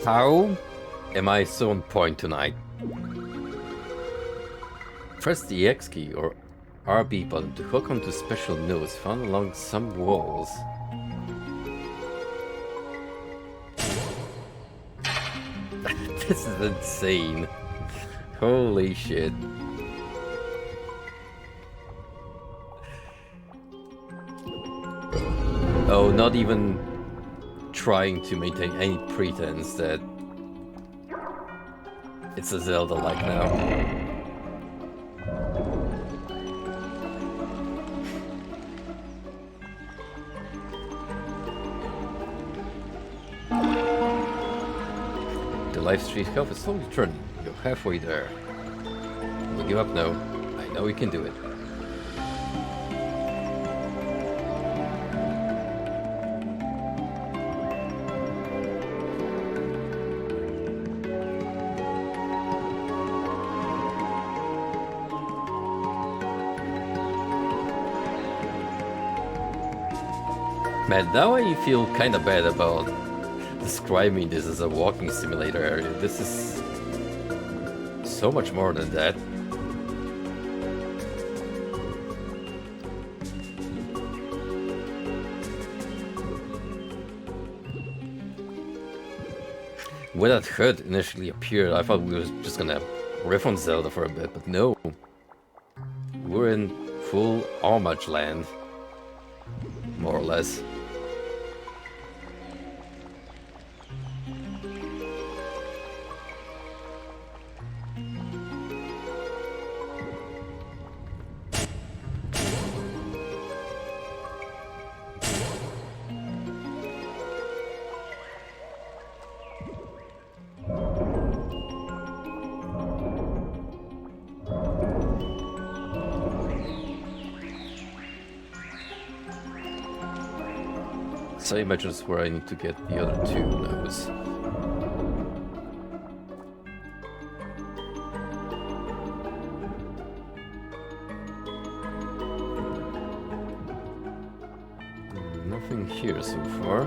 A: How am I so on point tonight? Press the X key or RB button to hook onto special nodes found along some walls. This is insane. Holy shit. Oh, not even trying to maintain any pretense that it's a Zelda-like now. The life streak health is slowly turning. You're halfway there. Don't give up now. I know you can do it. Man, now I feel kinda bad about describing this as a walking simulator area. This is so much more than that. When that HUD initially appeared, I thought we were just gonna riff on Zelda for a bit, but no. We're in full homage land. More or less. So I imagine that's where I need to get the other two nodes. Nothing here so far.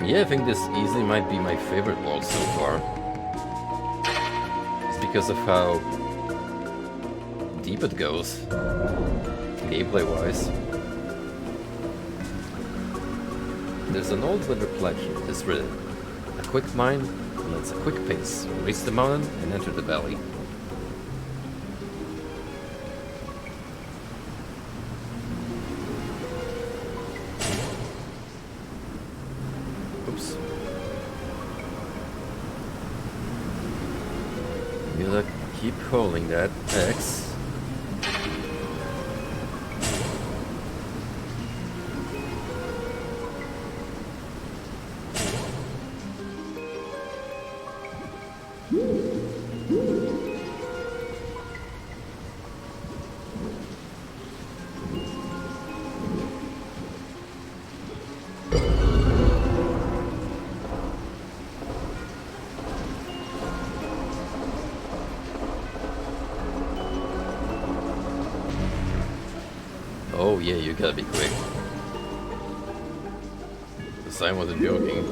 A: Yeah, I think this easily might be my favorite wall so far. It's because of how deep it goes, gameplay-wise. There's an old weather plaque here that's written, "A quick mind means a quick pace. Reach the mountain and enter the valley." Oops. You gotta keep holding that X. Oh yeah, you gotta be quick. The sign wasn't joking.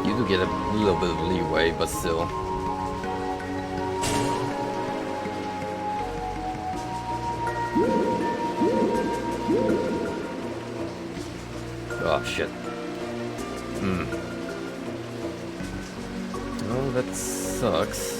A: You do get a little bit of leeway, but still. Oh shit. Oh, that sucks.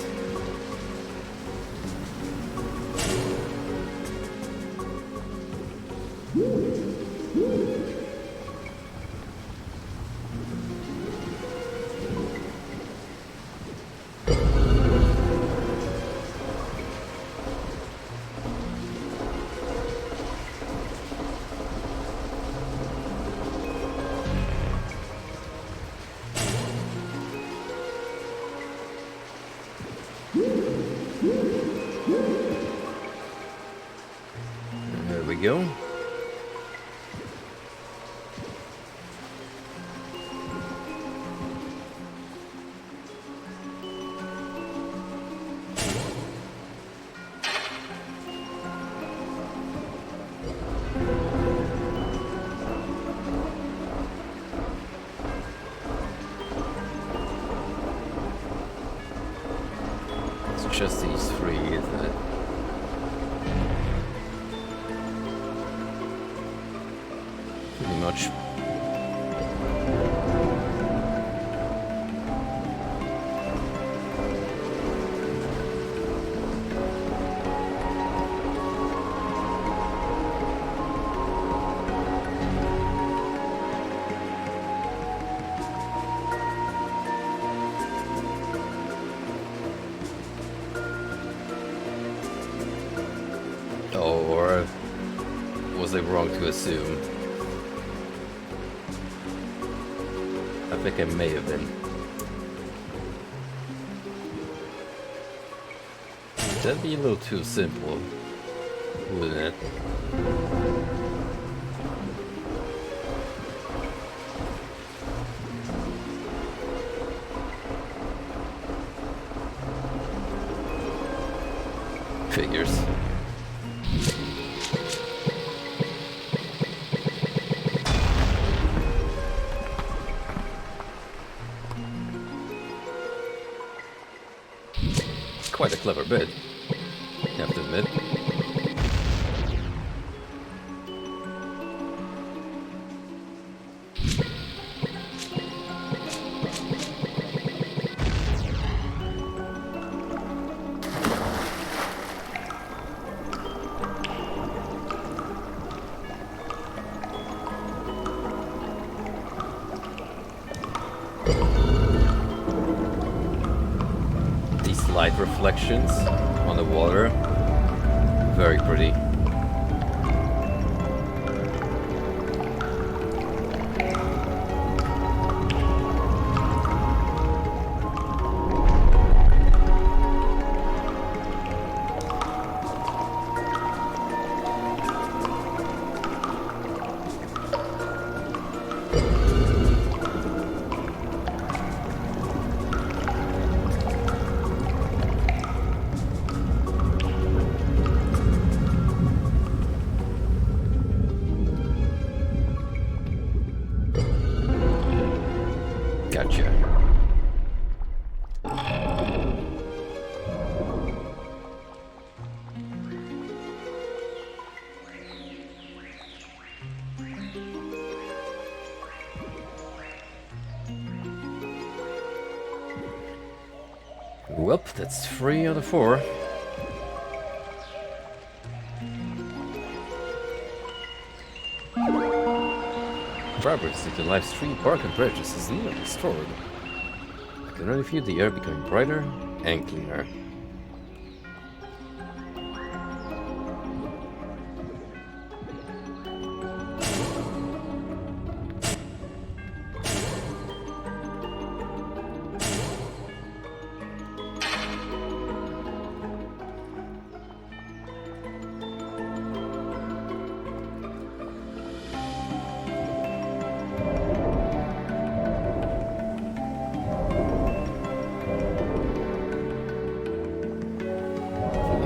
A: There we go. It's just these three, isn't it? Pretty much. Or was I wrong to assume? I think I may have been. That'd be a little too simple, wouldn't it? Figures. Quite a clever bit, I have to admit. light reflections on the water. Very pretty. Gotcha. Well, that's 3 out of 4. Property to live stream park and bridges is nearly restored. I can already feel the air becoming brighter and cleaner.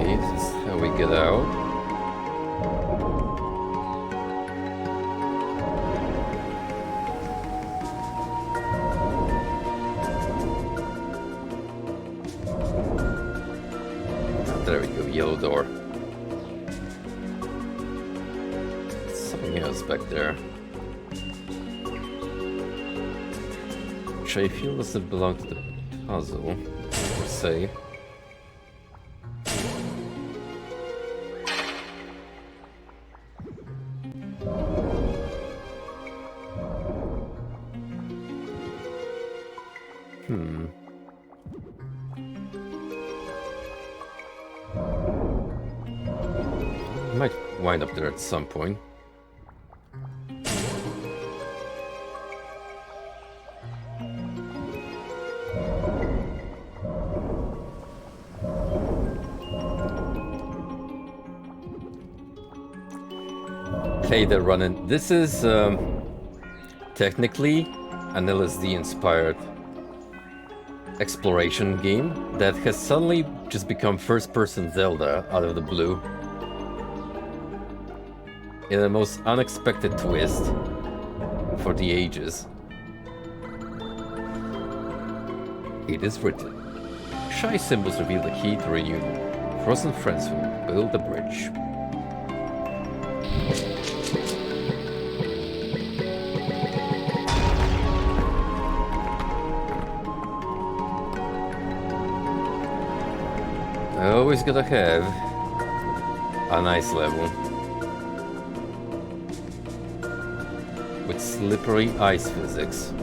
A: This is how we get out. Ah, there we go, yellow door. Something else back there. Which I feel doesn't belong to the puzzle, per se. Might wind up there at some point. Okay, they're running. This is technically an LSD-inspired exploration game that has suddenly just become first-person Zelda out of the blue. In the most unexpected twist for the ages. It is written. Shy symbols reveal the key to reunion. Frozen friends will build a bridge. Always gotta have a nice level. With slippery ice physics.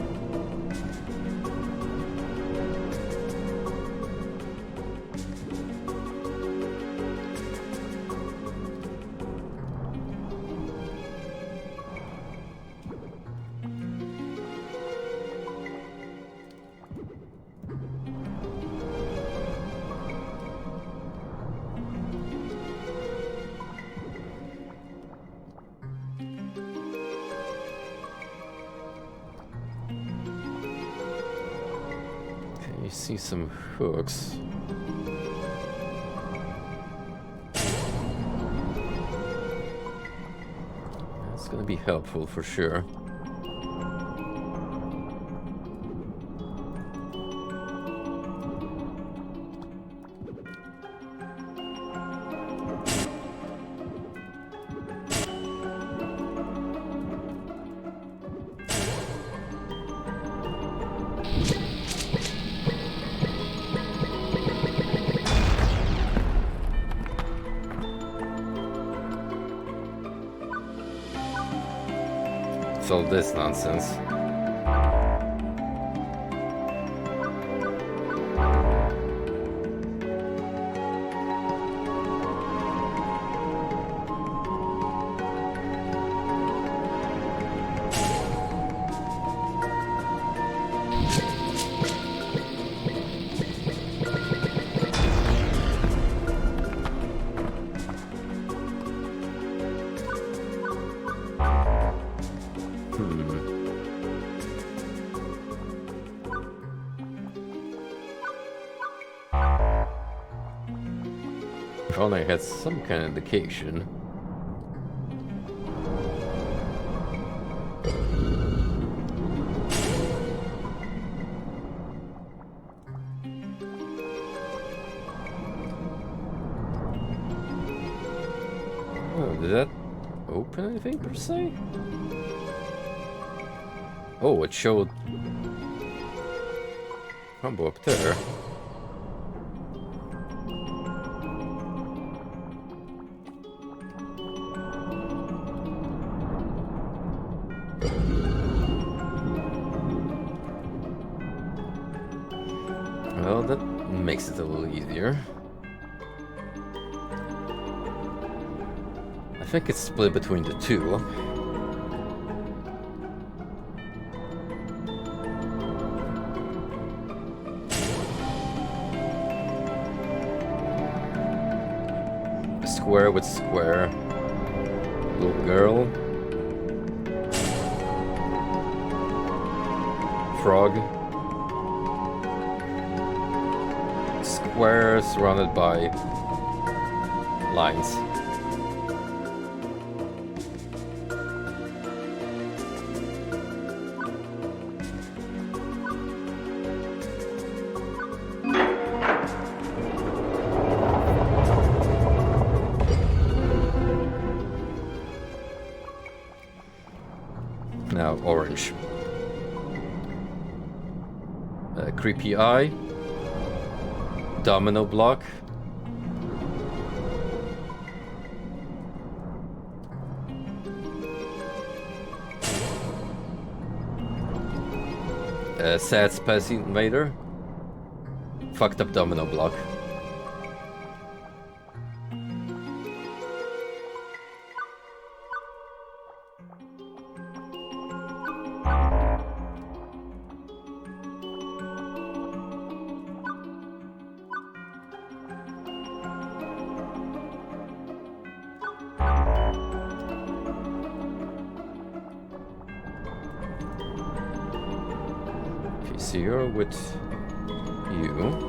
A: You see some hooks. That's gonna be helpful for sure. All this nonsense. well, I had some kind of indication. Oh, did that open anything per se? Oh, it showed combo up there. Well, that makes it a little easier. I think it's split between the two. Square with square. Little girl. Frog. Square surrounded by lines. Now orange. Creepy eye. Domino block. Sad Space Invader. Fucked up domino block. So you're with you.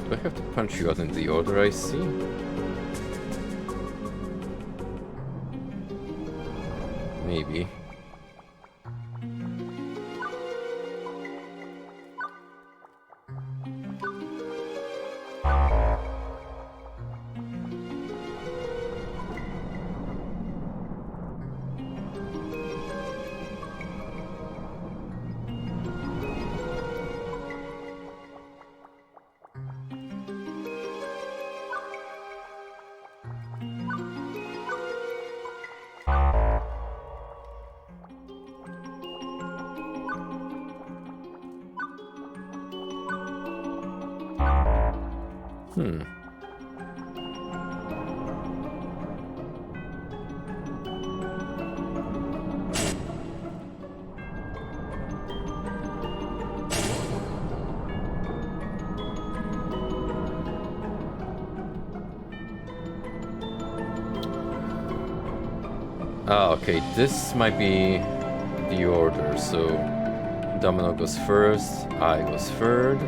A: Do I have to punch you out in the order I see? Maybe. Ah, okay, this might be the order, so Domino goes first, I goes third,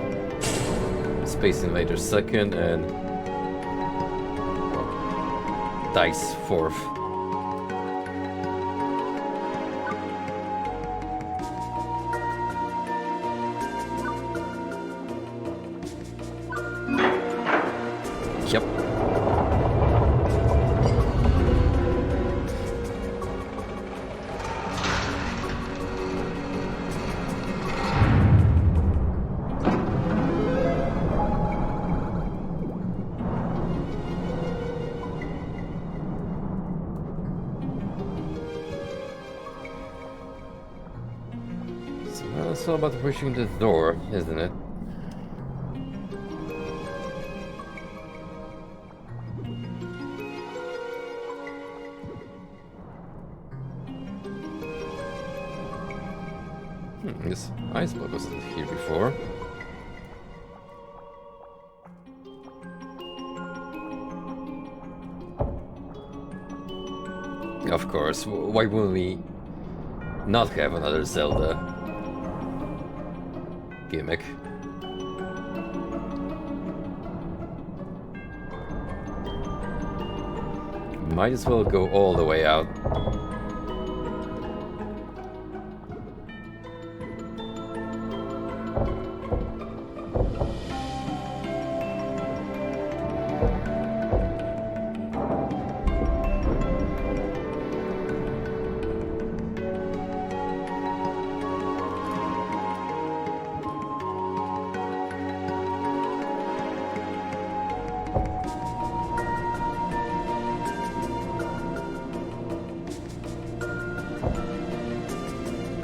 A: Space Invader second, and well, Dice fourth. Yep. it's all about pushing the door, isn't it? This ice block wasn't here before. Of course, why wouldn't we not have another Zelda gimmick? Might as well go all the way out.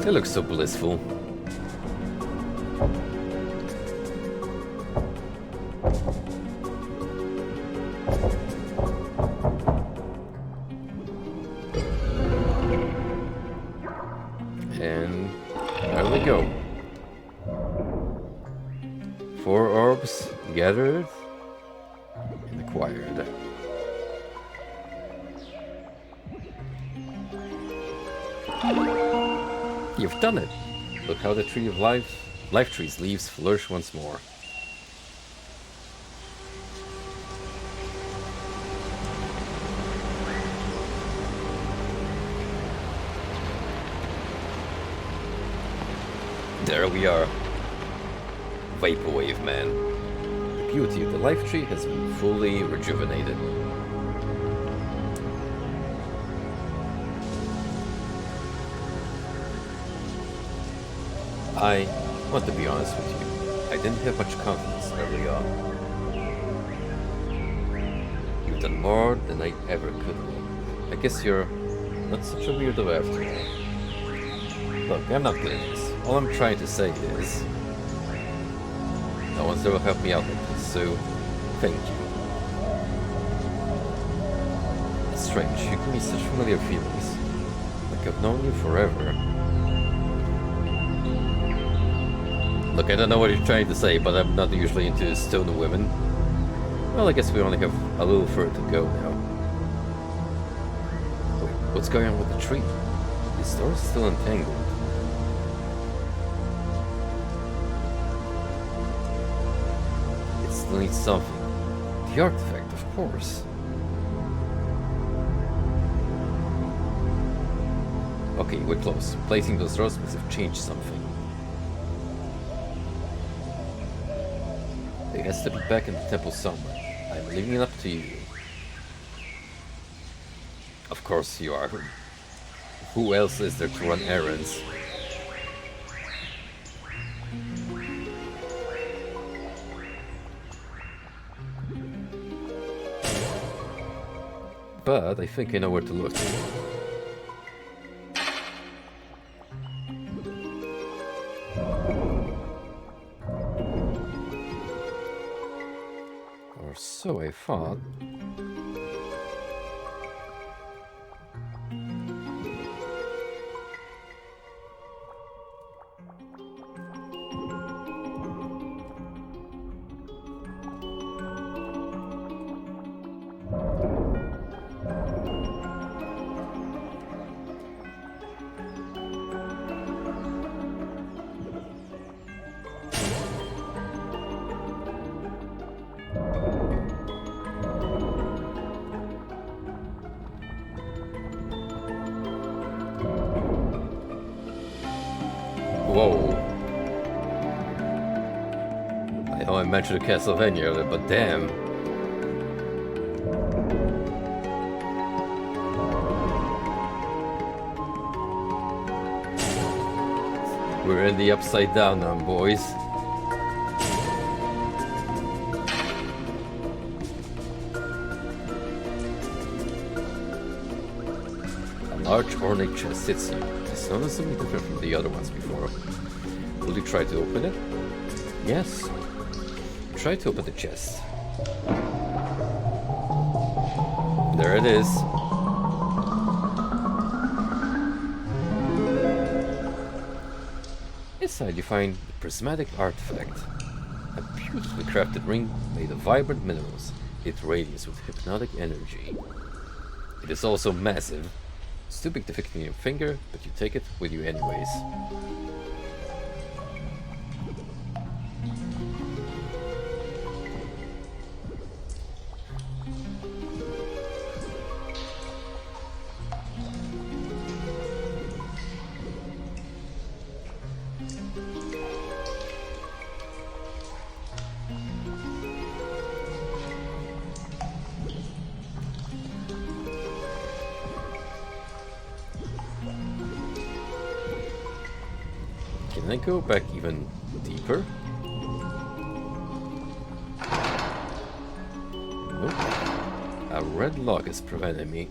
A: It looks so blissful. And there we go. 4 orbs gathered and acquired. You've done it! Look how the tree of life tree's leaves flourish once more. There we are. Vaporwave Man. The beauty of the life tree has been fully rejuvenated. I want to be honest with you. I didn't have much confidence early on. You've done more than I ever could have. I guess you're not such a weirdo after all. Look, I'm not good at this. All I'm trying to say is... no one's ever helped me out like this, so... thank you. It's strange, you give me such familiar feelings. Like I've known you forever. Look, I don't know what you're trying to say, but I'm not usually into stone women. Well, I guess we only have a little further to go now. Wait, what's going on with the tree? The store's still entangled. It still needs something. The artifact, of course. Okay, we're close. Placing those rods must have changed something. It has to be back in the temple somewhere. I'm leaving it up to you. Of course you are. Who else is there to run errands? But I think I know where to look. Or so I thought. Whoa. I know I mentioned Castlevania earlier, but damn. We're in the upside down now, boys. A large ornate chest sits here. It's noticeably different from the other ones before. Will you try to open it? Yes. Try to open the chest. There it is. Inside you find the prismatic artifact. A beautifully crafted ring made of vibrant minerals. It radiates with hypnotic energy. It is also massive. It's too big to fit in your finger, but you take it with you anyways. Can I go back even deeper? Nope. A red log is preventing me.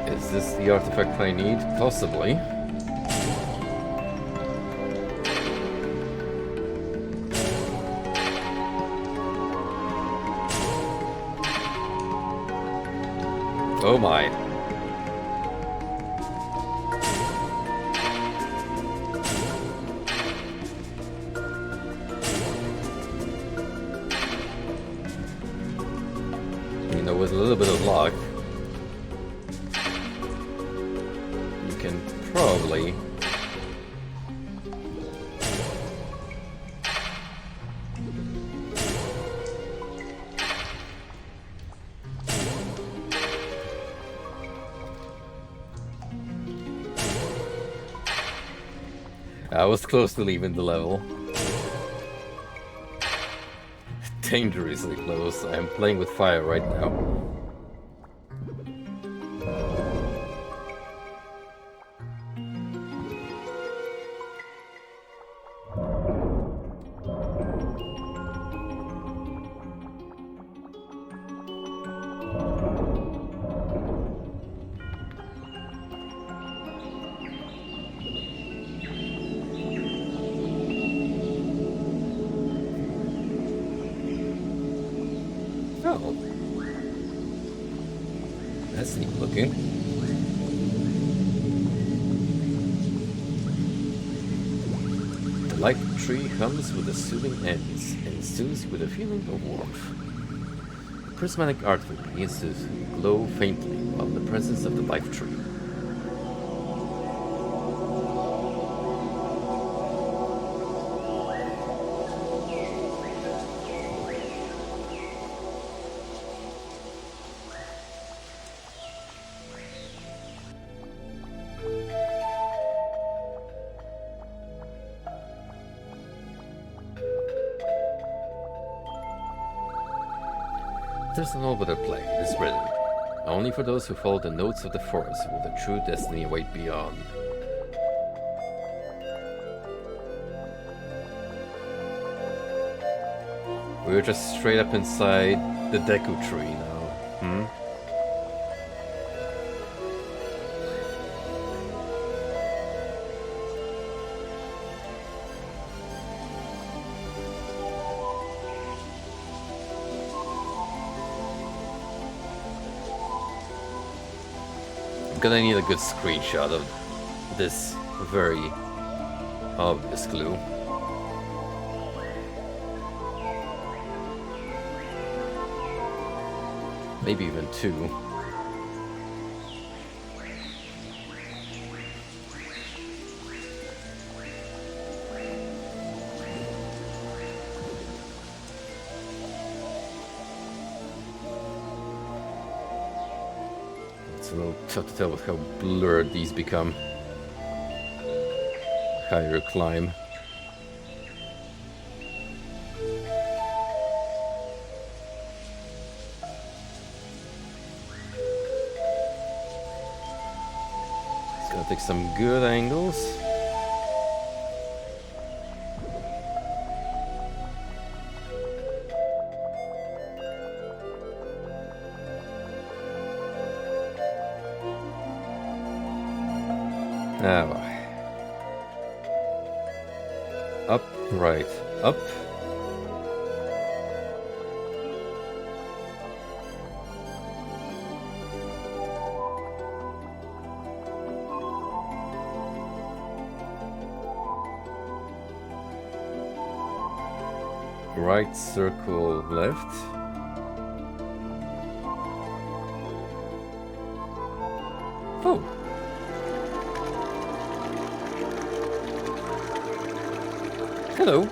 A: Is this the artifact I need? Possibly. Oh my. You know, with a little bit of luck, you can probably I was close to leaving the level. Dangerously close. I am playing with fire right now. Oh. That's neat looking. The light tree hums with a soothing ambience and instills you with a feeling of warmth. The prismatic artifact begins to glow faintly while in the presence of the life tree. There's no other play, it is written. Only for those who follow the notes of the forest will their true destiny await beyond. We're just straight up inside the Deku tree now. Gonna need a good screenshot of this very obvious clue. Maybe even two. It's a little tough to tell with how blurred these become. Higher climb. take some good angles. Ah, well. Up, right, up. Right circle left. Oh. Hello.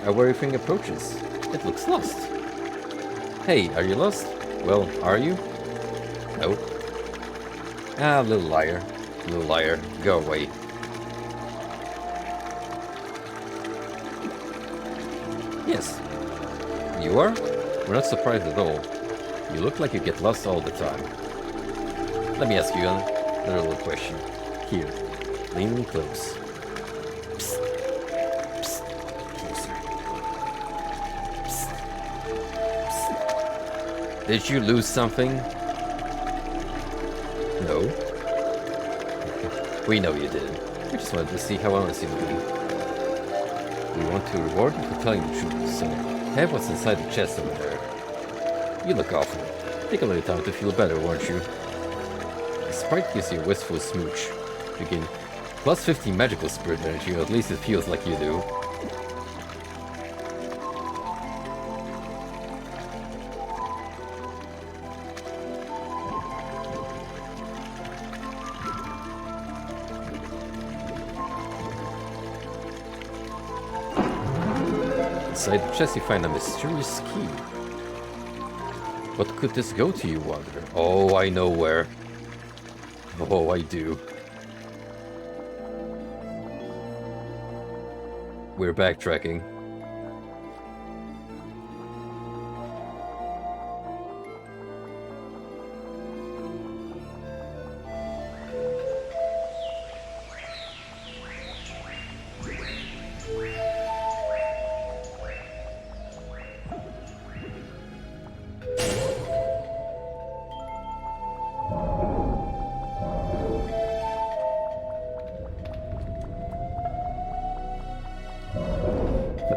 A: Our everything approaches. It looks lost. Hey, are you lost? Well, are you? No. Ah, little liar. Little liar. Go away. Yes. You are? We're not surprised at all. You look like you get lost all the time. Let me ask you another little question. Here. Lean in close. Psst. Psst. Closer. Psst. Psst. Did you lose something? No. We know you did. We just wanted to see how honest you would be. We want to reward you for telling the truth, so have what's inside the chest over there. You look awful. Take a little time to feel better, won't you? The sprite gives you a wistful smooch. You gain plus 50 magical spirit energy, or at least it feels like you do. Inside the chest you find a mysterious key. What could this go to, you wonder? Oh, I know where. Oh, I do. We're backtracking.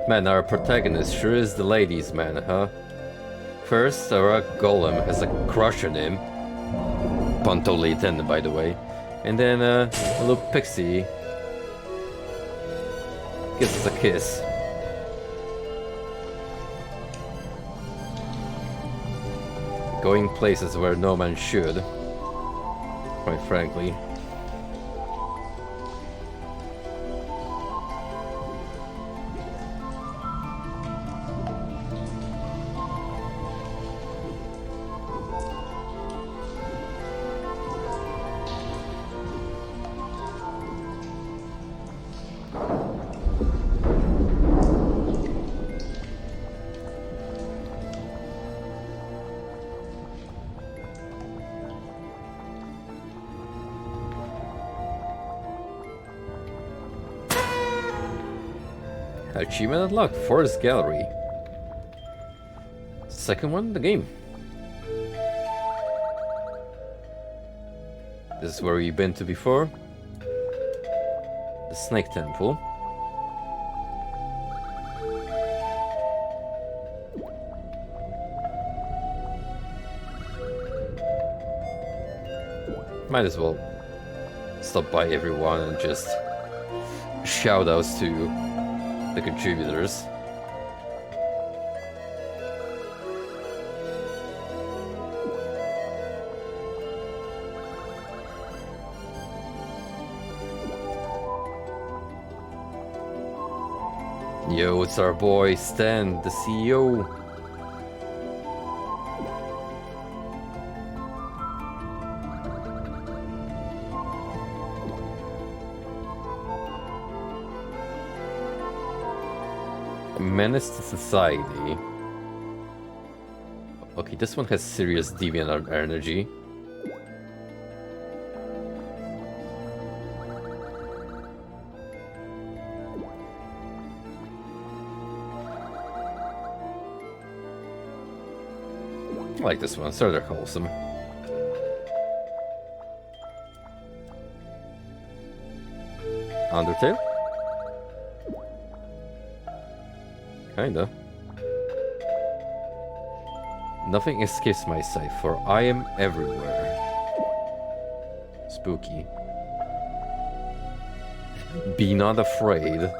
A: Man, our protagonist sure is the ladies' man, huh? First, our golem has a crush on him. Pun totally intended, by the way. And then a little pixie gives us a kiss. Going places where no man should, quite frankly. Achievement unlocked, Forest Gallery. Second one in the game. This is where we've been to before. The Snake Temple. Might as well stop by everyone and just shout outs to the contributors. Yo, it's our boy Stan, the CEO. Menace to society. Okay, this one has serious deviant energy. I like this one, sort of wholesome. Undertale? Kinda. Nothing escapes my sight, for I am everywhere. Spooky. Be not afraid.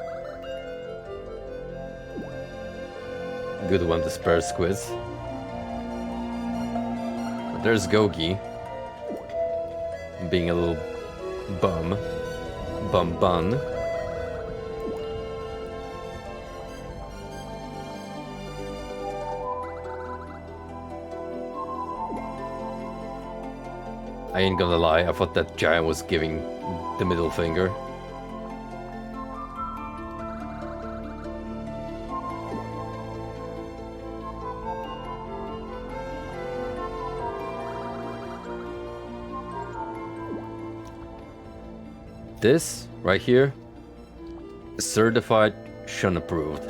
A: Good one to spare squids. But there's Gogi. Being a little bum. Bun. I ain't gonna lie, I thought that giant was giving the middle finger. This, right here, certified Shun approved.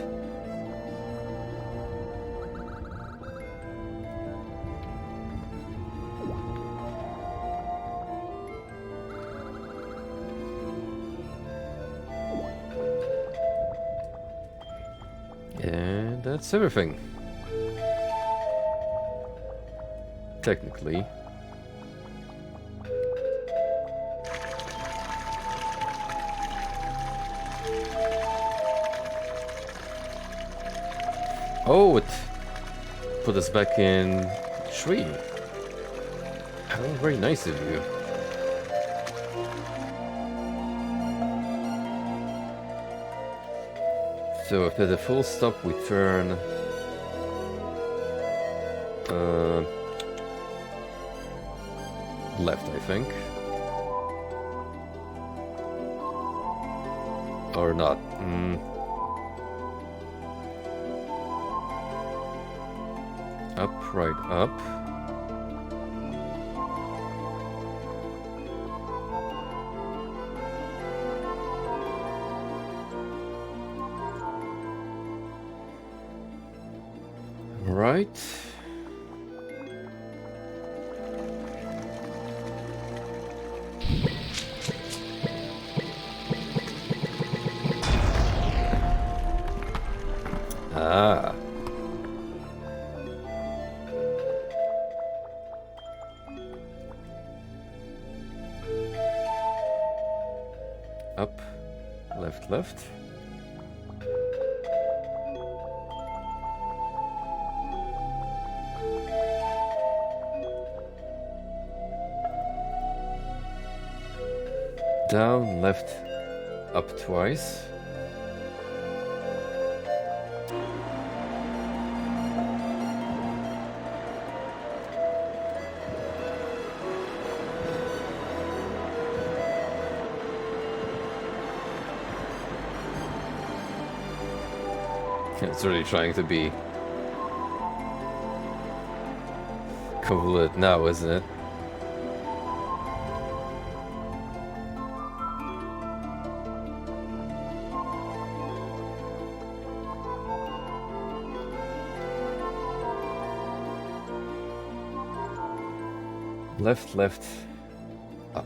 A: And that's everything. Technically. Oh, it put us back in tree. Oh, very nice of you. So if there's a full stop, we turn left, I think. Or not. Up, right, up. Right. Ah. Up, left. Down, left, up twice. It's really trying to be convoluted now, isn't it? Left, up.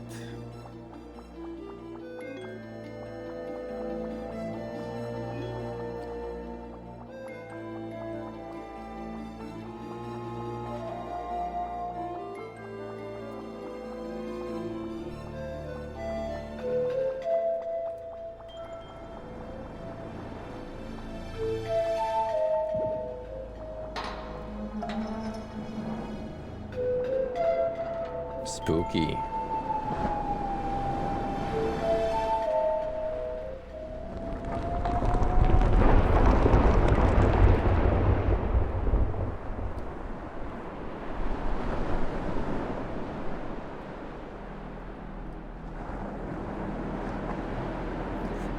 A: Spooky.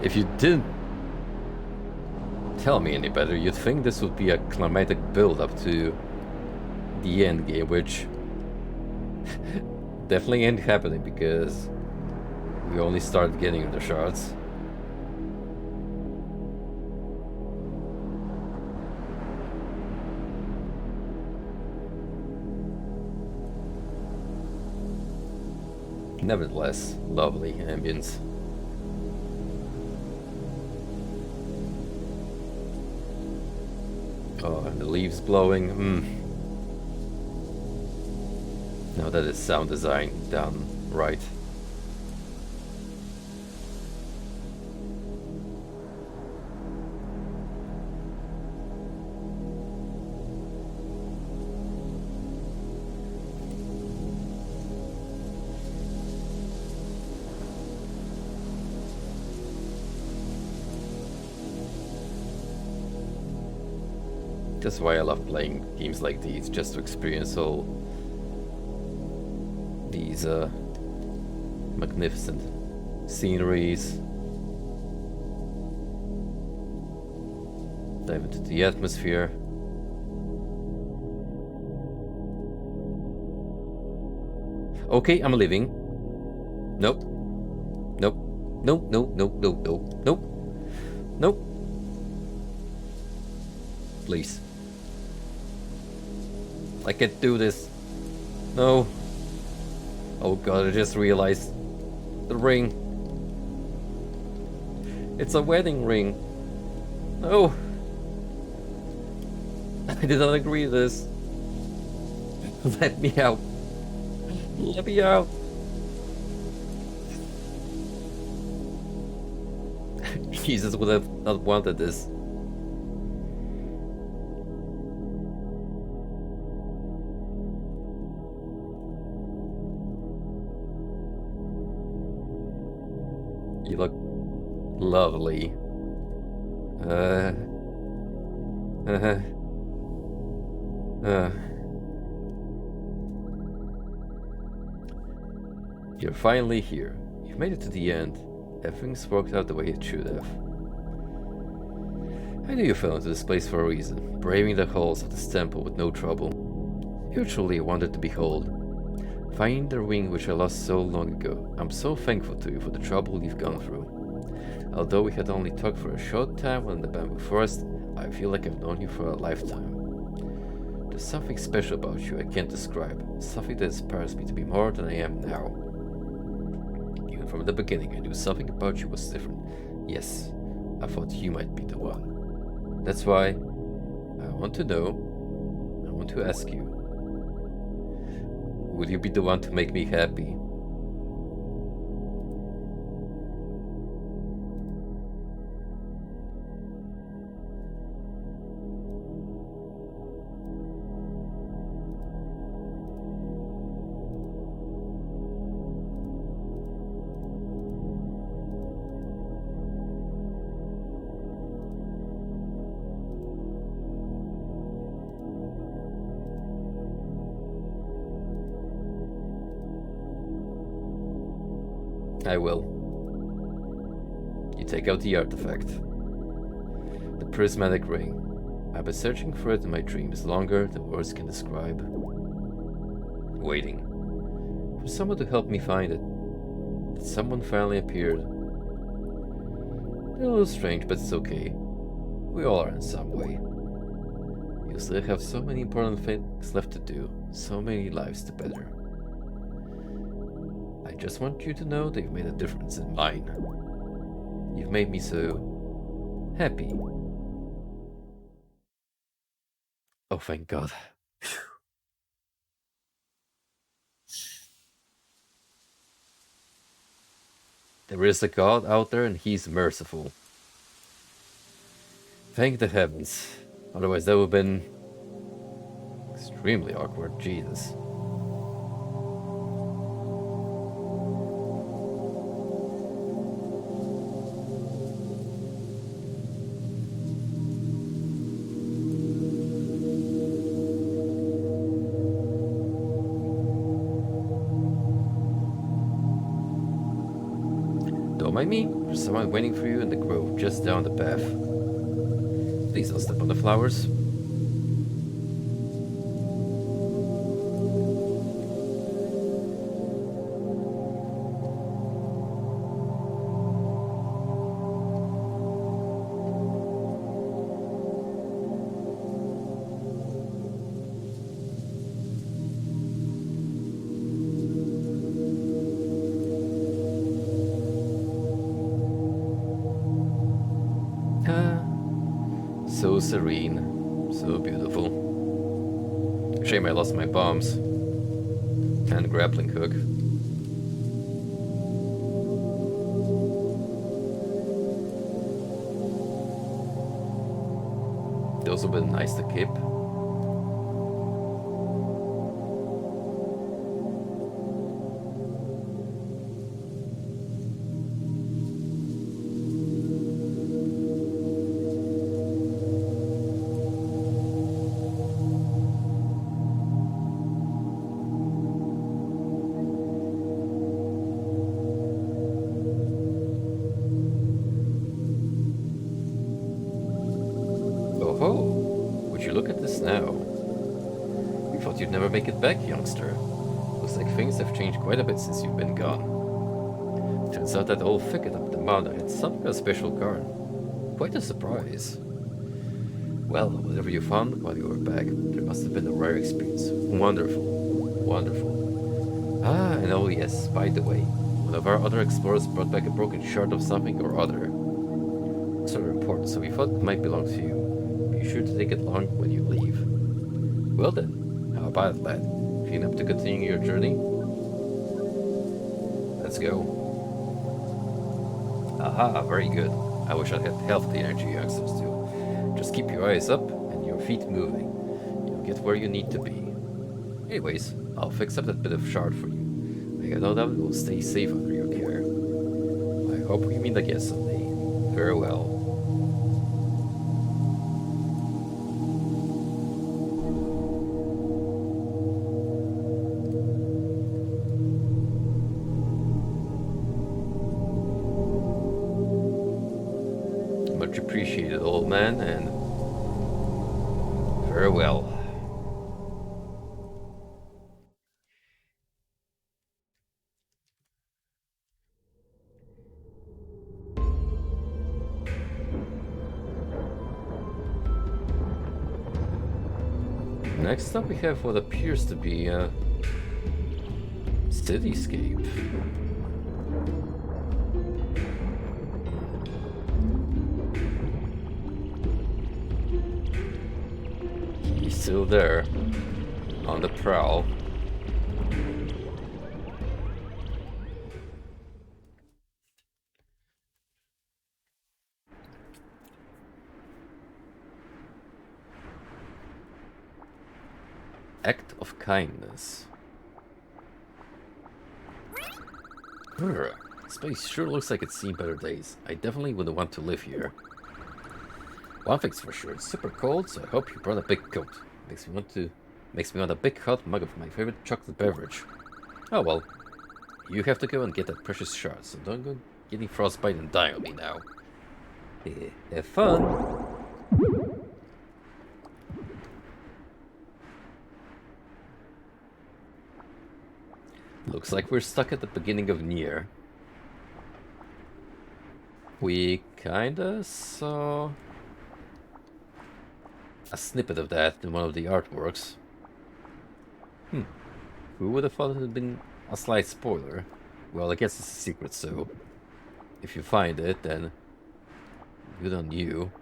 A: If you didn't tell me any better, you'd think this would be a climatic build-up to the end game, which definitely ain't happening because we only started getting the shards. Nevertheless, lovely ambience. Oh, and the leaves blowing. Now that is sound design done right. That's why I love playing games like these, just to experience all these magnificent sceneries. Dive into the atmosphere. Okay, I'm leaving. Nope. Nope. Nope, nope, nope, nope, nope, nope. Nope. Please. I can't do this. No. Oh god, I just realized. The ring. It's a wedding ring. No. I did not agree to this. Let me out. Let me out. Jesus would have not wanted this. You look lovely. You're finally here. You've made it to the end. Everything's worked out the way it should have. I knew you fell into this place for a reason, braving the halls of this temple with no trouble. You truly wanted to behold. Finding the ring which I lost so long ago, I'm so thankful to you for the trouble you've gone through. Although we had only talked for a short time in the bamboo forest, I feel like I've known you for a lifetime. There's something special about you I can't describe, something that inspires me to be more than I am now. Even from the beginning, I knew something about you was different. Yes, I thought you might be the one. That's why I want to know, I want to ask you, will you be the one to make me happy? I will. You take out the artifact. The prismatic ring. I've been searching for it in my dreams longer than words can describe. Waiting. For someone to help me find it. That someone finally appeared. A little strange, but it's okay. We all are in some way. You still have so many important things left to do. So many lives to better. I just want you to know that you've made a difference in mine. You've made me so happy. Oh, thank God. There is a God out there and he's merciful. Thank the heavens. Otherwise that would have been extremely awkward. Jesus. Don't mind me, there's someone waiting for you in the grove just down the path. Please don't step on the flowers. So serene, so beautiful. Shame I lost my bombs and grappling hook. Those would have been nice to keep. Oh ho! Would you look at this now? We thought you'd never make it back, youngster. Looks like things have changed quite a bit since you've been gone. Turns out that old thicket up the mountain had some kind of special guard. Quite a surprise. Well, whatever you found while you were back, there must have been a rare experience. Wonderful. Wonderful. Ah, and oh yes, by the way, one of our other explorers brought back a broken shard of something or other. Sort of important, so we thought it might belong to you. Be sure to take it along when you leave. Well then, how about it, lad? Feeling up to continuing your journey? Let's go. Aha, very good. I wish I had half the energy youngsters do. Just keep your eyes up and your feet moving. You'll get where you need to be. Anyways, I'll fix up that bit of shard for you. I got no doubt it will stay safe under your care. I hope we meet again someday. Farewell. Much appreciated, old man, and farewell. Next up we have what appears to be a cityscape. He's still there, on the prowl. Act of kindness. Brr, this place sure looks like it's seen better days. I definitely wouldn't want to live here. One thing's for sure, it's super cold, so I hope you brought a big coat. Makes me want a big hot mug of my favorite chocolate beverage. Oh well, you have to go and get that precious shard, so don't go getting frostbite and die on me now. Have fun! Looks like we're stuck at the beginning of Nier. We kinda saw a snippet of that in one of the artworks. Who would have thought it had been a slight spoiler? Well, I guess it's a secret, so if you find it, then good on you.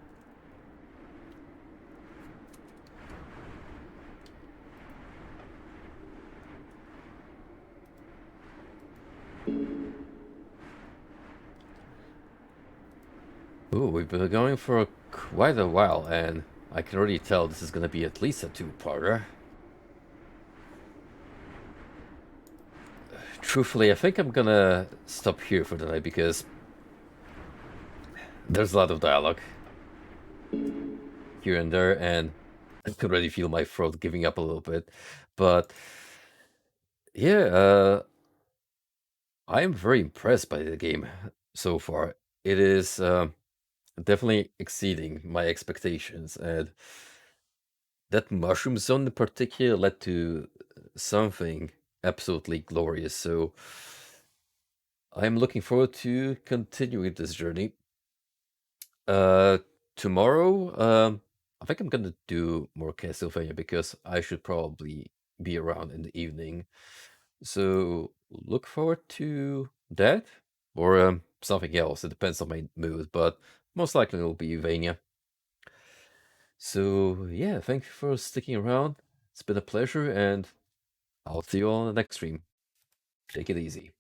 A: Ooh, we've been going for quite a while, and I can already tell this is going to be at least a two-parter. Truthfully, I think I'm gonna stop here for the night because there's a lot of dialogue here and there, and I can already feel my throat giving up a little bit. But yeah, I am very impressed by the game so far. It is definitely exceeding my expectations, and that mushroom zone in particular led to something absolutely glorious. So I'm looking forward to continuing this journey. Tomorrow, I think I'm gonna do more Castlevania because I should probably be around in the evening. So look forward to that or something else. It depends on my mood, but most likely it'll be Vania. So yeah, thank you for sticking around. It's been a pleasure, and I'll see you all on the next stream. Take it easy.